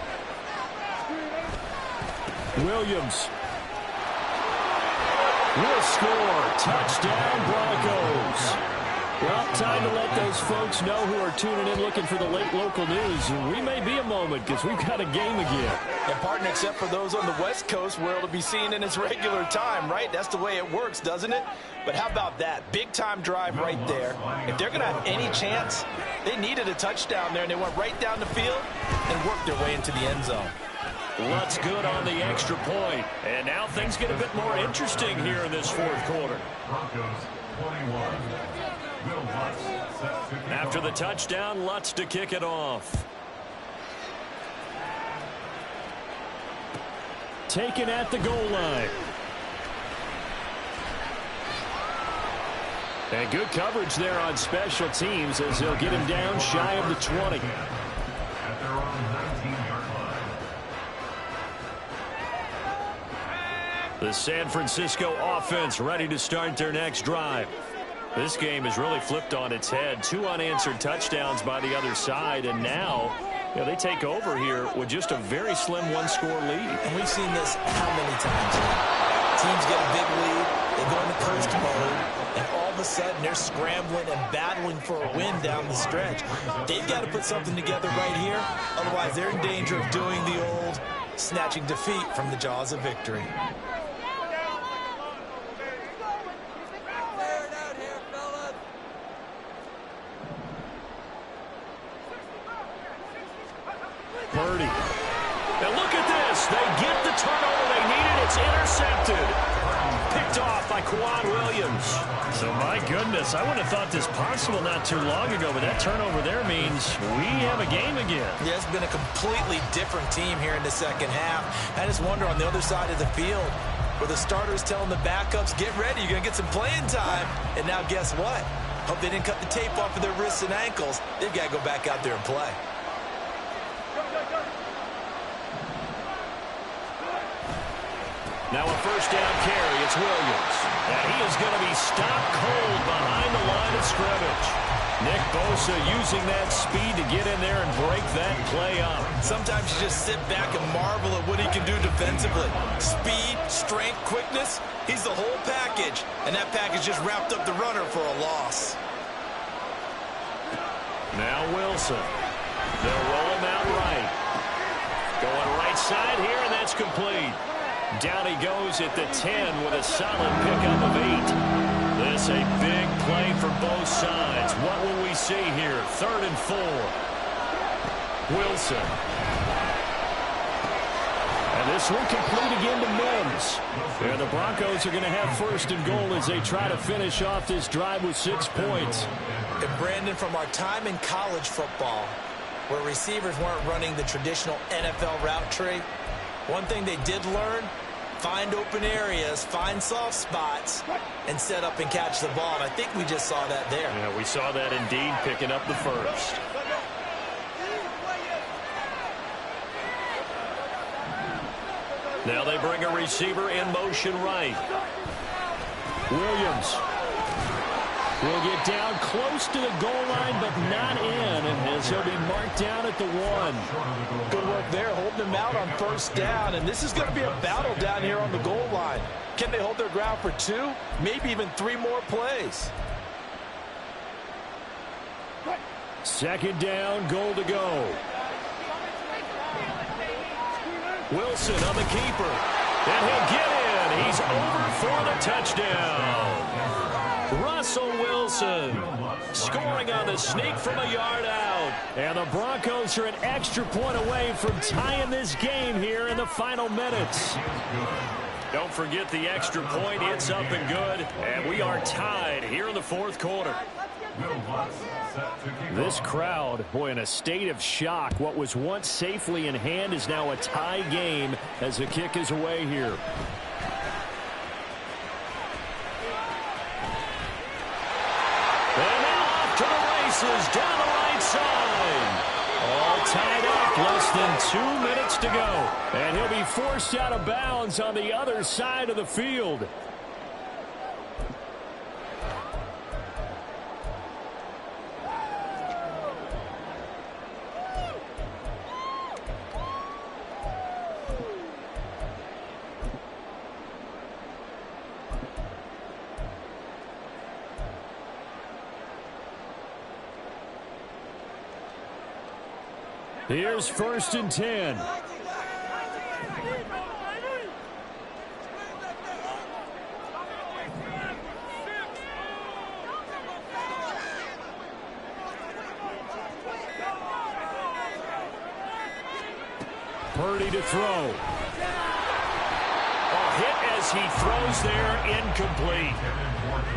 Williams will score. Touchdown, Broncos. Well, time to let those folks know who are tuning in looking for the late local news. We may be a moment because we've got a game again. And partner, except for those on the West Coast where it'll be seen in its regular time, right? That's the way it works, doesn't it? But how about that? Big time drive right there. If they're going to have any chance, they needed a touchdown there, and they went right down the field and worked their way into the end zone. Lutz good on the extra point. And now things get a bit more interesting here in this 4th quarter. Broncos 21. Will Lutz set to kick After the off. touchdown, Lutz to kick it off. Taken at the goal line. And good coverage there on special teams as he'll get him down shy of the 20. At their own 19-yard line. The San Francisco offense ready to start their next drive. This game is really flipped on its head. 2 unanswered touchdowns by the other side, and now they take over here with just a very slim one-score lead. And we've seen this how many times? Teams get a big lead, they go into coast mode, and all of a sudden they're scrambling and battling for a win down the stretch. They've got to put something together right here, otherwise they're in danger of doing the old snatching defeat from the jaws of victory. Purdy. Now look at this. They get the turnover they needed. It's intercepted. Picked off by Quan Williams. So, my goodness, I wouldn't have thought this possible not too long ago, but that turnover there means we have a game again. Yeah, it's been a completely different team here in the second half. I just wonder on the other side of the field, where the starters telling the backups, get ready, you're going to get some playing time. And now guess what? Hope they didn't cut the tape off of their wrists and ankles. They've got to go back out there and play. Now a first down carry. It's Williams. And he is going to be stopped cold behind the line of scrimmage. Nick Bosa using that speed to get in there and break that play up. Sometimes you just sit back and marvel at what he can do defensively. Speed, strength, quickness, he's the whole package. And that package just wrapped up the runner for a loss. Now Wilson. They'll roll him out right. Going right side here, and that's complete. Down he goes at the 10 with a solid pickup of 8. This a big play for both sides. What will we see here? 3rd and 4. Wilson. And this one complete again to Mims. And the Broncos are going to have 1st and goal as they try to finish off this drive with 6 points. And Brandon, from our time in college football, where receivers weren't running the traditional NFL route tree, one thing they did learn, find open areas, find soft spots, and set up and catch the ball. And I think we just saw that there. Yeah, we saw that indeed, picking up the first. Now they bring a receiver in motion right. Williams will get down close to the goal line, but not in, as he'll be marked down at the 1. Good work there, holding him out on 1st down, and this is going to be a battle down here on the goal line. Can they hold their ground for 2, maybe even 3 more plays? 2nd down, goal to go. Wilson on the keeper, and he'll get in. He's over for the touchdown. Russell Wilson scoring on the sneak from a yard out. And the Broncos are an extra point away from tying this game here in the final minutes. Don't forget the extra point. It's up and good. And we are tied here in the 4th quarter. This crowd, boy, in a state of shock. What was once safely in hand is now a tie game as the kick is away here. And now off to the races down the right side. All tied up, less than 2 minutes to go. And he'll be forced out of bounds on the other side of the field. Here's 1st and 10. Purdy to throw. Hit as he throws there, incomplete.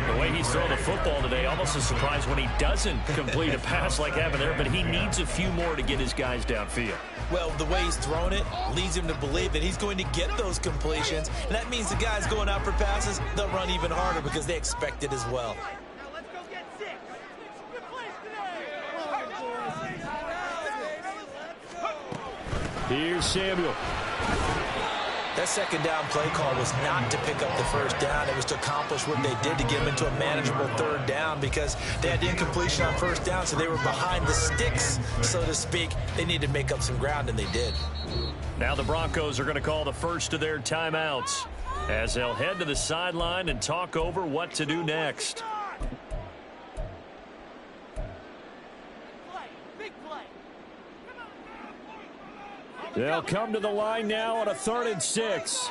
The way he's throwing the football today, almost a surprise when he doesn't complete a pass like having there, but he needs a few more to get his guys downfield. Well, the way he's thrown it leads him to believe that he's going to get those completions, and that means the guys going out for passes, they'll run even harder because they expect it as well. Here's Samuel. That second down play call was not to pick up the first down. It was to accomplish what they did to get them into a manageable third down because they had the incompletion on first down, so they were behind the sticks, so to speak. They needed to make up some ground, and they did. Now the Broncos are going to call the first of their timeouts as they'll head to the sideline and talk over what to do next. They'll come to the line now on a 3rd and 6.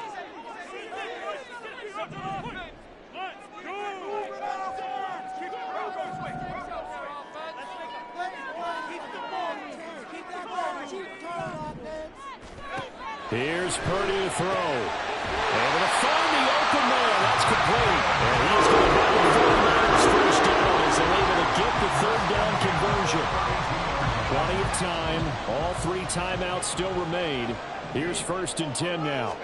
Here's Purdy to throw. And going to find the open man. That's complete. And he's going to have the 49ers first down as they're able to get the 3rd down conversion. Plenty of time. All 3 timeouts still remain. Here's 1st and 10 now.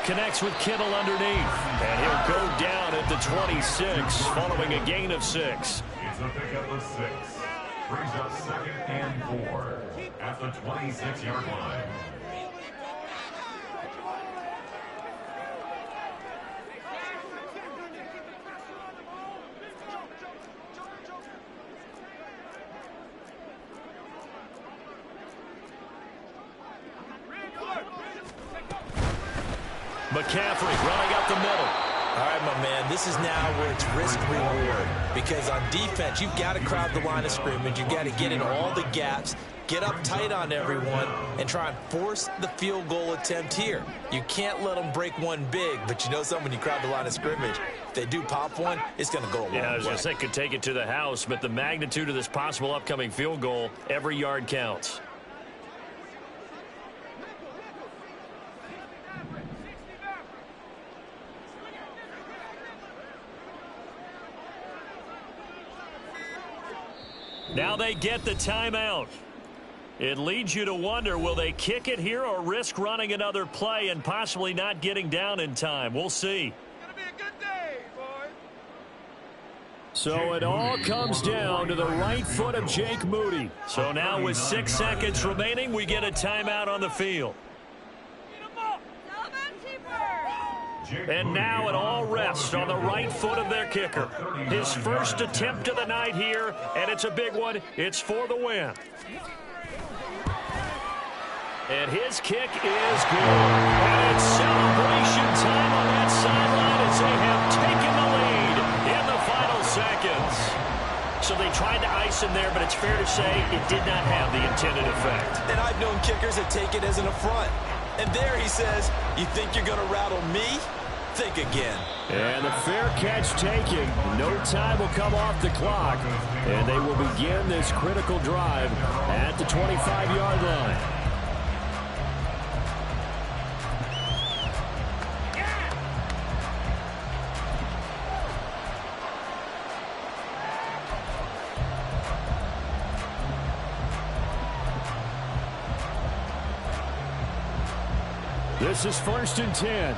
Connects with Kittle underneath. And he'll go down at the 26 following a gain of 6. It's a pickup of 6. Brings up 2nd and 4 at the 26-yard line. McCaffrey running up the middle. All right, my man, this is now where it's risk-reward because on defense, you've got to crowd the line of scrimmage. You've got to get in all the gaps, get up tight on everyone, and try and force the field goal attempt here. You can't let them break one big, but you know something, when you crowd the line of scrimmage, if they do pop one, it's going to go a long way. Yeah, I was going to say could take it to the house, but the magnitude of this possible upcoming field goal, every yard counts. Now they get the timeout. It leads you to wonder, will they kick it here or risk running another play and possibly not getting down in time? We'll see. Gonna be a good day, boy. So it all comes down to the right foot of Jake Moody. So now with 6 seconds remaining, we get a timeout on the field. And now it all rests on the right foot of their kicker. His first attempt of the night here, and it's a big one. It's for the win. And his kick is good. And it's celebration time on that sideline as they have taken the lead in the final seconds. So they tried to ice him there, but it's fair to say it did not have the intended effect. And I've known kickers that take it as an affront. And there he says, you think you're going to rattle me? Think again. And the fair catch taken. No time will come off the clock. And they will begin this critical drive at the 25-yard line. This is 1st and 10.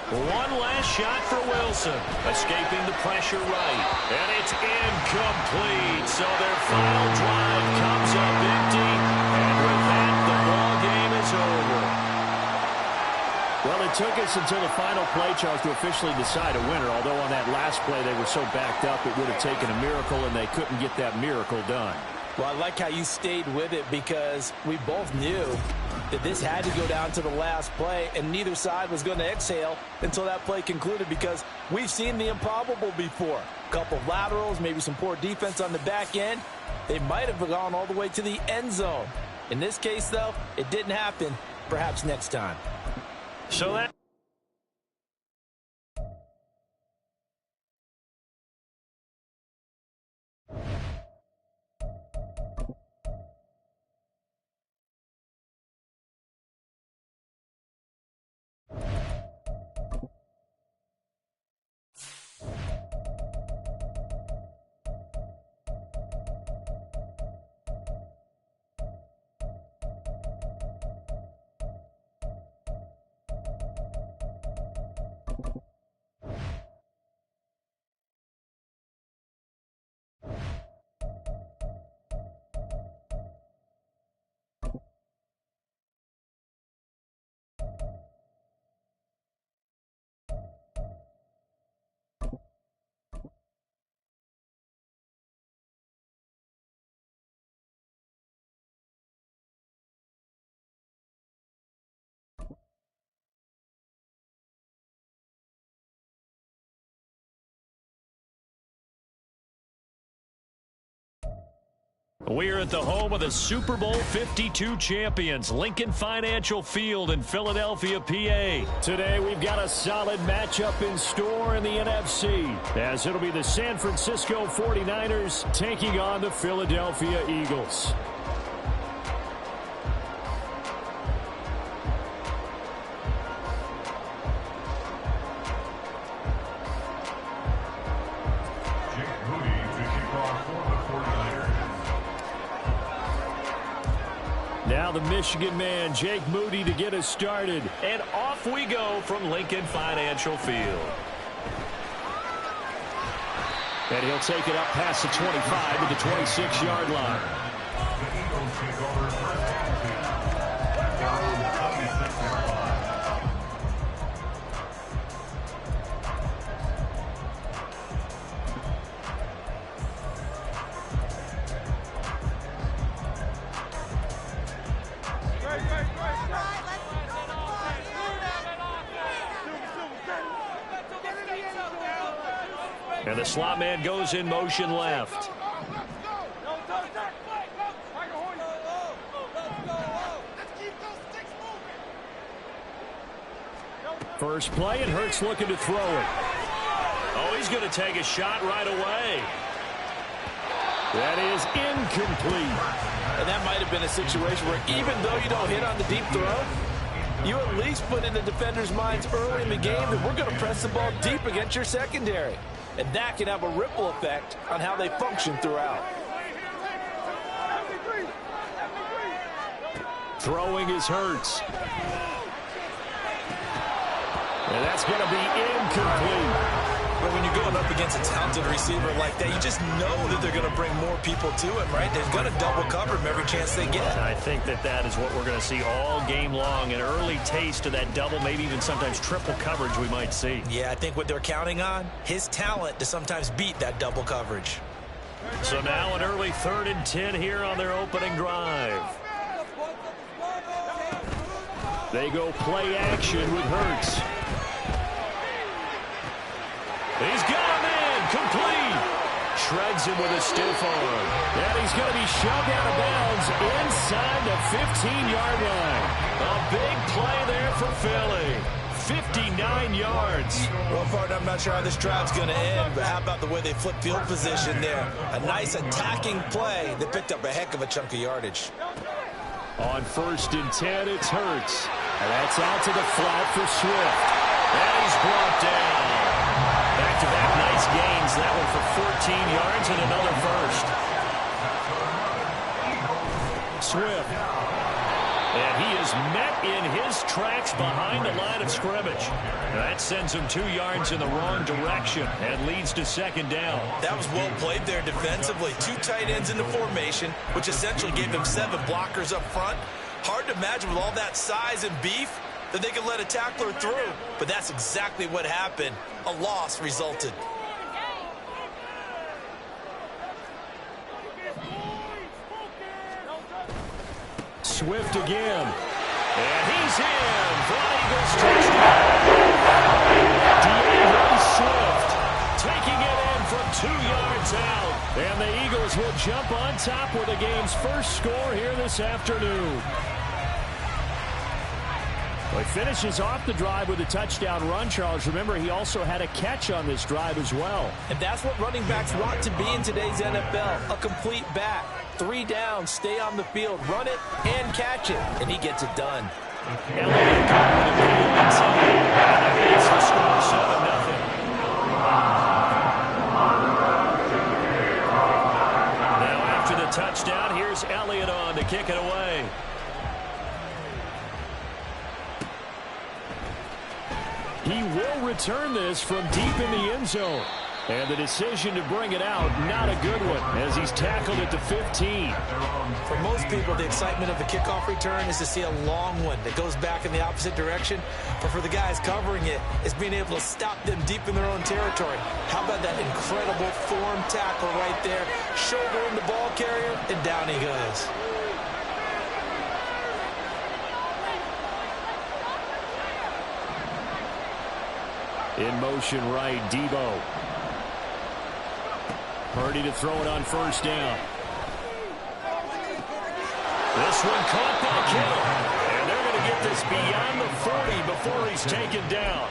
One last shot for Wilson, escaping the pressure right, and it's incomplete. So their final drive comes up empty, and with that, the ball game is over. Well, it took us until the final play, Charles, to officially decide a winner, although on that last play they were so backed up it would have taken a miracle, and they couldn't get that miracle done. Well, I like how you stayed with it because we both knew that this had to go down to the last play, and neither side was going to exhale until that play concluded because we've seen the improbable before. A couple of laterals, maybe some poor defense on the back end. They might have gone all the way to the end zone. In this case, though, it didn't happen. Perhaps next time. So that... We're at the home of the Super Bowl 52 champions, Lincoln Financial Field in Philadelphia, PA. Today, we've got a solid matchup in store in the NFC, as it'll be the San Francisco 49ers taking on the Philadelphia Eagles. Now the Michigan man, Jake Moody, to get us started. And off we go from Lincoln Financial Field. And he'll take it up past the 25 to the 26-yard line. The Eagles take over first and 10. Down on the 26-yard line. And the slot man goes in motion left. First play, and Hurts looking to throw it. Oh, he's going to take a shot right away. That is incomplete. And that might have been a situation where even though you don't hit on the deep throw, you at least put in the defender's minds early in the game that we're going to press the ball deep against your secondary. And that can have a ripple effect on how they function throughout. Throwing is Hurts. And that's going to be incomplete. But when you're going up against a talented receiver like that, you just know that they're going to bring more people to him, right? They're going to double cover him every chance they get. I think that is what we're going to see all game long. An early taste of that double, maybe even sometimes triple coverage we might see. Yeah, I think what they're counting on, his talent to sometimes beat that double coverage. So now an early 3rd and 10 here on their opening drive. They go play action with Hurts. He's got him in, complete. Shreds him with a stiff arm. And he's going to be shoved out of bounds inside the 15-yard line. A big play there for Philly. 59 yards. Well, partner, I'm not sure how this drive's going to end, but how about the way they flip field position there? A nice attacking play that picked up a heck of a chunk of yardage. On 1st and 10, it's Hurts. And that's out to the flat for Swift. And he's brought down. Back-to-back nice gains. That one for 14 yards and another first. Swift. And he is met in his tracks behind the line of scrimmage. That sends him 2 yards in the wrong direction and leads to 2nd down. That was well played there defensively. 2 tight ends in the formation, which essentially gave him 7 blockers up front. Hard to imagine with all that size and beef that they could let a tackler through. But that's exactly what happened. A loss resulted. Swift again. And he's in for an Eagles touchdown. DeAndre Swift taking it in from 2 yards out. And the Eagles will jump on top with the game's first score here this afternoon. Well, he finishes off the drive with a touchdown run, Charles. Remember, he also had a catch on this drive as well. And that's what running backs want to be in today's NFL, a complete back. 3 down, stay on the field, run it, and catch it. And he gets it done. Elliott got with a big inside. And it's the score 7-0. Now after the touchdown, here's Elliott on to kick it away. He will return this from deep in the end zone. And the decision to bring it out, not a good one, as he's tackled at the 15. For most people, the excitement of the kickoff return is to see a long one that goes back in the opposite direction. But for the guys covering it, it's being able to stop them deep in their own territory. How about that incredible form tackle right there? Shouldering the ball carrier, and down he goes. In motion right, Debo. Purdy to throw it on 1st down. This one caught by Kittle. And they're going to get this beyond the 40 before he's taken down.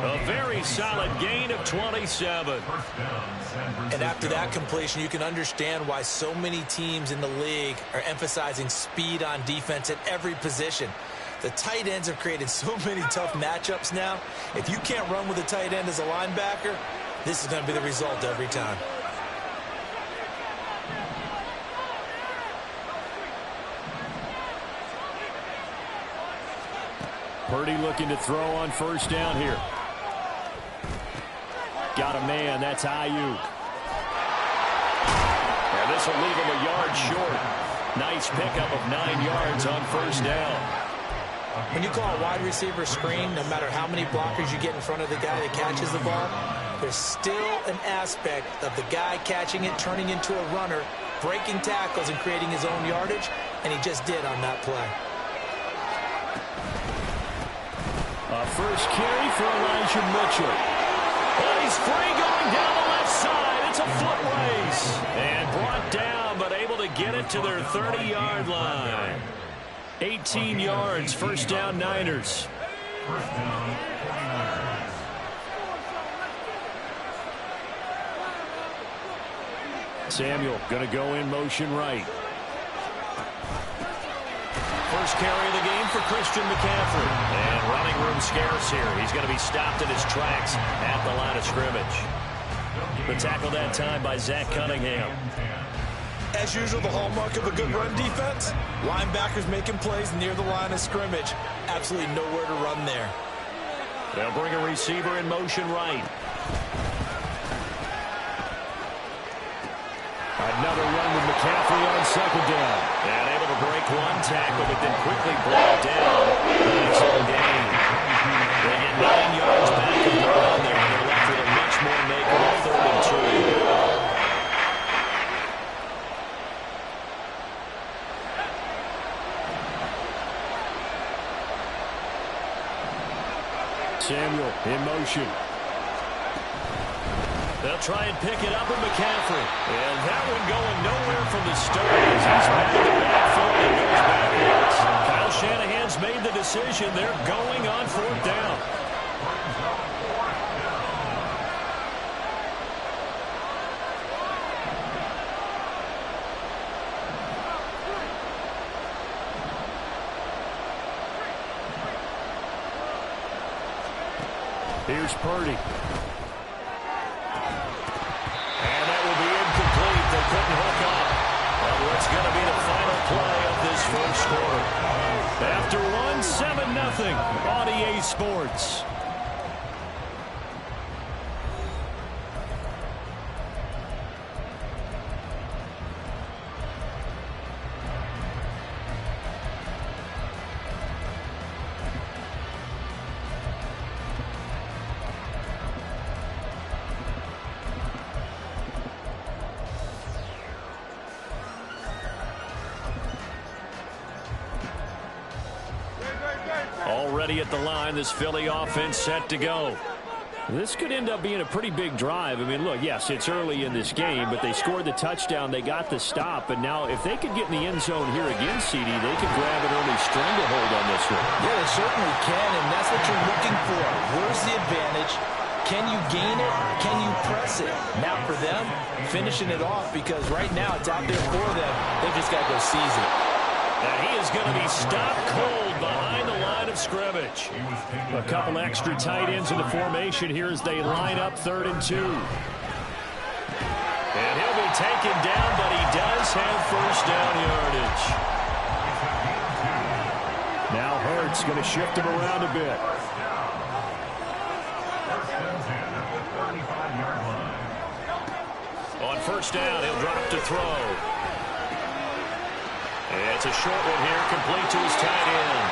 A very solid gain of 27. And after that completion, you can understand why so many teams in the league are emphasizing speed on defense at every position. The tight ends have created so many tough matchups now. If you can't run with a tight end as a linebacker, this is going to be the result every time. Purdy looking to throw on first down here. Got a man, that's Ayuk. And this will leave him a yard short. Nice pickup of 9 yards on first down. When you call a wide receiver screen, no matter how many blockers you get in front of the guy that catches the ball, there's still an aspect of the guy catching it, turning into a runner, breaking tackles and creating his own yardage, and he just did on that play. A first carry for Elijah Mitchell. And he's free going down the left side. It's a foot race. And brought down, but able to get it to their 30-yard line. 18 yards, first down Niners. First down, 49ers. Samuel going to go in motion right. First carry of the game for Christian McCaffrey. And running room scarce here. He's going to be stopped in his tracks at the line of scrimmage. The tackle that time by Zach Cunningham. As usual, the hallmark of a good run defense, linebackers making plays near the line of scrimmage. Absolutely nowhere to run there. They'll bring a receiver in motion right. Another run with McCaffrey on second down. And able to break one tackle, but then quickly brought down. That's all game. They get 9 yards back of ground there, and they're left with a much more makeable 3rd and 2. Samuel in motion. They'll try and pick it up with McCaffrey. And that one going nowhere from the start as he's back in the backfield and goes backwards. Kyle Shanahan's made the decision. They're going on 4th down. Here's Purdy. And that will be incomplete. They couldn't hook up. Well, what's going to be the final play of this first quarter? After one, 7-0 on EA Sports. Already at the line, this Philly offense set to go. This could end up being a pretty big drive. I mean, look, yes, it's early in this game, but they scored the touchdown, they got the stop, and now if they could get in the end zone here again, CD, they could grab an early stranglehold on this one. Yeah, they certainly can, and that's what you're looking for. Where's the advantage? Can you gain it? Can you press it? Now for them, finishing it off, because right now it's out there for them. They've just got to go seize it. And he is going to be stopped cold behind the line of scrimmage. A couple extra tight ends in the formation here as they line up 3rd and 2. And he'll be taken down, but he does have first down yardage. Now Hurts going to shift him around a bit. On first down, he'll drop to throw. It's a short one here, complete to his tight end.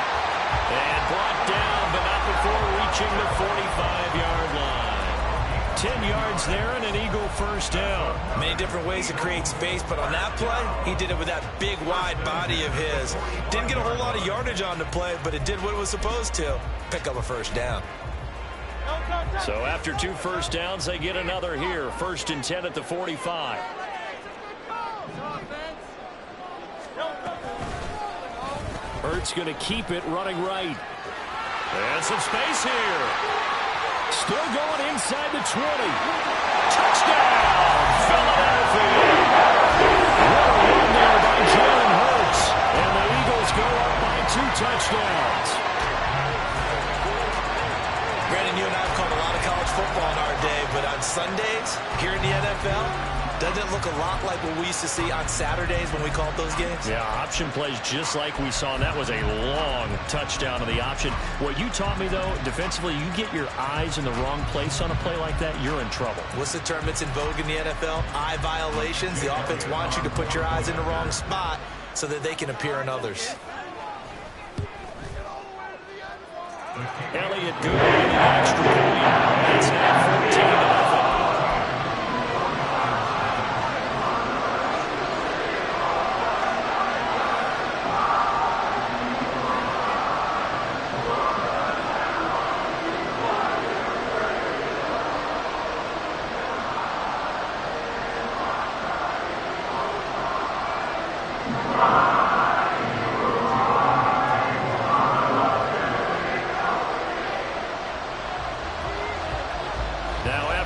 And brought down, but not before reaching the 45-yard line. 10 yards there and an Eagle first down. Many different ways to create space, but on that play, he did it with that big, wide body of his. Didn't get a whole lot of yardage on the play, but it did what it was supposed to. Pick up a first down. So after 2 first downs, they get another here. 1st and 10 at the 45. Hurts going to keep it running right. And some space here. Still going inside the 20. Touchdown, Philadelphia. What a run there by Jalen Hurts. And the Eagles go up by 2 touchdowns. Brandon, you and I have called a lot of college football in our day, but on Sundays here in the NFL, doesn't it look a lot like what we used to see on Saturdays when we called those games? Yeah, option plays just like we saw, and that was a long touchdown of the option. What you taught me, though, defensively, you get your eyes in the wrong place on a play like that, you're in trouble. What's the term that's in vogue in the NFL? Eye violations. The offense wants you to put your eyes in the wrong spot so that they can appear in others. Elliott good in the extra point. It's now 14-0.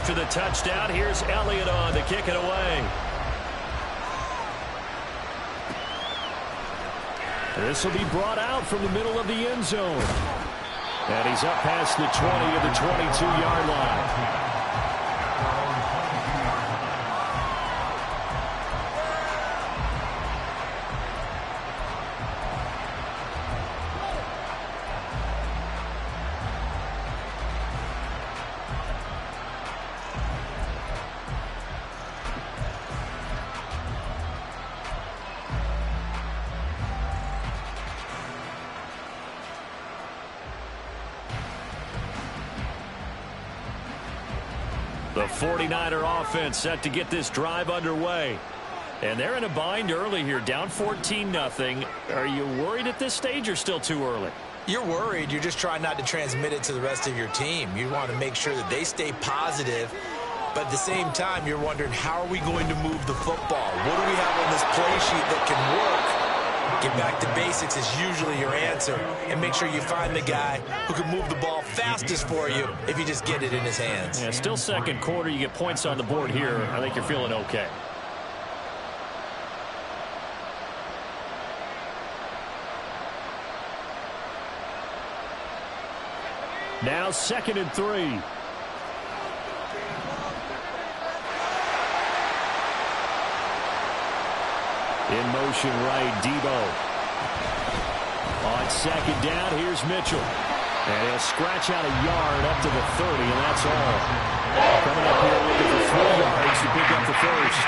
The touchdown. Here's Elliott on to kick it away. This will be brought out from the middle of the end zone. And he's up past the 20 of the 22-yard line. The 49er offense set to get this drive underway. And they're in a bind early here, down 14-0. Are you worried at this stage or still too early? You're worried. You're just trying not to transmit it to the rest of your team. You want to make sure that they stay positive. But at the same time, you're wondering, how are we going to move the football? What do we have on this play sheet that can work? Get back to basics is usually your answer. And make sure you find the guy who can move the ball fastest for you if you just get it in his hands. Yeah, still second quarter. You get points on the board here. I think you're feeling okay. Now 2nd and 3. In motion right, Debo. On 2nd down, here's Mitchell. And he'll scratch out a yard up to the 30, and that's all. Coming up here looking for 4 yards to pick up the first.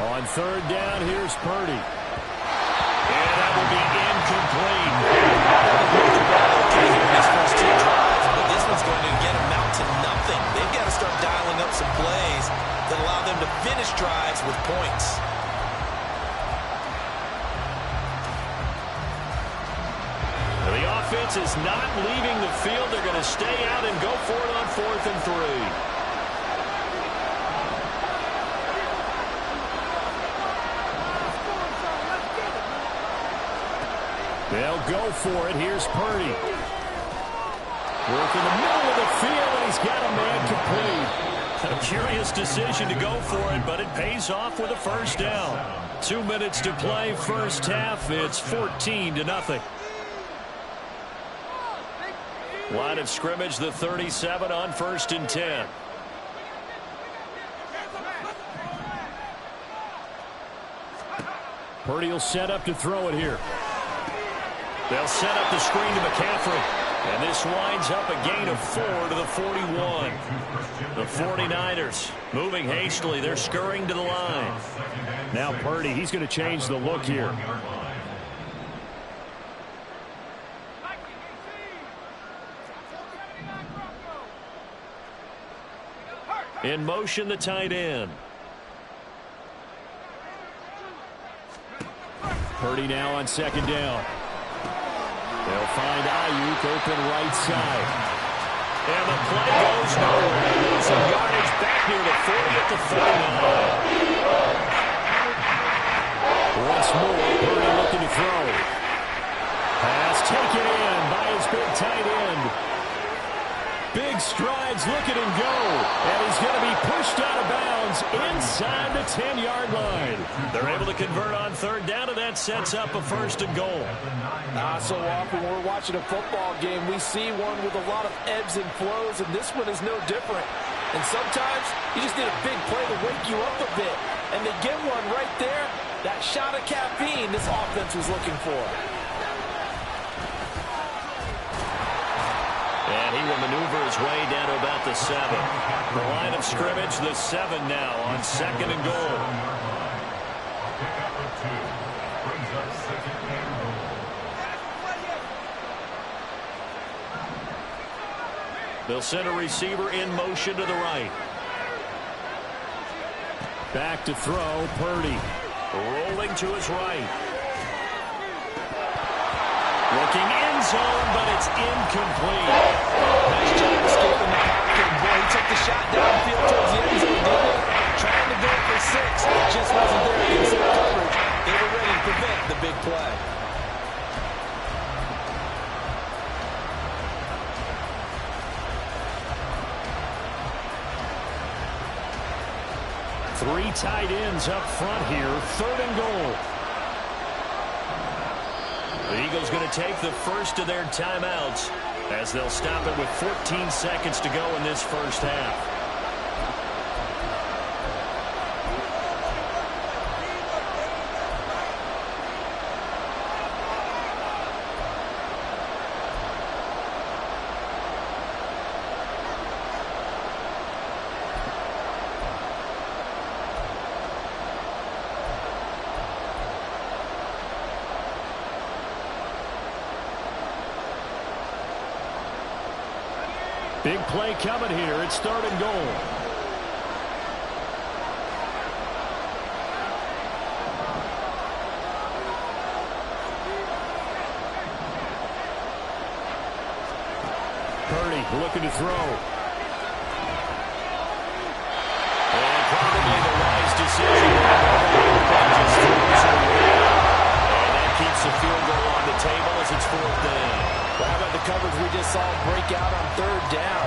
On 3rd down, here's Purdy. And that will be incomplete. These first 2 drives, but this one's going to again amount to nothing. They've got to start dialing up some plays that allow them to finish drives with points. The offense is not leaving the field. They're going to stay out and go for it on 4th and 3. They'll go for it. Here's Purdy. Work in the middle of the field, and he's got a man complete. A curious decision to go for it, but it pays off with a first down. 2 minutes to play, first half. It's 14-0. Line of scrimmage, the 37 on 1st and 10. Purdy will set up to throw it here. They'll set up the screen to McCaffrey. And this winds up a gain of 4 to the 41. The 49ers moving hastily. They're scurrying to the line. Now Purdy, he's going to change the look here. In motion, the tight end. Purdy now on 2nd down. They'll find Ayuk open right side. And the play goes nowhere. Losing yardage back near the 40 at the 49. Once more, Purdy looking to throw. Pass taken in by his big tight end. Big strides, look at him go. And he's going to be pushed out of bounds inside the 10-yard line. They're able to convert on third down, and that sets up a first and goal. So often when we're watching a football game, we see one with a lot of ebbs and flows, and this one is no different. And sometimes you just need a big play to wake you up a bit. And they get one right there, that shot of caffeine this offense was looking for. And he will maneuver his way down to about the 7. The line of scrimmage, the 7 now on second and goal. They'll send a receiver in motion to the right. Back to throw, Purdy. Rolling to his right. Looking end zone, but it's incomplete. Nice job escaping the pocket. Boy, he took the shot downfield towards the end zone, didn't he? Trying to go for 6. Just wasn't there against their coverage. They were ready to prevent the big play. Three tight ends up front here. Third and goal. The Eagles going to take the first of their timeouts as they'll stop it with 14 seconds to go in this first half. Big play coming here. It's third and goal. Purdy looking to throw. And probably the wise decision. Just throws it away. And that keeps the field goal on the table as it's fourth down. Well, how about the coverage we just saw break out on third down?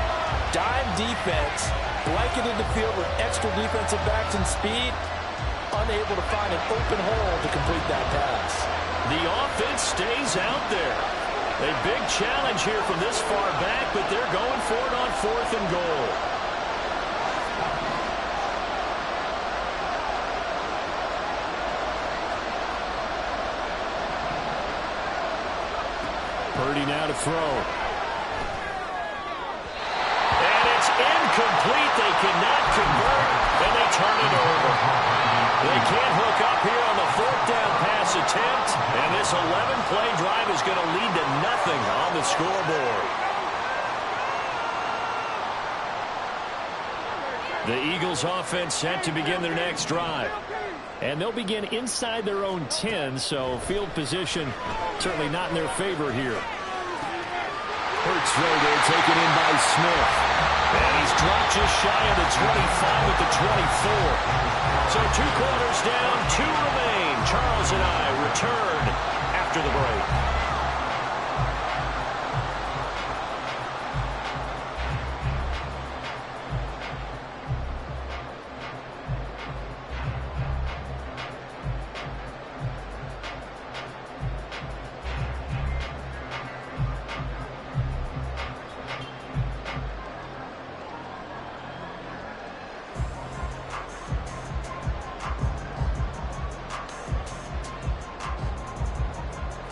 Dime defense, blanketed the field with extra defensive backs and speed, unable to find an open hole to complete that pass. The offense stays out there. A big challenge here from this far back, but they're going for it on fourth and goal. Purdy now to throw. And it's incomplete. They cannot convert, and they turn it over. They can't hook up here on the fourth down pass attempt, and this 11-play drive is going to lead to nothing on the scoreboard. The Eagles offense set to begin their next drive. And they'll begin inside their own 10, so field position certainly not in their favor here. Hurts throw there, taken in by Smith. And he's dropped just shy of the 25 at the 24. So 2 quarters down, 2 remain. Charles and I return after the break.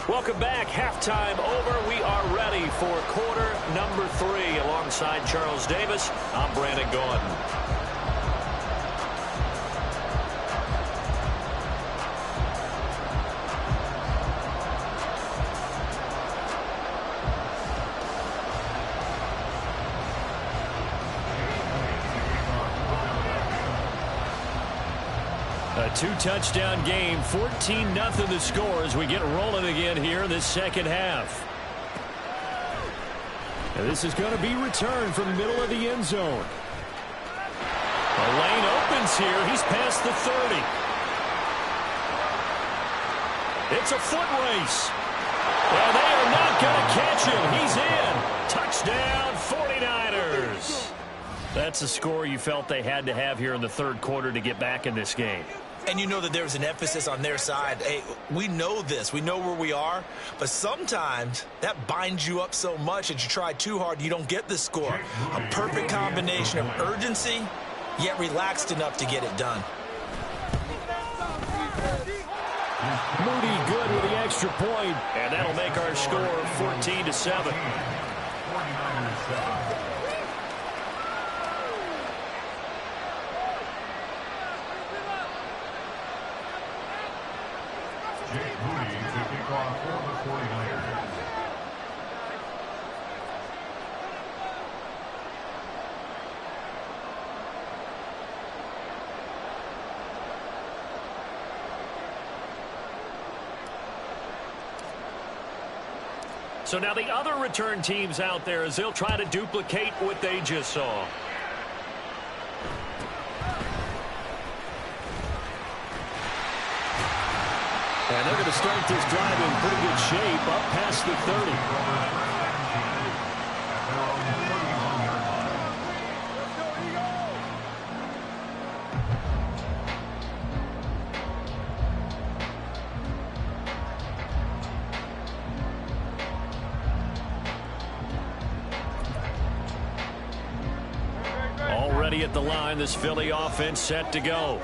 Welcome back. Halftime over. We are ready for quarter number 3. Alongside Charles Davis, I'm Brandon Gaudin. A 2-touchdown game, 14-0 the score as we get rolling again here in this second half. And this is going to be returned from the middle of the end zone. The lane opens here. He's past the 30. It's a foot race. And they are not going to catch him. He's in. Touchdown, 49ers. That's a score you felt they had to have here in the third quarter to get back in this game. And you know that there's an emphasis on their side. Hey, we know this. We know where we are. But sometimes that binds you up so much that you try too hard, you don't get the score. A perfect combination of urgency, yet relaxed enough to get it done. Moody good with the extra point. And that'll make our score 14-7. 49ers 7. Jake Moody to kick off for the 49ers. So now the other return teams out there as they'll try to duplicate what they just saw. And they're going to start this drive in pretty good shape up past the 30. Already at the line, this Philly offense set to go.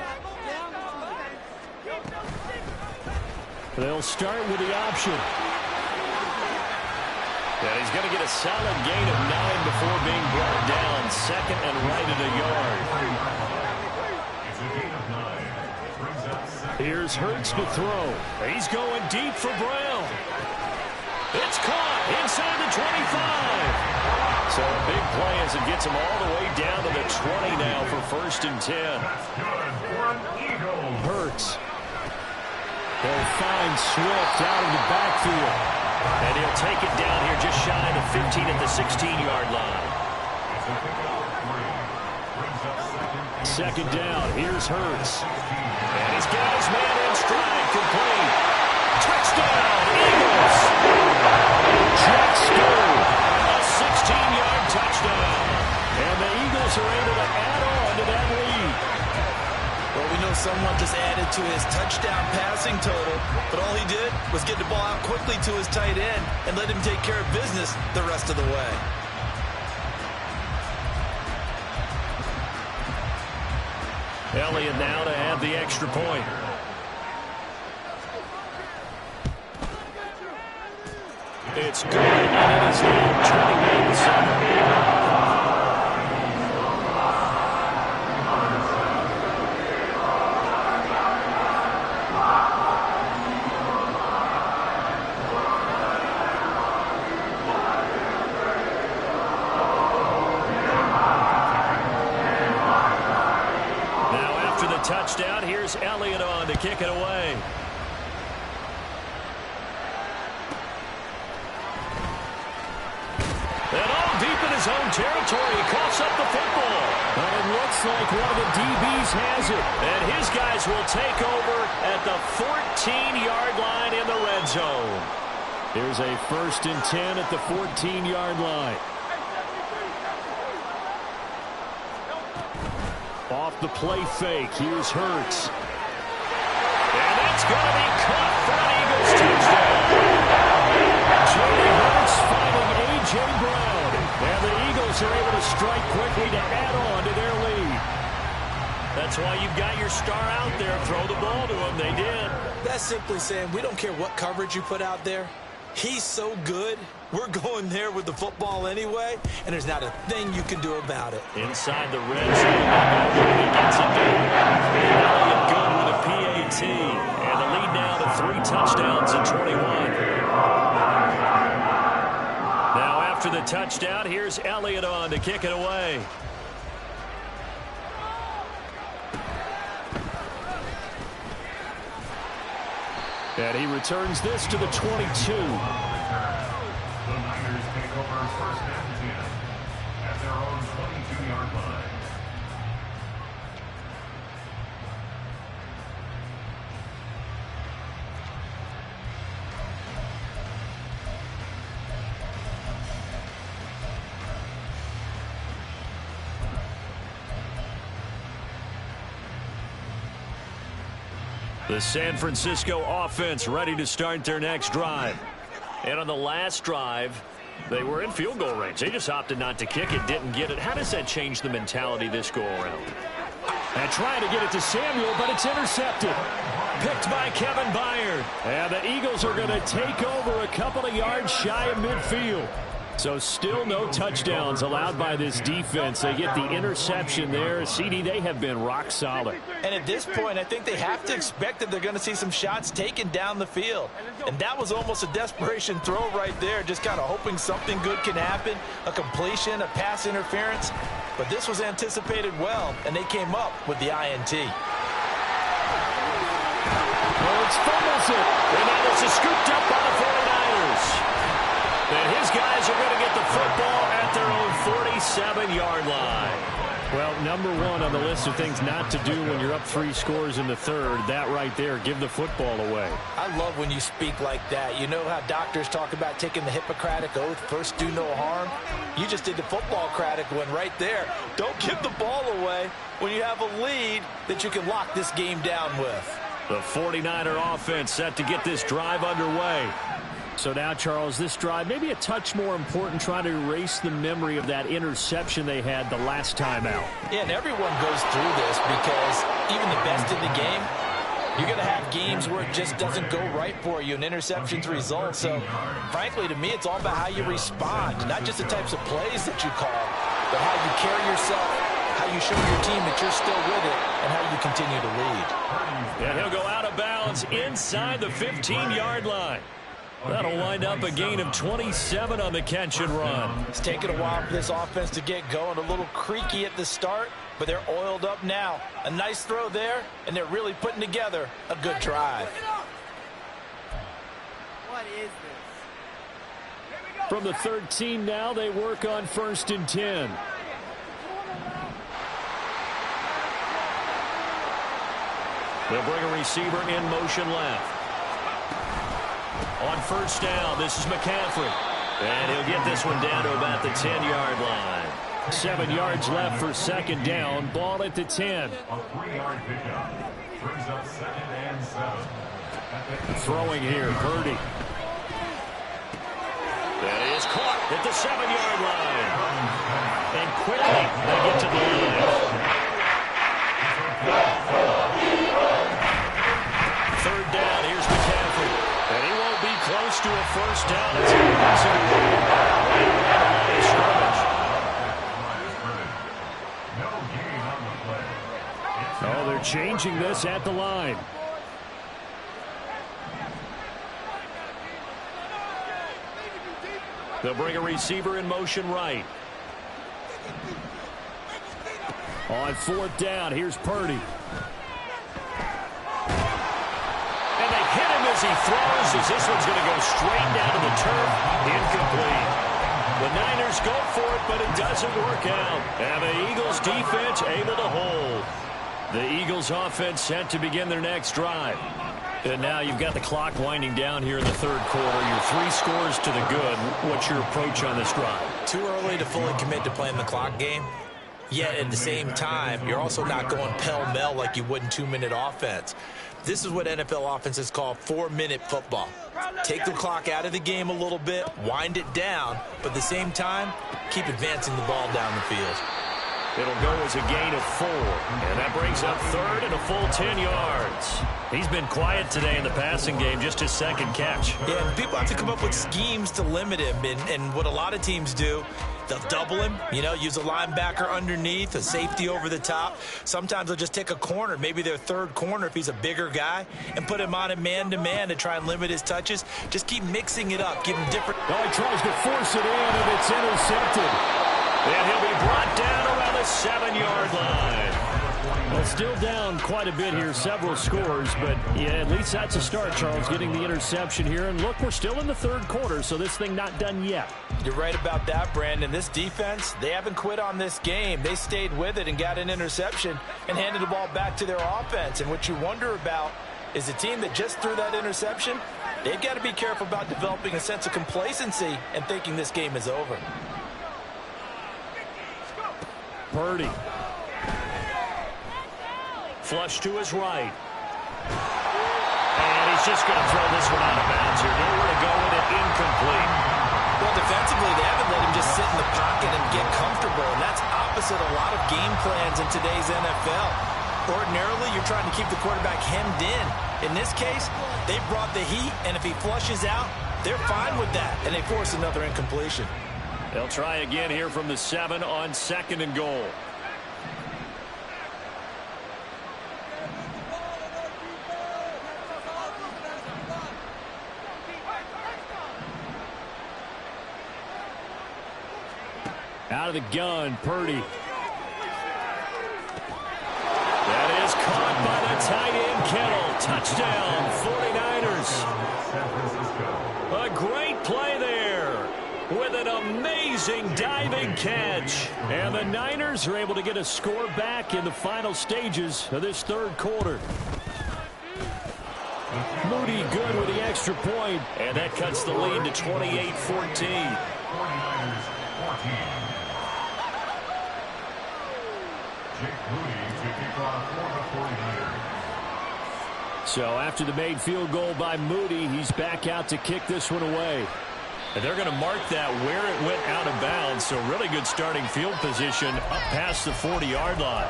They'll start with the option. And he's going to get a solid gain of 9 before being brought down. Second and right at a yard. Here's Hurts to throw. He's going deep for Brown. It's caught inside the 25. So a big play as it gets him all the way down to the 20 now for 1st and 10. Hurts. They'll find Swift out of the backfield. And he'll take it down here just shy of the 15 at the 16-yard line. Second down. Here's Hurts. And he's got his man in stride. Complete. Touchdown, Eagles. Jack Stowe. A 16-yard touchdown. And the Eagles are able to add on to that lead. Well, we know someone just added to his touchdown passing total, but all he did was get the ball out quickly to his tight end and let him take care of business the rest of the way. Elliott now to add the extra point. It's good, and it is now 21-7. Touchdown. Here's Elliott on to kick it away. And all deep in his own territory, he coughs up the football. But it looks like one of the DBs has it. And his guys will take over at the 14-yard line in the red zone. Here's a 1st and 10 at the 14-yard line. Off the play fake, here's Hurts. And that's going to be caught for an Eagles touchdown. Jalen Hurts finding A.J. Brown. And the Eagles are able to strike quickly to add on to their lead. That's why you've got your star out there. Throw the ball to him. They did. That's simply saying we don't care what coverage you put out there. He's so good. We're going there with the football anyway, and there's not a thing you can do about it. Inside the red zone, he gets it done. Elliott good with a PAT, and the lead now to 3 touchdowns in 21. Now after the touchdown, here's Elliott on to kick it away. And he returns this to the 22. The Niners take over 1st and 10. The San Francisco offense ready to start their next drive. And on the last drive, they were in field goal range. They just opted not to kick it, didn't get it. How does that change the mentality this go around? And trying to get it to Samuel, but it's intercepted. Picked by Kevin Byard. And the Eagles are going to take over a couple of yards shy of midfield. So still no touchdowns allowed by this defense. They get the interception there. CD, they have been rock solid. And at this point, I think they have to expect that they're going to see some shots taken down the field. And that was almost a desperation throw right there, just kind of hoping something good can happen, a completion, a pass interference. But this was anticipated well, and they came up with the INT. Rhodes fumbles it. And now this is scooped up by the 49ers. And his guys are going to get the football at their own 47-yard line. Well, number one on the list of things not to do when you're up 3 scores in the third, that right there, give the football away. I love when you speak like that. You know how doctors talk about taking the Hippocratic Oath, first do no harm? You just did the football-cratic one right there. Don't give the ball away when you have a lead that you can lock this game down with. The 49er offense set to get this drive underway. So now, Charles, this drive maybe a touch more important, trying to erase the memory of that interception they had the last time out. Yeah, and everyone goes through this because even the best in the game, you're going to have games where it just doesn't go right for you and interceptions result. So, frankly, to me, it's all about how you respond, not just the types of plays that you call, but how you carry yourself, how you show your team that you're still with it, and how you continue to lead. And he'll go out of bounds inside the 15-yard line. That'll wind up a gain of 27 on the catch and run. It's taken a while for this offense to get going. A little creaky at the start, but they're oiled up now. A nice throw there, and they're really putting together a good drive. What is this? From the 13 now, they work on 1st and 10. They'll bring a receiver in motion left. On 1st down, this is McCaffrey. And he'll get this one down to about the 10-yard line. 7 yards left for 2nd down. Ball at the 10. A 3-yard pickup brings up 2nd and 7. Throwing here, Purdy. That is caught at the 7-yard line. And quickly, they get to the line. 3rd down, here's McCaffrey. And he won't be close to a 1st down. It's oh, they're changing this at the line. They'll bring a receiver in motion right. On 4th down, here's Purdy. As he throws, as this one's going to go straight down to the turf, incomplete. The Niners go for it, but it doesn't work out. And the Eagles defense able to hold. The Eagles offense set to begin their next drive. And now you've got the clock winding down here in the 3rd quarter. You're 3 scores to the good. What's your approach on this drive? Too early to fully commit to playing the clock game. Yet at the same time, you're also not going pell-mell like you would in 2-minute offense. This is what NFL offenses call 4-minute football. Take the clock out of the game a little bit, wind it down, but at the same time, keep advancing the ball down the field. It'll go as a gain of 4, and that brings up 3rd and a full 10 yards. He's been quiet today in the passing game, just his 2nd catch. Yeah, and people have to come up with schemes to limit him, and what a lot of teams do, they'll double him, you know, use a linebacker underneath, a safety over the top. Sometimes they'll just take a corner, maybe their 3rd corner if he's a bigger guy, and put him on a man-to-man to try and limit his touches. Just keep mixing it up, give him different... Oh, he tries to force it in, and it's intercepted. And he'll be brought down around the 7-yard line. Well, still down quite a bit here, several scores, but yeah, at least that's a start, Charles, getting the interception here. And look, we're still in the 3rd quarter, so this thing not done yet. You're right about that, Brandon. This defense, they haven't quit on this game. They stayed with it and got an interception and handed the ball back to their offense. And what you wonder about is a team that just threw that interception, they've got to be careful about developing a sense of complacency and thinking this game is over. Purdy. Flush to his right. he's just going to throw this one out of bounds here. Nowhere to go with it, incomplete. Well, defensively, they haven't let him just sit in the pocket and get comfortable, and that's opposite a lot of game plans in today's NFL. Ordinarily, you're trying to keep the quarterback hemmed in. In this case, they brought the heat, and if he flushes out, they're fine with that, and they force another incompletion. They'll try again here from the 7 on 2nd and goal. Out of the gun, Purdy. That is caught by the tight end, Kittle. Touchdown, 49ers. A great play there with an amazing diving catch. And the Niners are able to get a score back in the final stages of this third quarter. Moody good with the extra point. And that cuts the lead to 28-14. 49ers 14. Jake Moody to kick off for the 49ers. So after the made field goal by Moody, he's back out to kick this one away. And they're going to mark that where it went out of bounds. So really good starting field position up past the 40-yard line.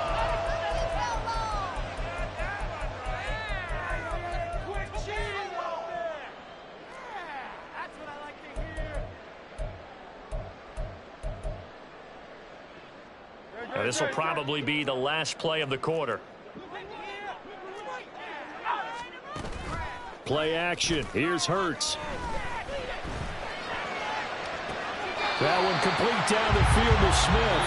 This will probably be the last play of the quarter. Play action. Here's Hurts. That one complete down the field to Smith.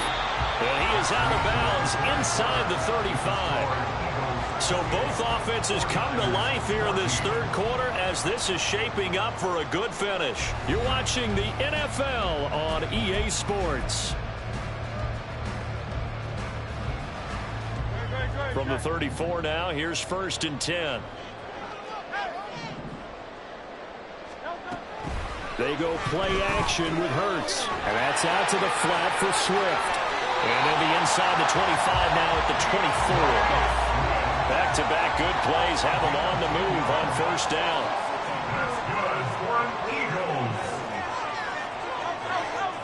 And he is out of bounds inside the 35. So both offenses come to life here in this third quarter as this is shaping up for a good finish. You're watching the NFL on EA Sports. From the 34 now, here's 1st and 10. They go play action with Hurts. And that's out to the flat for Swift. And they'll be inside the 25 now at the 24. Back-to-back good plays have them on the move on 1st down. That's good for an Eagles.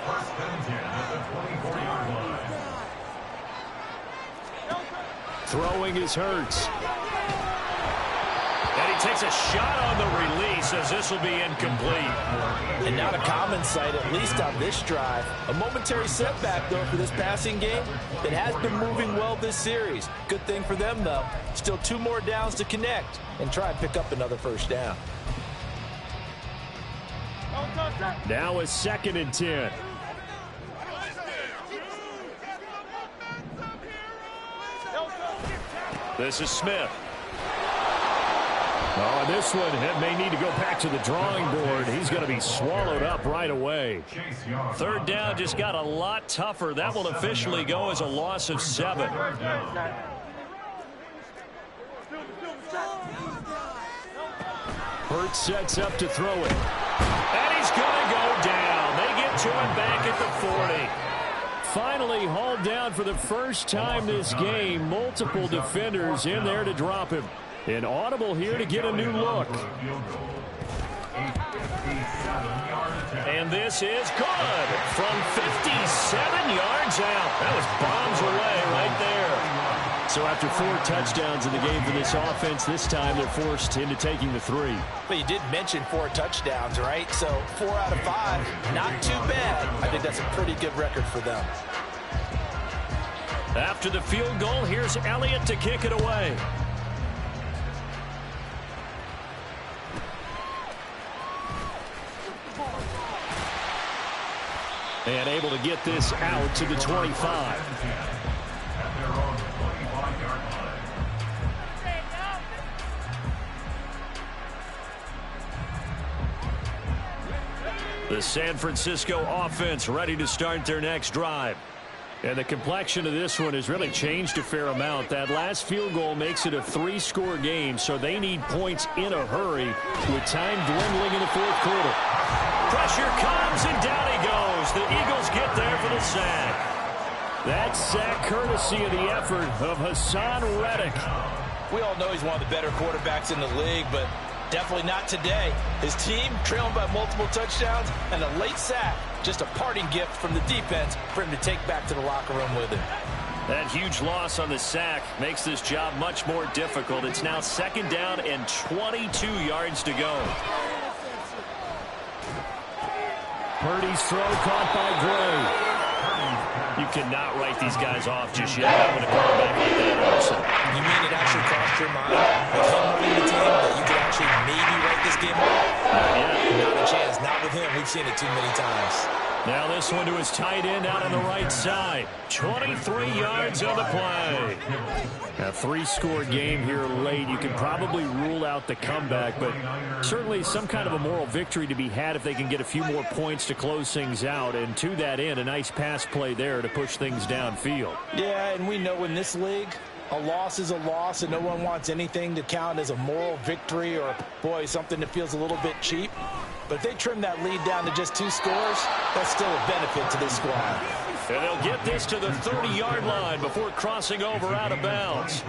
1st and 10 at the 24-yard line. Throwing is Hurts. And he takes a shot on the release as this will be incomplete. And not a common sight, at least on this drive. A momentary setback, though, for this passing game that has been moving well this series. Good thing for them, though. Still 2 more downs to connect and try and pick up another 1st down. Now a 2nd and 10. This is Smith. Oh, this one may need to go back to the drawing board. He's going to be swallowed up right away. 3rd down just got a lot tougher. That will officially go as a loss of 7. Hurts sets up to throw it. And he's going to go down. They get to him back at the 40. Finally hauled down for the first time this game. Multiple defenders in there to drop him. An audible here to get a new look. And this is good from 57 yards out. That was bombs away right there. So after 4 touchdowns in the game for this offense, this time they're forced into taking the 3. But you did mention 4 touchdowns, right? So 4 out of 5, not too bad. I think that's a pretty good record for them. After the field goal, here's Elliott to kick it away. And able to get this out to the 25. The San Francisco offense ready to start their next drive. And the complexion of this one has really changed a fair amount. That last field goal makes it a 3-score game, so they need points in a hurry with time dwindling in the 4th quarter. Pressure comes, and down he goes. The Eagles get there for the sack. That sack courtesy of the effort of Hassan Reddick. We all know he's one of the better quarterbacks in the league, but Definitely not today. His team trailing by multiple touchdowns and a late sack. Just a parting gift from the defense for him to take back to the locker room with him. That huge loss on the sack makes this job much more difficult. It's now 2nd down and 22 yards to go. Purdy's throw caught by Gray. You cannot write these guys off just yet. Having a quarterback like that also. You mean it actually crossed your mind with him running the team that you could actually maybe write this game off? Not yet. Not a chance. Not with him. We've seen it too many times. Now this one to his tight end out on the right side. 23 yards on the play. A 3-score game here late. You can probably rule out the comeback, but certainly some kind of a moral victory to be had if they can get a few more points to close things out. And to that end, a nice pass play there to push things downfield. Yeah, and we know in this league, a loss is a loss, and no one wants anything to count as a moral victory or, boy, something that feels a little bit cheap. But if they trim that lead down to just 2 scores, that's still a benefit to this squad. And they'll get this to the 30-yard line before crossing over out of bounds.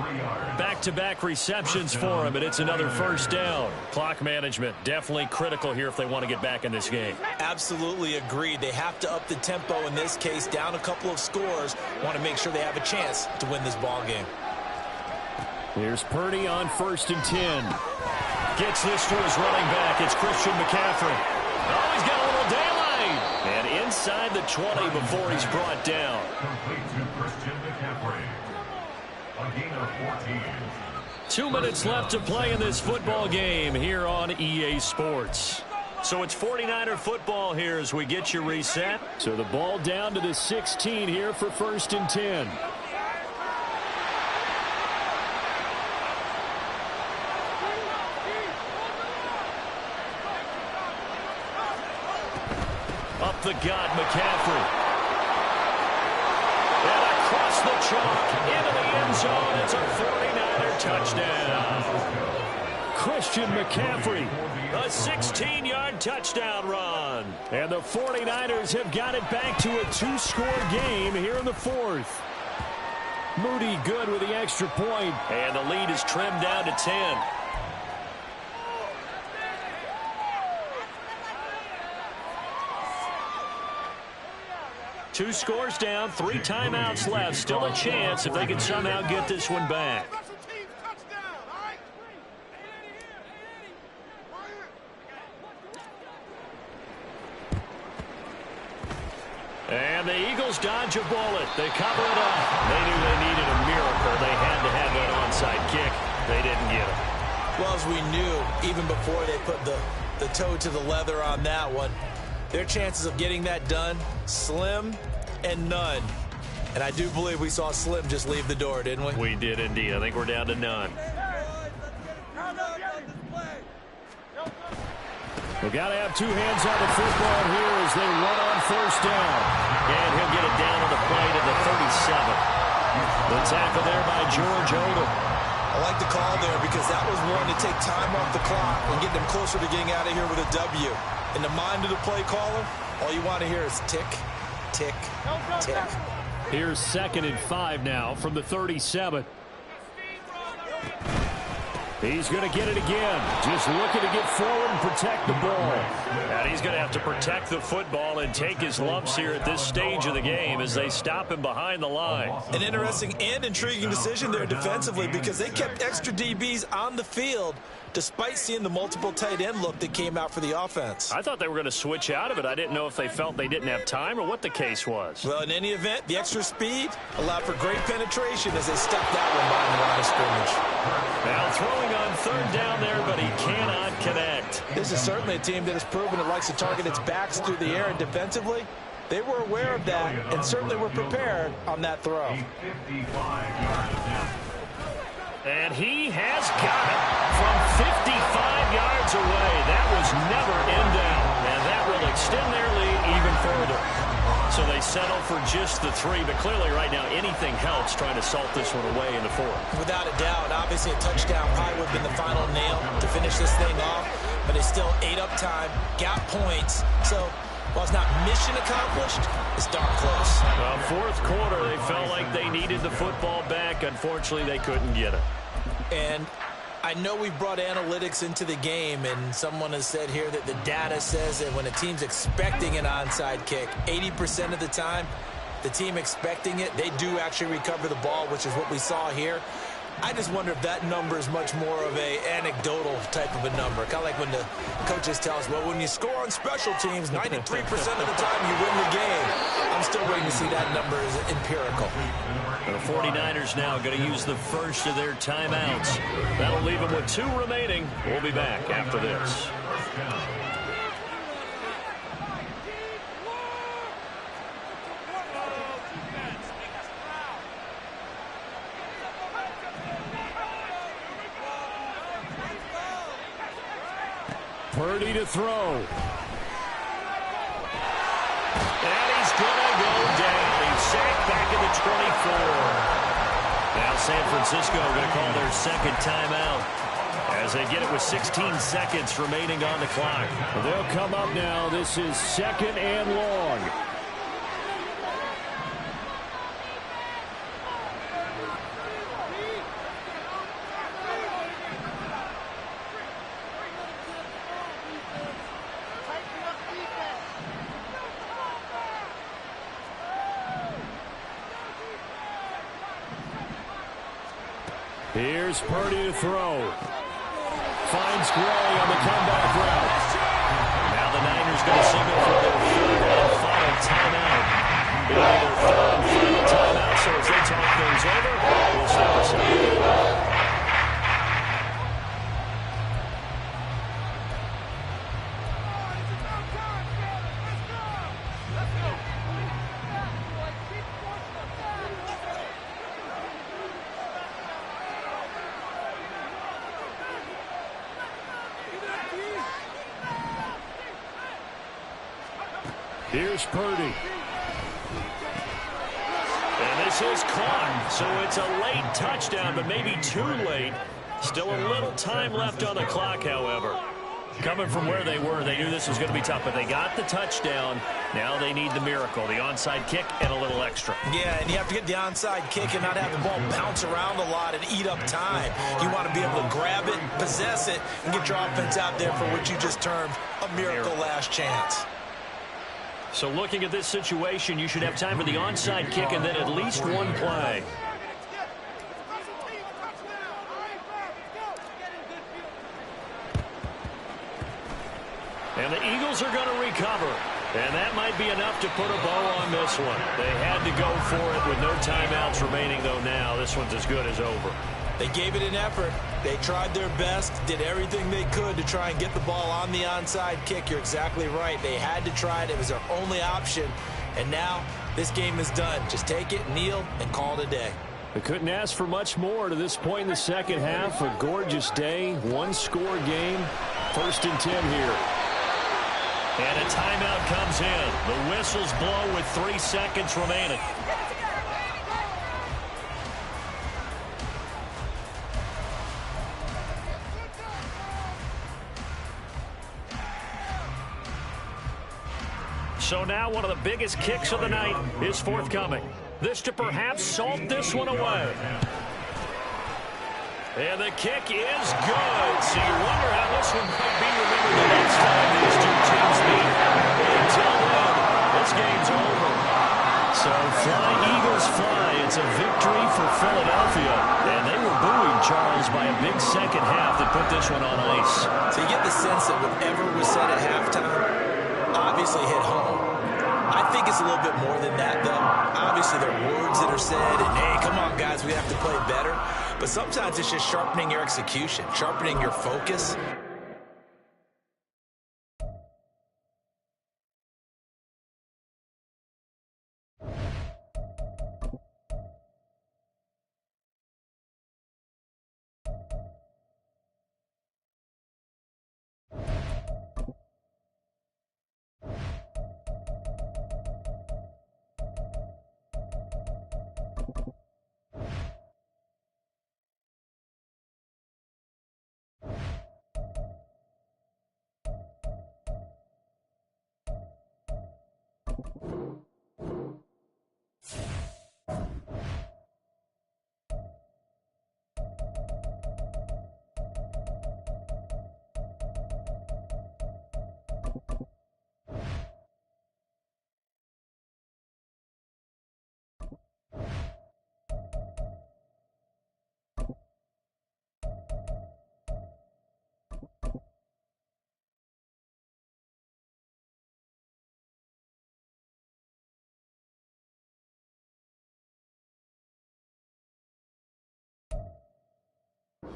Back-to-back receptions for him, and it's another 1st down. Clock management definitely critical here if they want to get back in this game. Absolutely agreed. They have to up the tempo in this case, down a couple of scores. Want to make sure they have a chance to win this ball game. Here's Purdy on 1st and 10. Gets this to his running back. It's Christian McCaffrey. Oh, he's got a little daylight. And inside the 20 before he's brought down. Complete to Christian McCaffrey. A gain of 14. 2 minutes left to play in this football game here on EA Sports. So it's 49er football here as we get you reset. So the ball down to the 16 here for 1st and 10. Up the gut, McCaffrey. And across the chalk, into the end zone. It's a 49er touchdown. Christian McCaffrey, a 16-yard touchdown run. And the 49ers have got it back to a 2-score game here in the 4th. Moody good with the extra point. And the lead is trimmed down to 10. 2 scores down, 3 timeouts left. Still a chance if they can somehow get this one back. And the Eagles dodge a bullet. They cover it up. They knew they needed a miracle. They had to have that onside kick. They didn't get it. Well, as we knew, even before they put the toe to the leather on that one, their chances of getting that done, slim and none. And I do believe we saw Slim just leave the door, didn't we? We did indeed. I think we're down to none. We've got to have 2 hands on the football here as they run on 1st down. And he'll get it down on the play to the 37. The tackle there by George Odom. I like the call there because that was one to take time off the clock and get them closer to getting out of here with a W. In the mind of the play caller, all you want to hear is tick, tick, tick. Here's 2nd and 5 now from the 37. He's going to get it again. Just looking to get forward and protect the ball. And he's going to have to protect the football and take his lumps here at this stage of the game as they stop him behind the line. An interesting and intriguing decision there defensively because they kept extra DBs on the field despite seeing the multiple tight end look that came out for the offense. I thought they were going to switch out of it. I didn't know if they felt they didn't have time or what the case was. Well, in any event, the extra speed allowed for great penetration as they stuffed that one behind the line of scrimmage. Now throwing on 3rd down there, but he cannot connect. This is certainly a team that has proven it likes to target its backs through the air, and defensively, they were aware of that and certainly were prepared on that throw. 55 yards down. And he has got it from 55 yards away. That was never in doubt. And that will extend their lead even further. So they settle for just the 3. But clearly right now anything helps trying to salt this one away in the 4th. Without a doubt. Obviously a touchdown probably would have been the final nail to finish this thing off. But they still ate up time, got points. So while it's not mission accomplished, it's darn close. Well, 4th quarter, they felt like they needed the football back. Unfortunately, they couldn't get it. And I know we've brought analytics into the game, and someone has said here that the data says that when a team's expecting an onside kick, 80% of the time, the team expecting it, they do actually recover the ball, which is what we saw here. I just wonder if that number is much more of a anecdotal type of a number. Kind of like when the coaches tell us, well, when you score on special teams, 93% of the time you win the game. I'm still waiting to see that number is empirical. The 49ers now going to use the first of their timeouts. That'll leave them with 2 remaining. We'll be back after this. Purdy to throw. And he's going to go down. He's sacked back at the 24. Now San Francisco going to call their second timeout as they get it with 16 seconds remaining on the clock. They'll come up now. This is 2nd and long. Here's Purdy to throw. Finds Gray on the comeback route. Now the Niners going to signal for their 3rd and final timeout. It'll be their 3rd and final timeout, so as they talk things over, we'll step aside. Here's Purdy. And this is caught, so it's a late touchdown, but maybe too late. Still a little time left on the clock, however. Coming from where they were, they knew this was going to be tough, but they got the touchdown. Now they need the miracle, the onside kick and a little extra. Yeah, and you have to get the onside kick and not have the ball bounce around a lot and eat up time. You want to be able to grab it, possess it, and get your offense out there for what you just termed a miracle last chance. So looking at this situation, you should have time for the onside kick and then at least one play. And the Eagles are going to recover. And that might be enough to put a bow on this one. They had to go for it with no timeouts remaining, though now this one's as good as over. They gave it an effort. They tried their best, did everything they could to try and get the ball on the onside kick. You're exactly right. They had to try it. It was their only option. And now this game is done. Just take it, kneel, and call it a day. They couldn't ask for much more to this point in the second half. A gorgeous day, one-score game. 1st and 10 here. And a timeout comes in. The whistles blow with 3 seconds remaining. So now one of the biggest kicks of the night is forthcoming. This to perhaps salt this one away. And the kick is good. So you wonder how this one might be remembered the next time these two teams meet. Until then, this game's over. So fly, Eagles, fly. It's a victory for Philadelphia. And they were booing Charles by a big second half that put this one on ice. So you get the sense that whatever was said at halftime obviously hit home. I think it's a little bit more than that, though. Obviously, there are words that are said, and, hey, come on, guys, we have to play better. But sometimes it's just sharpening your execution, sharpening your focus.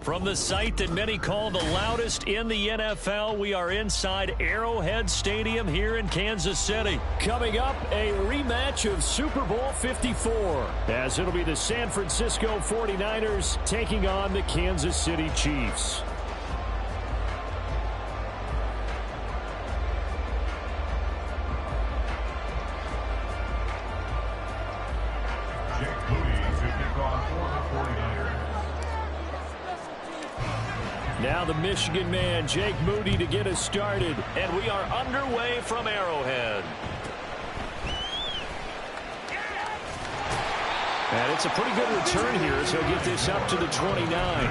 From the site that many call the loudest in the NFL, we are inside Arrowhead Stadium here in Kansas City. Coming up, a rematch of Super Bowl 54, as it'll be the San Francisco 49ers taking on the Kansas City Chiefs. Now the Michigan man, Jake Moody, to get us started. And we are underway from Arrowhead. And it's a pretty good return here as he'll get this up to the 29.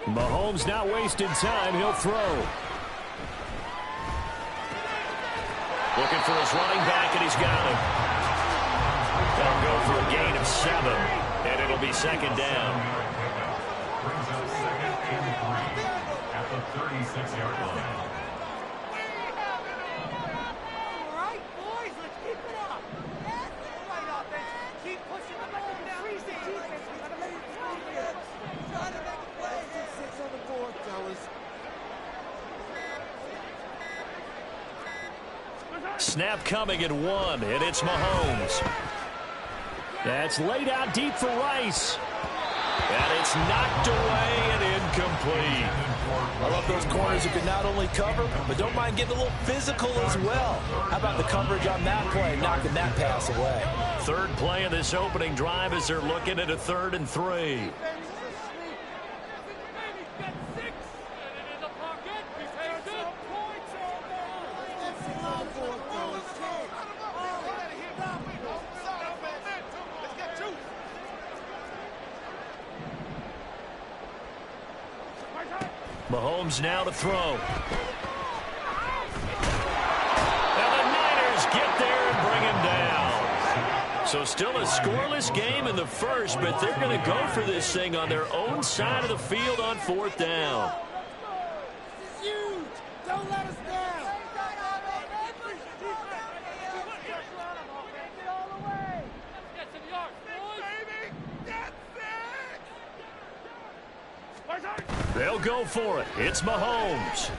Mahomes not wasting time. He'll throw. Looking for his running back, and he's got him. They'll go for a gain of 7, and it'll be second down. Brings up 2nd and 3 at the 36-yard line. All right, boys, let's keep it up. Right offense. Keep pushing the ball down. Freeze the defense. We gotta let it through here. Trying to make a play. 6 on the board, fellas. Snap coming at 1, and it's Mahomes. That's laid out deep for Rice. And it's knocked away and incomplete. I love those corners who can not only cover, but don't mind getting a little physical as well. How about the coverage on that play, knocking that pass away? Third play of this opening drive as they're looking at a 3rd and 3. Mahomes now to throw. And the Niners get there and bring him down. So still a scoreless game in the first, but they're going to go for this thing on their own side of the field on 4th down. This is huge. Don't let us down. They'll go for it. It's Mahomes.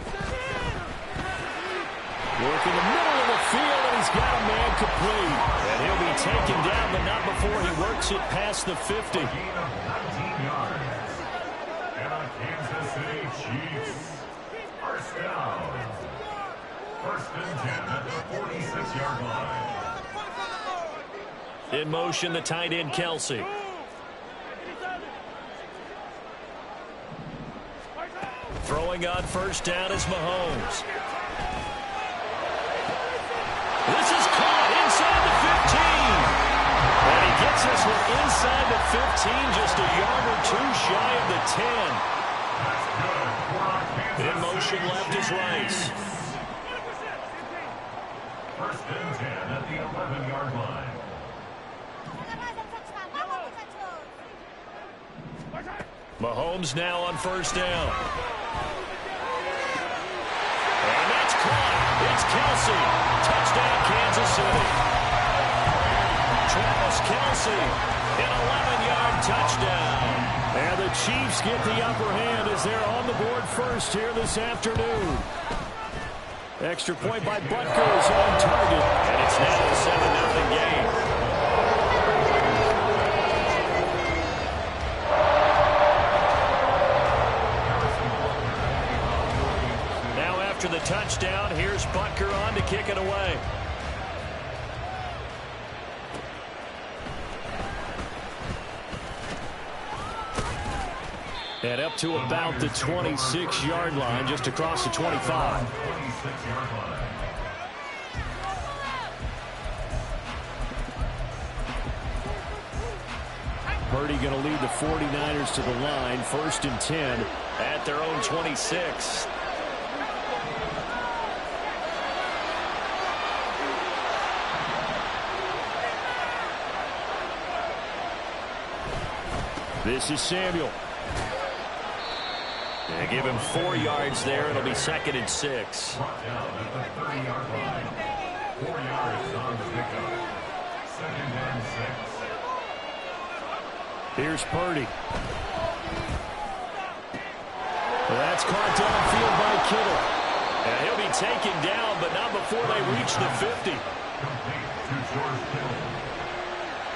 Working the middle of the field, and he's got a man complete. And he'll be taken down, but not before he works it past the 50. Gain of 19 yards. And a Kansas City Chiefs. First down. 1st and 10 at the 46-yard line. In motion, the tight end, Kelsey. Throwing on 1st down is Mahomes. This is caught inside the 15. And he gets this one inside the 15, just a yard or 2 shy of the 10. In motion left is Rice. 1st and 10 at the 11-yard line. Mahomes now on 1st down. And that's caught. It's Kelsey. Touchdown, Kansas City. Travis Kelsey, an 11-yard touchdown. And the Chiefs get the upper hand as they're on the board first here this afternoon. Extra point by Butker is on target. And it's now a 7-0 game. after the touchdown. Here's Butker on to kick it away. And up to about the 26-yard line, just across the 25. Purdy going to lead the 49ers to the line, 1st and 10 at their own 26. This is Samuel. They give him 4 yards there. It'll be 2nd and 6. Brought down at the 30-yard line. 4 yards on the pickup. 2nd and 6. Here's Purdy. Well, that's caught downfield by Kittle. And he'll be taken down, but not before they reach the 50. Complete to George Kittle.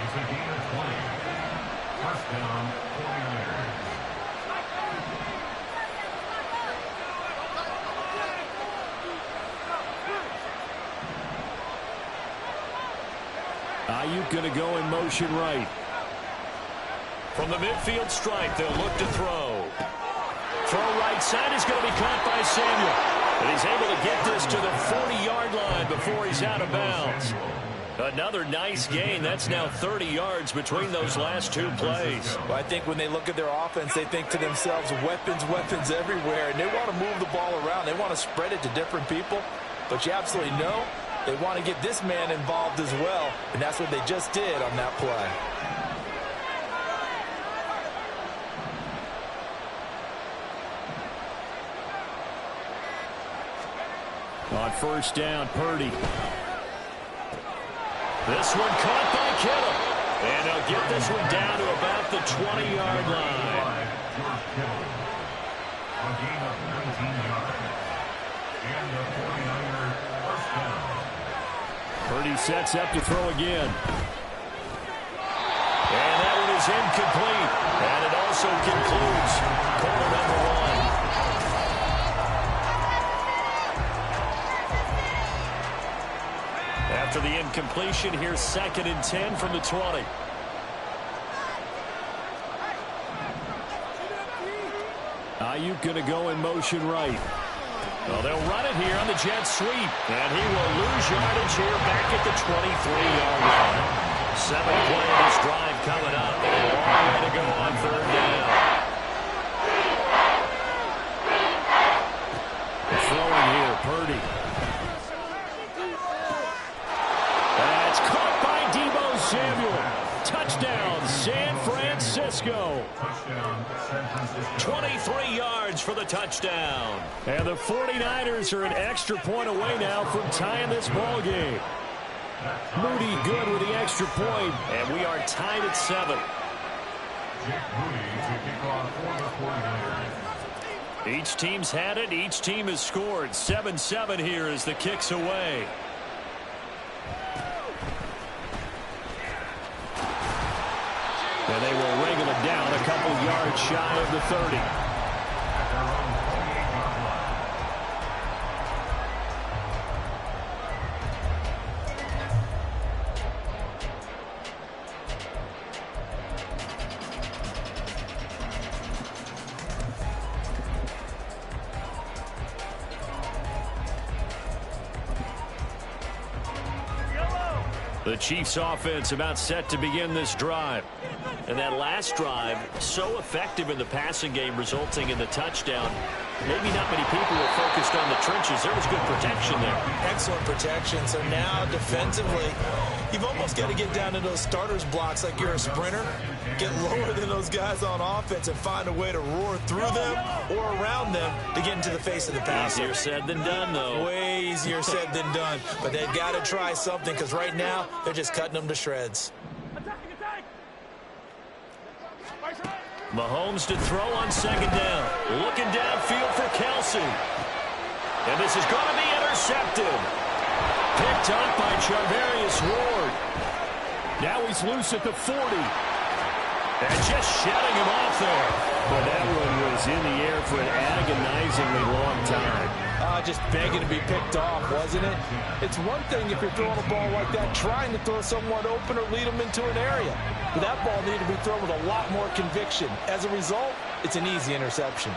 It's a gain of 20. First down, 49ers. Ayuk going to go in motion right. From the midfield stripe, they'll look to throw. Throw right side is going to be caught by Samuel. And he's able to get this to the 40-yard line before he's out of bounds. Another nice gain. That's now 30 yards between those last 2 plays. Well, I think when they look at their offense, they think to themselves, weapons, weapons everywhere. And they want to move the ball around. They want to spread it to different people. But you absolutely know they want to get this man involved as well. And that's what they just did on that play. On 1st down, Purdy. This one caught by Kittle. And they'll get this one down to about the 20-yard line. George Kittle. A gain of 19 yards. And the 49er first down. Purdy sets up to throw again. And that one is incomplete. And it also concludes quarter number 1. After the incompletion, here's 2nd and 10 from the 20. Ayuk going to go in motion right. Well, they'll run it here on the jet sweep. And he will lose yardage here back at the 23-yard line. 7th play of this drive coming up. A long way to go on 3rd down. Throwing here, Purdy. That's caught by Deebo Samuel. Touchdown, San Francisco. Touchdown, San Francisco. 23 yards for the touchdown. And the 49ers are an extra point away now from tying this ball game. Moody good with the extra point, and we are tied at 7. Jake Moody to kick off for the 49ers. Each team's had it. Each team has scored. 7-7 here as the kick's away. And they will wrangle it down a couple yards shy of the 30. The Chiefs offense about set to begin this drive. And that last drive, so effective in the passing game, resulting in the touchdown. Maybe not many people were focused on the trenches. There was good protection there. Excellent protection. So now defensively, you've almost got to get down to those starters blocks like you're a sprinter. Get lower than those guys on offense and find a way to roar through them or around them to get into the face of the passer. Easier said than done, though. Way easier said than done. But they've got to try something because right now they're just cutting them to shreds. Mahomes to throw on 2nd down. Looking downfield for Kelsey. And this is going to be intercepted. Picked up by Charvarius Ward. Now he's loose at the 40. And just shutting him off there. But that one was in the air for an agonizingly long time. Just begging to be picked off, wasn't it? It's one thing if you're throwing a ball like that, trying to throw someone open or lead them into an area. But that ball needed to be thrown with a lot more conviction. As a result, it's an easy interception.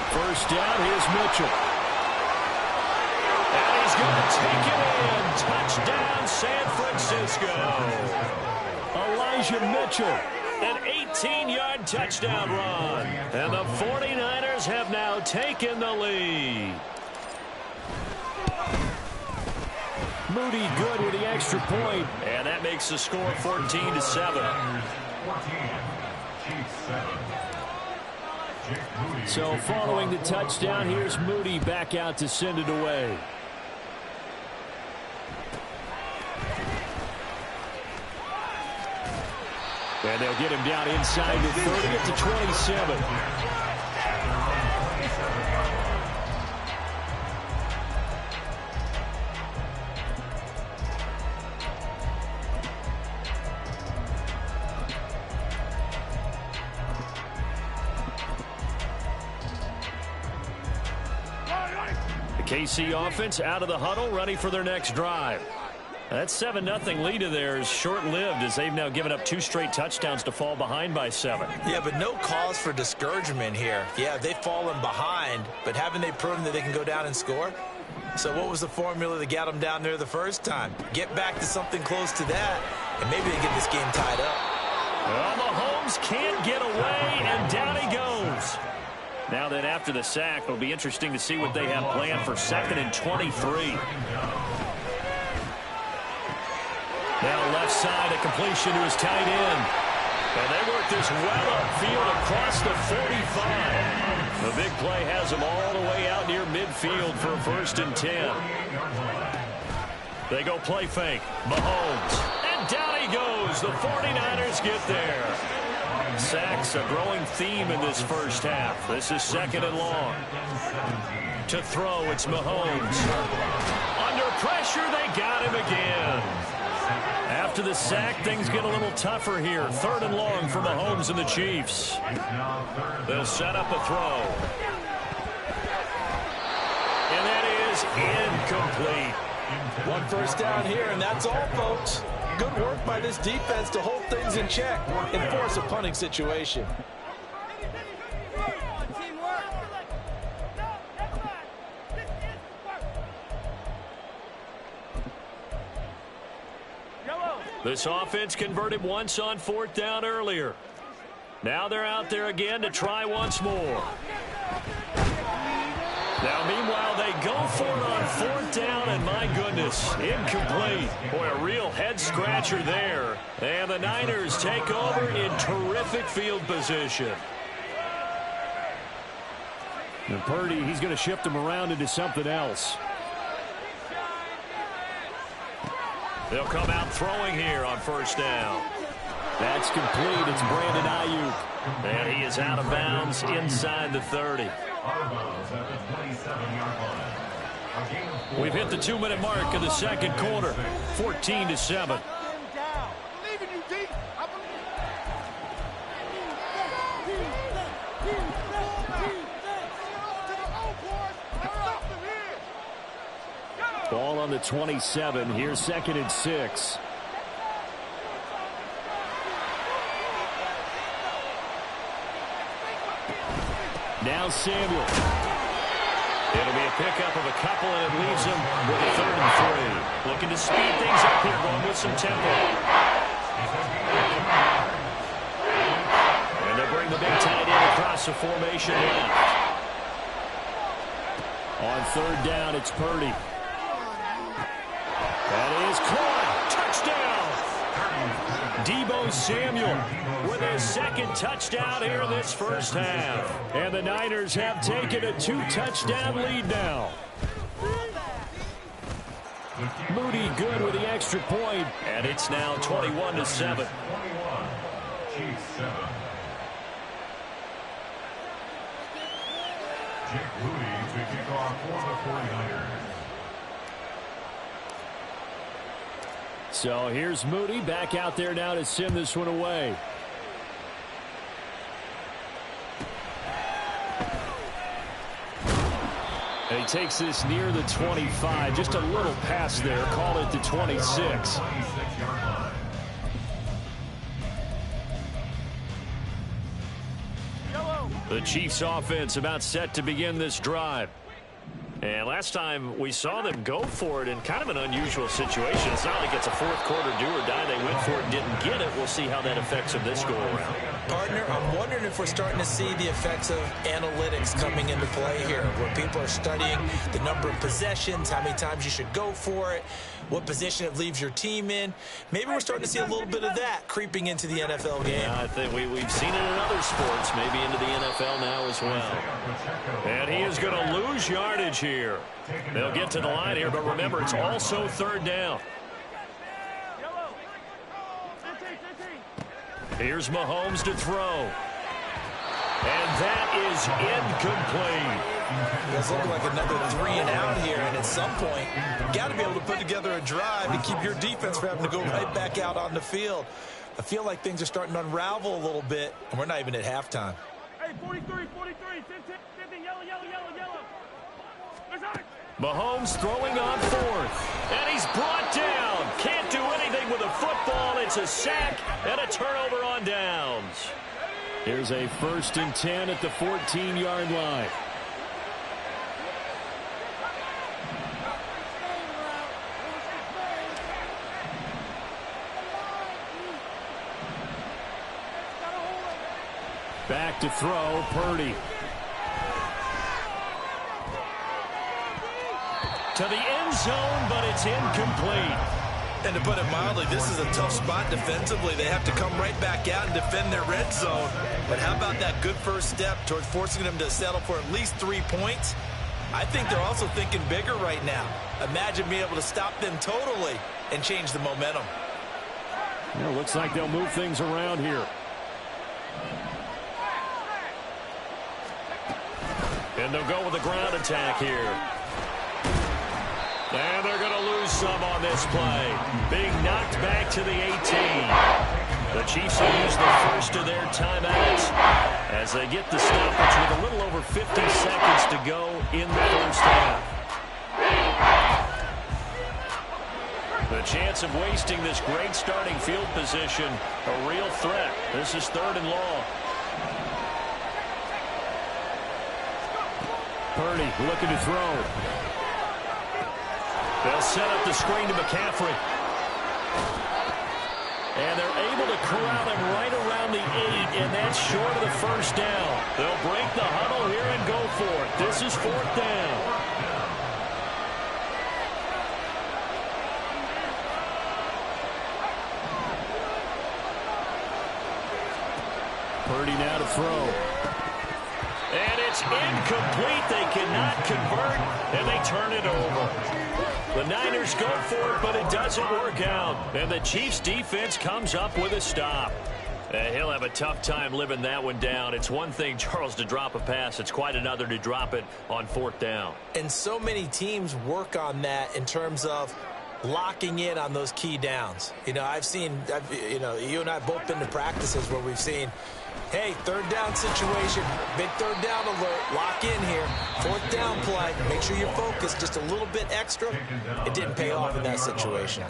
First down, here's Mitchell. And he's going to take it in. Touchdown, San Francisco. Elijah Mitchell, an 18-yard touchdown run. And the 49ers have now taken the lead. Moody good with the extra point. And that makes the score 14-7. So following the touchdown, here's Moody back out to send it away. And they'll get him down inside the 30 at the 27. The KC offense out of the huddle, ready for their next drive. That 7-0 lead of theirs short-lived as they've now given up 2 straight touchdowns to fall behind by 7. Yeah, but no cause for discouragement here. Yeah, they've fallen behind, but haven't they proven that they can go down and score? So what was the formula that got them down there the first time? Get back to something close to that, and maybe they get this game tied up. Well, Mahomes can't get away, and down he goes. Now that after the sack, it'll be interesting to see what they have planned for 2nd and 23. Now left side, a completion to his tight end. And they work this well upfield across the 45. The big play has them all the way out near midfield for a 1st and 10. They go play fake. Mahomes. And down he goes. The 49ers get there. Sacks a growing theme in this first half. This is 2nd and long. To throw, it's Mahomes. Under pressure, they got him again. After the sack, things get a little tougher here. 3rd and long for Mahomes and the Chiefs. They'll set up a throw. And that is incomplete. 1 first down here, and that's all, folks. Good work by this defense to hold things in check and force a punting situation. This offense converted once on 4th down earlier. Now they're out there again to try once more. Now, meanwhile, they go for it on 4th down, and my goodness, incomplete. Boy, a real head-scratcher there. And the Niners take over in terrific field position. And Purdy, he's going to shift them around into something else. They'll come out throwing here on 1st down. That's complete. It's Brandon Ayuk. And he is out of bounds inside the 30. We've hit the 2-minute mark of the 2nd quarter. 14-7. Ball on the 27. Here's 2nd and 6. Now Samuel. It'll be a pickup of a couple, and it leaves him with a 3rd and 3. Looking to speed things up here, going with some tempo. And they'll bring the big tight end across the formation left. On 3rd down, it's Purdy. That is caught. Touchdown. Deebo Samuel with his 2nd touchdown here in this first half. And the Niners have taken a 2-touchdown lead now. Moody good with the extra point. And it's now 21-7. Jake Moody to kick off for the 49ers. So here's Moody back out there now to send this one away. And he takes this near the 25. Just a little pass there. Call it the 26. The Chiefs offense about set to begin this drive. And last time we saw them go for it in kind of an unusual situation. It's not like it's a fourth quarter do or die. They went for it and didn't get it. We'll see how that affects them this go around. Partner, I'm wondering if we're starting to see the effects of analytics coming into play here, where people are studying the number of possessions, how many times you should go for it, what position it leaves your team in. Maybe we're starting to see a little bit of that creeping into the NFL game. Yeah, I think we've seen it in other sports, maybe into the NFL now as well. And he is going to lose yardage here. They'll get to the line here, but remember, it's also third down. Here's Mahomes to throw. And that is incomplete. It's looking like another 3 and out here, and at some point, you've got to be able to put together a drive to keep your defense from having to go right back out on the field. I feel like things are starting to unravel a little bit, and we're not even at halftime. Hey, 43, 50, yellow. Mahomes throwing on fourth. And he's brought down. Can't do anything with a football. It's a sack and a turnover on downs. Here's a 1st and 10 at the 14-yard line. Back to throw, Purdy. To the end zone, but it's incomplete. And to put it mildly, this is a tough spot defensively. They have to come right back out and defend their red zone. But how about that good first step towards forcing them to settle for at least 3 points? I think they're also thinking bigger right now. Imagine being able to stop them totally and change the momentum. Yeah, looks like they'll move things around here. And they'll go with a ground attack here. And they're going to lose some on this play. Being knocked back to the 18. The Chiefs will use the first of their timeouts as they get the stoppage with a little over 50 seconds to go in the first half. The chance of wasting this great starting field position, a real threat. This is 3rd and long. Purdy looking to throw. They'll set up the screen to McCaffrey. And they're able to corral him right around the 8, and that's short of the first down. They'll break the huddle here and go for it. This is 4th down. Purdy now to throw. And it's incomplete. They cannot convert, and they turn it over. The Niners go for it, but it doesn't work out. And the Chiefs' defense comes up with a stop. He'll have a tough time living that one down. It's one thing, Charles, to drop a pass. It's quite another to drop it on 4th down. And so many teams work on that in terms of locking in on those key downs. You know, you and I have both been to practices where we've seen, hey, 3rd down situation, big 3rd down alert, lock in here, 4th down play, make sure you're focused just a little bit extra. It didn't pay off in that situation.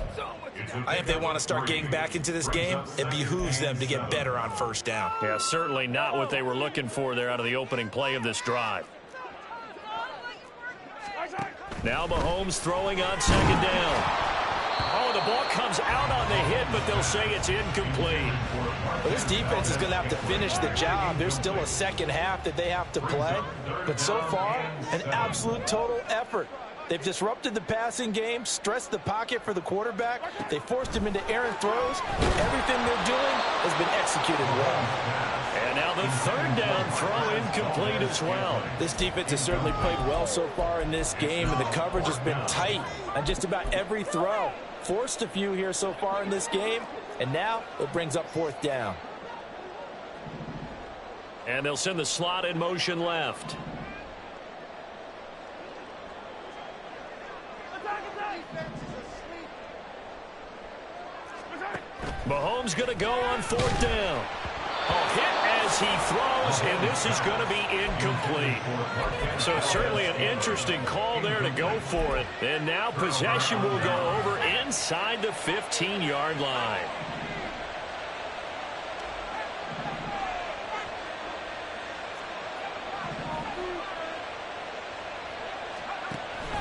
I think they want to start getting back into this game. It behooves them to get better on 1st down. Yeah, certainly not what they were looking for there out of the opening play of this drive. Now Mahomes throwing on 2nd down. Oh, the ball comes out on the hit, but they'll say it's incomplete. Well, this defense is going to have to finish the job. There's still a second half that they have to play. But so far, an absolute total effort. They've disrupted the passing game, stressed the pocket for the quarterback. They forced him into errant throws. Everything they're doing has been executed well. And now the 3rd down throw incomplete as well. This defense has certainly played well so far in this game, and the coverage has been tight on just about every throw. Forced a few here so far in this game, and now it brings up 4th down. And they'll send the slot in motion left. Mahomes going to go on 4th down. A hit as he throws, and this is going to be incomplete. So certainly an interesting call there to go for it. And now possession will go over inside the 15-yard line.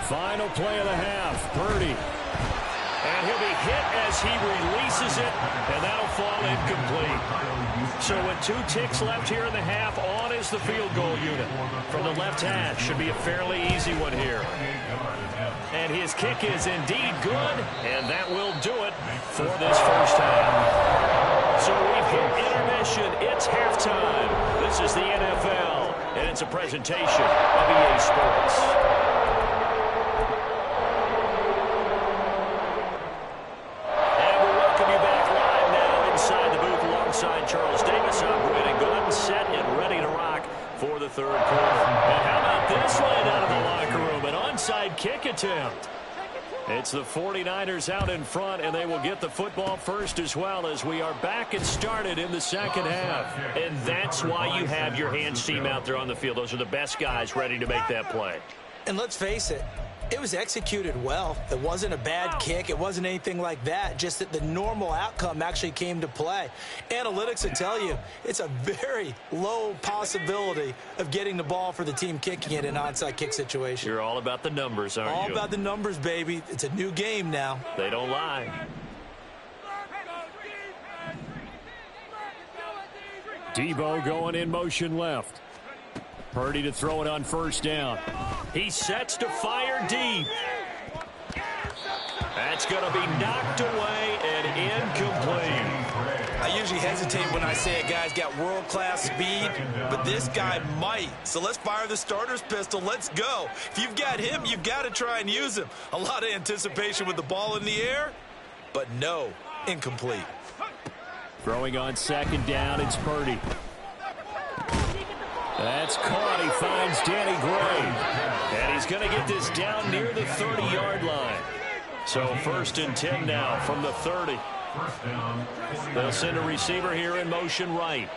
Final play of the half, Purdy. And he'll be hit as he releases it, and that'll fall incomplete. So with 2 ticks left here in the half, on is the field goal unit. From the left hash, should be a fairly easy one here. And his kick is indeed good, and that will do it for this first half. So we've hit intermission. It's halftime. This is the NFL, and it's a presentation of EA Sports. Charles Davis operating good, set, and ready to rock for the third quarter. And how about this one out of the locker room? An onside kick attempt. It's the 49ers out in front, and they will get the football first as well as we are back and started in the second half. And that's why you have your hands team out there on the field. Those are the best guys ready to make that play. And let's face it, it was executed well. It wasn't a bad kick. It wasn't anything like that. Just that the normal outcome actually came to play. Analytics will tell you it's a very low possibility of getting the ball for the team kicking it in an onside kick situation. You're all about the numbers, aren't you? All about the numbers, baby. It's a new game now. They don't lie. Debo going in motion left. Purdy to throw it on 1st down. He sets to fire deep. That's going to be knocked away and incomplete. I usually hesitate when I say a guy's got world-class speed, but this guy might. So let's fire the starter's pistol. Let's go. If you've got him, you've got to try and use him. A lot of anticipation with the ball in the air, but no, incomplete. Throwing on 2nd down, it's Purdy. That's caught. He finds Danny Gray. And he's going to get this down near the 30-yard line. So 1st and 10 now from the 30. They'll send a receiver here in motion right.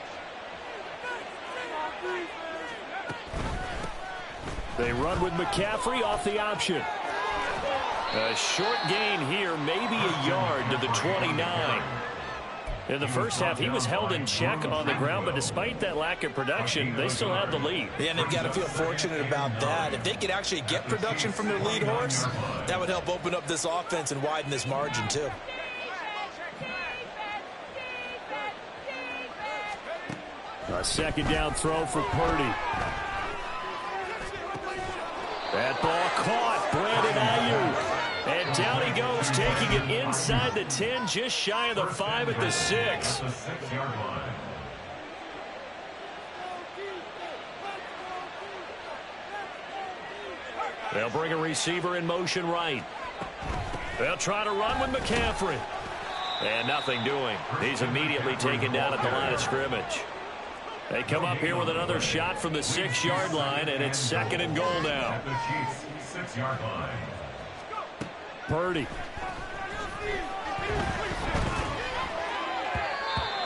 They run with McCaffrey off the option. A short gain here, maybe a yard to the 29. In the first half, he was held in check on the ground, but despite that lack of production, they still have the lead. Yeah, and they've got to feel fortunate about that. If they could actually get production from their lead horse, that would help open up this offense and widen this margin, too. A 2nd down throw for Purdy. That ball caught. Brandon Ayuk. And down he goes, taking it inside the 10, just shy of the 5 at the 6. They'll bring a receiver in motion right. They'll try to run with McCaffrey. And nothing doing. He's immediately taken down at the line of scrimmage. They come up here with another shot from the 6-yard line, and it's 2nd and goal now. Purdy.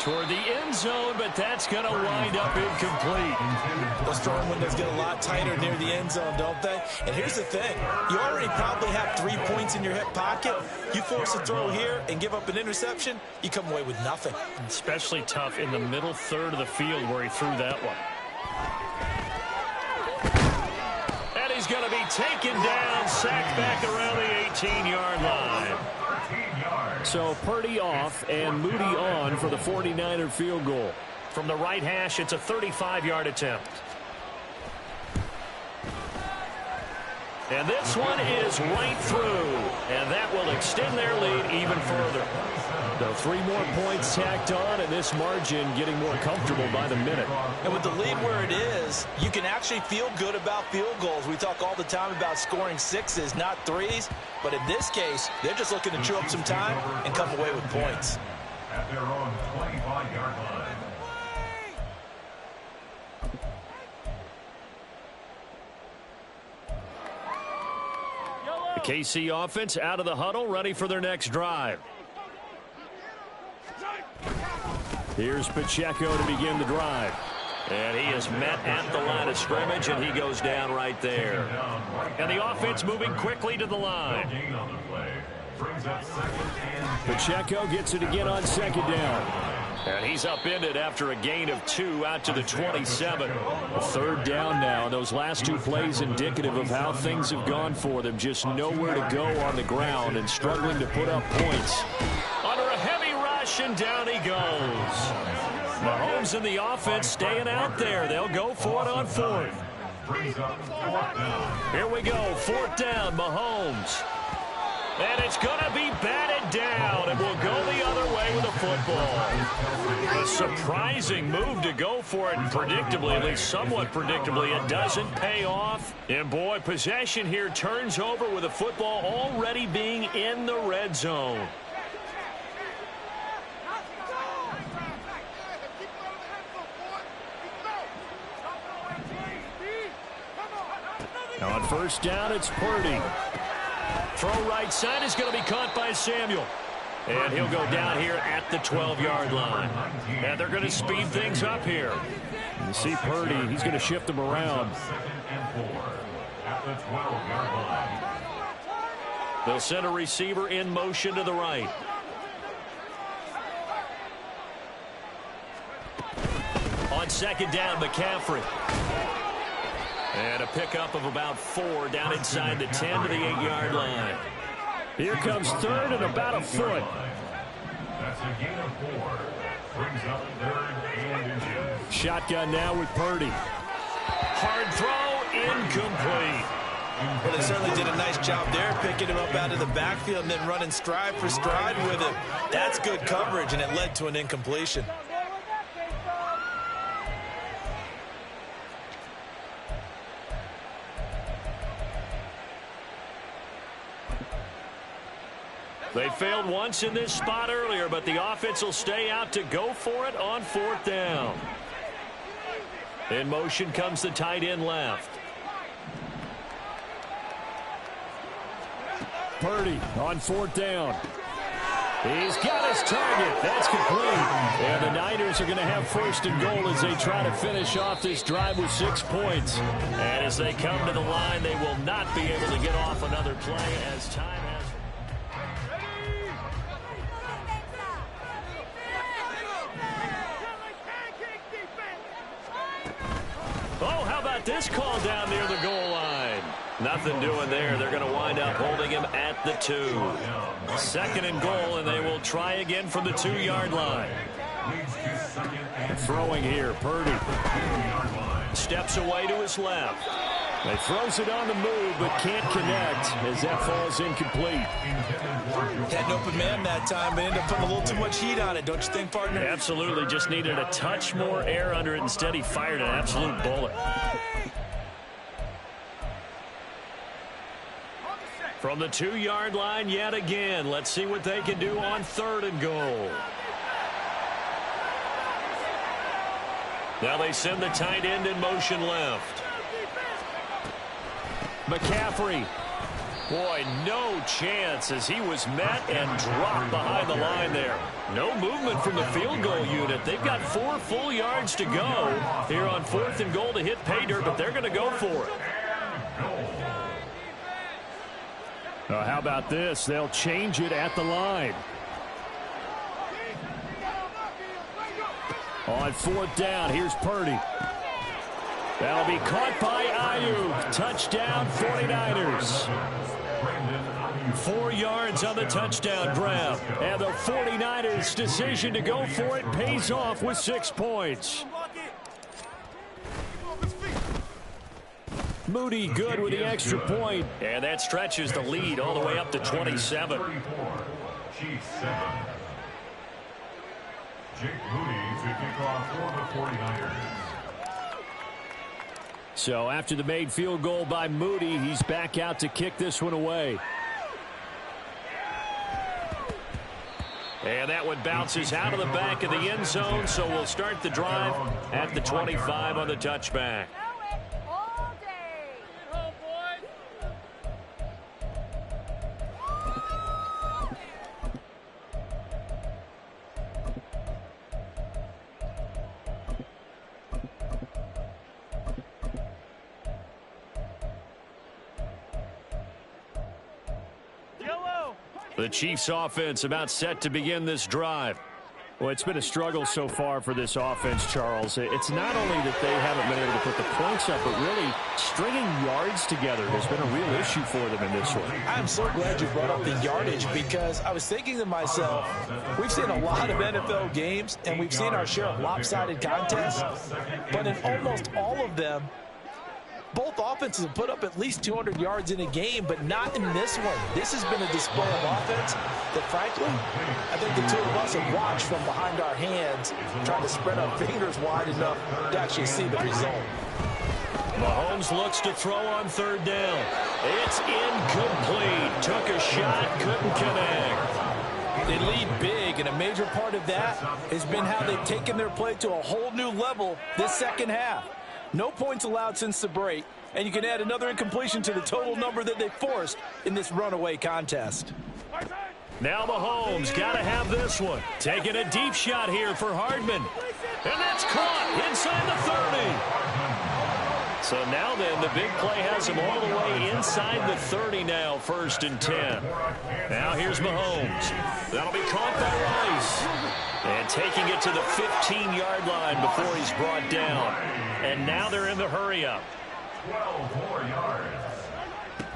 Toward the end zone, but that's going to wind up incomplete. Those throwing windows get a lot tighter near the end zone, don't they? And here's the thing. You already probably have 3 points in your hip pocket. You force a throw here and give up an interception, you come away with nothing. Especially tough in the middle third of the field where he threw that one. And he's going to be taken down, sacked back around the 18-yard line. So Purdy off and Moody on for the 49er field goal. From the right hash, it's a 35-yard attempt. And this one is right through, and that will extend their lead even further. So 3 more points tacked on, and this margin getting more comfortable by the minute. And with the lead where it is, you can actually feel good about field goals. We talk all the time about scoring 6s, not 3s. But in this case, they're just looking to chew up some time and come away with points. At their own 25-yard line. The KC offense out of the huddle, ready for their next drive. Here's Pacheco to begin the drive. And he is met at the line of scrimmage, and he goes down right there. And the offense moving quickly to the line. Pacheco gets it again on second down. And he's upended after a gain of 2 out to the 27. A third down now. Those last 2 plays indicative of how things have gone for them. Just nowhere to go on the ground and struggling to put up points. Under a heavy rush, and down he goes. Mahomes and the offense staying out there. They'll go for it on 4th. Here we go. 4th down, Mahomes. And it's going to be batted down. It will go the other way with the football. A surprising move to go for it, and predictably, at least somewhat predictably, it doesn't pay off. And boy, possession here turns over with the football already being in the red zone. Now on 1st down, it's Purdy. Throw right side is going to be caught by Samuel. And he'll go down here at the 12-yard line. And they're going to speed things up here. You see Purdy, he's going to shift them around. They'll send a receiver in motion to the right. On 2nd down, McCaffrey. And a pickup of about 4 down inside the 10 to the 8-yard line. Here comes 3rd and about a foot. That's a gain of 4. Brings up 3rd and inches. Shotgun now with Purdy. Hard throw, incomplete. Well, they certainly did a nice job there, picking him up out of the backfield and then running stride for stride with him. That's good coverage, and it led to an incompletion. They failed once in this spot earlier, but the offense will stay out to go for it on 4th down. In motion comes the tight end left. Purdy on 4th down. He's got his target. That's complete. And the Niners are going to have 1st and goal as they try to finish off this drive with 6 points. And as they come to the line, they will not be able to get off another play as time has. Oh, how about this call down near the goal line? Nothing doing there. They're going to wind up holding him at the 2. 2nd and goal, and they will try again from the 2-yard line. Throwing here, Purdy. Steps away to his left. They throws it on the move, but can't connect as that falls incomplete. Had an open man that time, but ended up putting a little too much heat on it, don't you think, partner? Absolutely, just needed a touch more air under it. Instead, he fired an absolute bullet. From the 2-yard line yet again. Let's see what they can do on 3rd and goal. Now they send the tight end in motion left. McCaffrey. Boy, no chance as he was met and dropped behind the line there. No movement from the field goal unit. They've got 4 full yards to go here on 4th and goal to hit pay dirt, but they're going to go for it. How about this? They'll change it at the line. On 4th down, here's Purdy. That'll be caught by Ayuk. Touchdown, 49ers. 4 yards on the touchdown grab. And the 49ers' decision to go for it pays off with 6 points. Moody good with the extra point. And that stretches the lead all the way up to 27. Chiefs 7. Jake Moody to kick off for the 49ers. So after the made field goal by Moody, he's back out to kick this one away. And that one bounces out of the back of the end zone, so we'll start the drive at the 25 on the touchback. The Chiefs offense about set to begin this drive. Well, it's been a struggle so far for this offense, Charles. It's not only that they haven't been able to put the points up, but really stringing yards together has been a real issue for them in this one. I'm so glad you brought up the yardage, because I was thinking to myself, we've seen a lot of NFL games, and we've seen our share of lopsided contests, but in almost all of them, both offenses have put up at least 200 yards in a game, but not in this one. This has been a display of offense that, frankly, I think the two of us have watched from behind our hands, trying to spread our fingers wide enough to actually see the result. Mahomes looks to throw on third down. It's incomplete. Took a shot, couldn't connect. They lead big, and a major part of that has been how they've taken their play to a whole new level this second half. No points allowed since the break, and you can add another incompletion to the total number that they forced in this runaway contest. Now Mahomes got to have this one. Taking a deep shot here for Hardman. And that's caught inside the 30. So now then, the big play has him all the way inside the 30 now, 1st and 10. Now here's Mahomes. That'll be caught by Rice. And taking it to the 15-yard line before he's brought down. And now they're in the hurry-up. 12 more yards.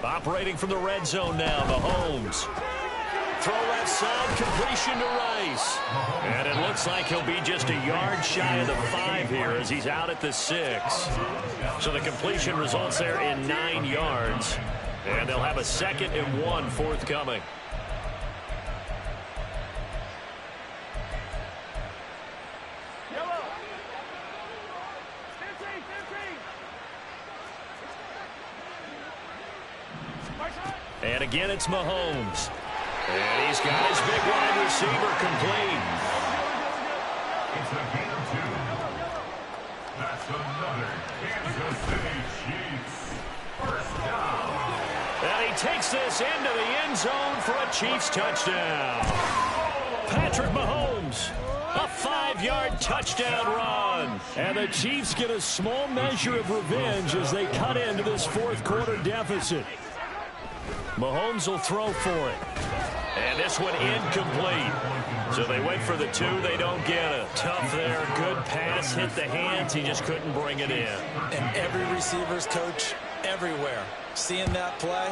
Operating from the red zone now, Mahomes. Throw left side, completion to Rice. And it looks like he'll be just a yard shy of the 5 here as he's out at the 6. So the completion results there in 9 yards. And they'll have a 2nd and 1 forthcoming. And again, it's Mahomes. And he's got his big wide receiver complete. It's a gain of 2. That's another Kansas City Chiefs first down. And he takes this into the end zone for a Chiefs touchdown. Patrick Mahomes, a 5-yard touchdown run. And the Chiefs get a small measure of revenge as they cut into this 4th quarter deficit. Mahomes will throw for it. And this one incomplete. So they went for the 2. They don't get it. Tough there. Good pass. Hit the hands. He just couldn't bring it in. And every receiver's coach everywhere, seeing that play,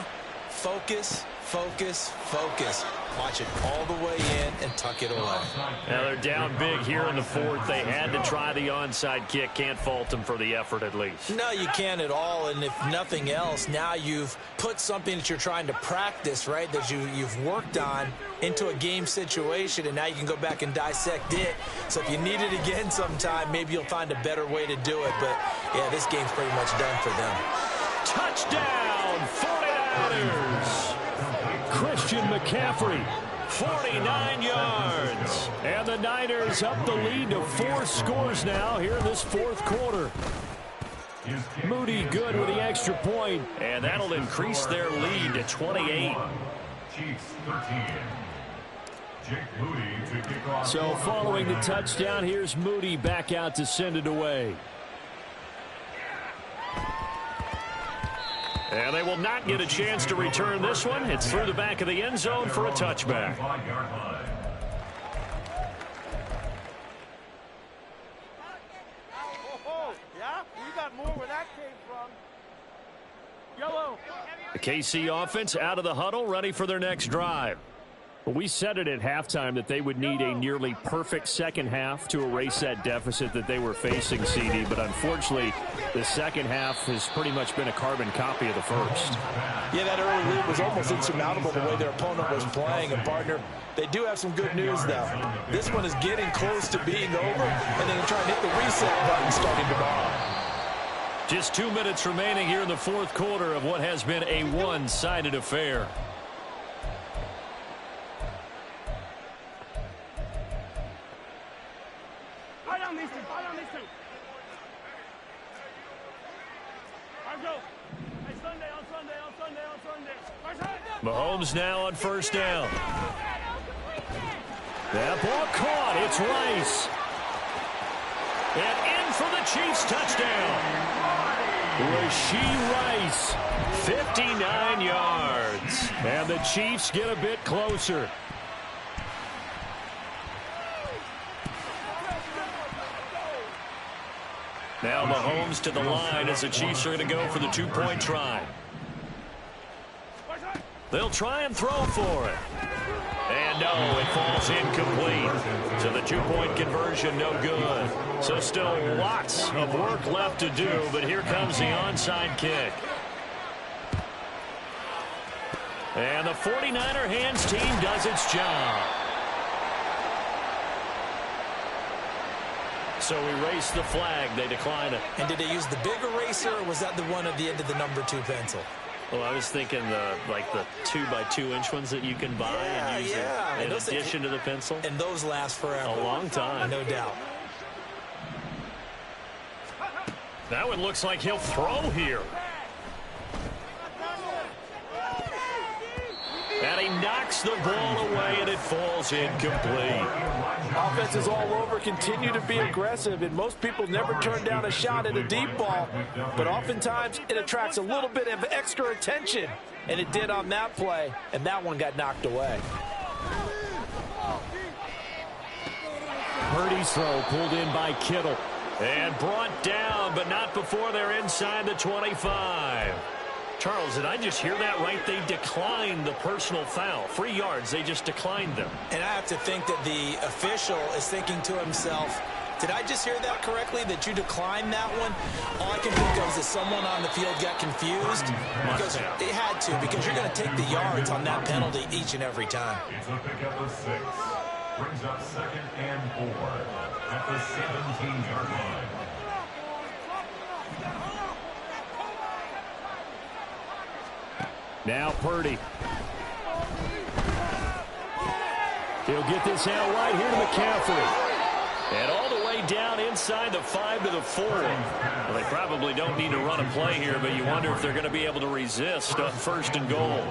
focus, focus, focus. Watch it all the way in and tuck it away. Now they're down big here in the 4th. They had to try the onside kick. Can't fault them for the effort at least. No, you can't at all. And if nothing else, now you've put something that you're trying to practice, right, that you've worked on into a game situation, and now you can go back and dissect it. So if you need it again sometime, maybe you'll find a better way to do it. But, yeah, this game's pretty much done for them. Touchdown, 49ers. Christian McCaffrey, 49 yards. And the Niners up the lead to 4 scores now here in this 4th quarter. Moody good with the extra point. And that'll increase their lead to 28. Chiefs 13. Jake Moody to kick off. So following the touchdown, here's Moody back out to send it away. And they will not get a chance to return this one. It's through the back of the end zone for a touchback. Yeah? You got more where that came from. Yellow. The KC offense out of the huddle, ready for their next drive. Well, we said it at halftime that they would need a nearly perfect second half to erase that deficit that they were facing, CD. But unfortunately, the second half has pretty much been a carbon copy of the first. Yeah, that early lead was almost insurmountable the way their opponent was playing. And, partner, they do have some good news, though. This one is getting close to being over, and they can try and hit the reset button starting tomorrow. Just 2 minutes remaining here in the 4th quarter of what has been a one-sided affair. Mahomes now on 1st down. That ball caught. It's Rice. And in for the Chiefs touchdown. Rashee Rice, 59 yards. And the Chiefs get a bit closer. Now Mahomes to the line as the Chiefs are going to go for the two-point try. They'll try and throw for it. And no, it falls incomplete. So the two-point conversion no good. So still lots of work left to do, but here comes the onside kick. And the 49er hands team does its job. So erase the flag. They decline it. And did they use the big eraser, or was that the one at the end of the number 2 pencil? Well, I was thinking the 2x2-inch ones that you can buy and use in addition to the pencil. And those last forever. A long time. No doubt. That one looks like he'll throw here. And he knocks the ball away, and it falls incomplete. Offenses all over continue to be aggressive, and most people never turn down a shot at a deep ball. But oftentimes, it attracts a little bit of extra attention. And it did on that play, and that one got knocked away. Purdy's throw pulled in by Kittle. And brought down, but not before they're inside the 25. Charles, did I just hear that right? They declined the personal foul. 3 yards, they just declined them. And I have to think that the official is thinking to himself, did I just hear that correctly, that you declined that one? All I can think of is that someone on the field got confused. Because it had to, because you're going to take the yards on that penalty each and every time. It's a pickup of 6. Brings up 2nd and 4 at the 17-yard line. Now Purdy. He'll get this out right here to McCaffrey. And all the way down inside the 5 to the 4. Well, they probably don't need to run a play here, but you wonder if they're going to be able to resist on 1st and goal.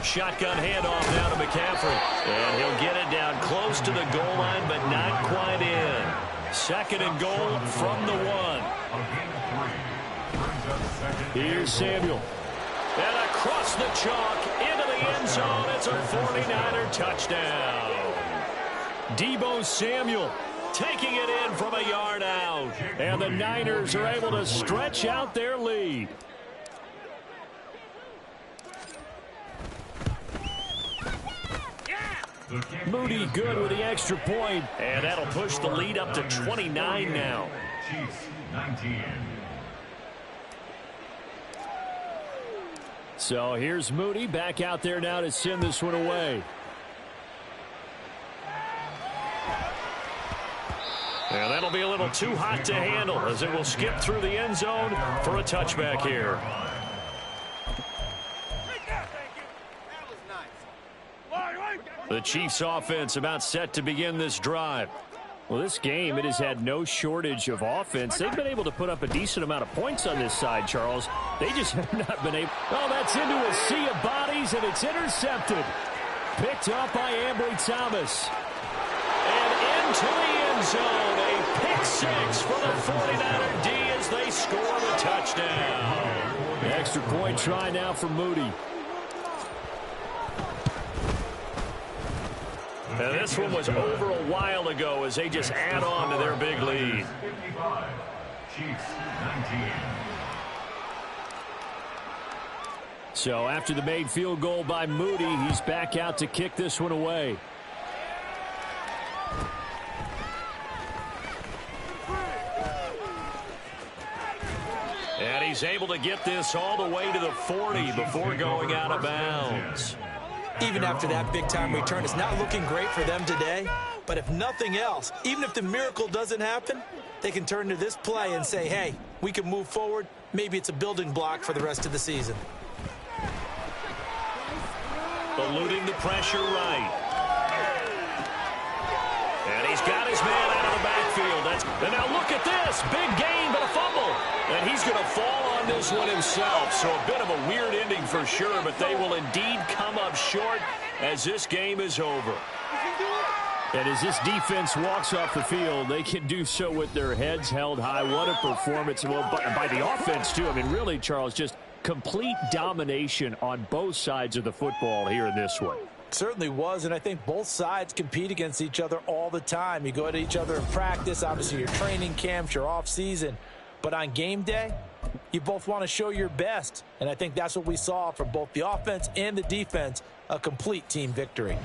Shotgun handoff now to McCaffrey. And he'll get it down close to the goal line, but not quite in. 2nd and goal from the 1. Here's Samuel. And across the chalk into the end zone. It's a 49er touchdown. Deebo Samuel taking it in from a yard out. And the Niners are able to stretch out their lead. Moody good with the extra point, and that'll push the lead up to 29 now. Chiefs 19. So here's Moody back out there now to send this one away. And that'll be a little too hot to handle as it will skip through the end zone for a touchback here. The Chiefs offense about set to begin this drive. Well, this game, it has had no shortage of offense. They've been able to put up a decent amount of points on this side, Charles. They just have not been able. Oh, that's into a sea of bodies, and it's intercepted. Picked up by Ambry Thomas. And into the end zone. A pick 6 for the 49er D as they score the touchdown. The extra point try now for Moody. And this one was over a while ago as they just add on to their big lead. 55. Chiefs 19. So after the made field goal by Moody, he's back out to kick this one away. And he's able to get this all the way to the 40 before going out of bounds. Even after that big-time return, it's not looking great for them today. But if nothing else, even if the miracle doesn't happen, they can turn to this play and say, hey, we can move forward. Maybe it's a building block for the rest of the season. Eluding the pressure right. And he's got his man out of the backfield. And now look at this. Big gain, but a fumble. And he's going to fall on this one himself. So a bit of a weird ending for sure, but they will indeed come up short as this game is over. And as this defense walks off the field, they can do so with their heads held high. What a performance. Well, by the offense, too. I mean, really, Charles, just complete domination on both sides of the football here in this one. Certainly was, and I think both sides compete against each other all the time. You go at each other in practice, obviously your training camps, your off-season. But on game day, you both want to show your best. And I think that's what we saw from both the offense and the defense, a complete team victory.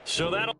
So that'll...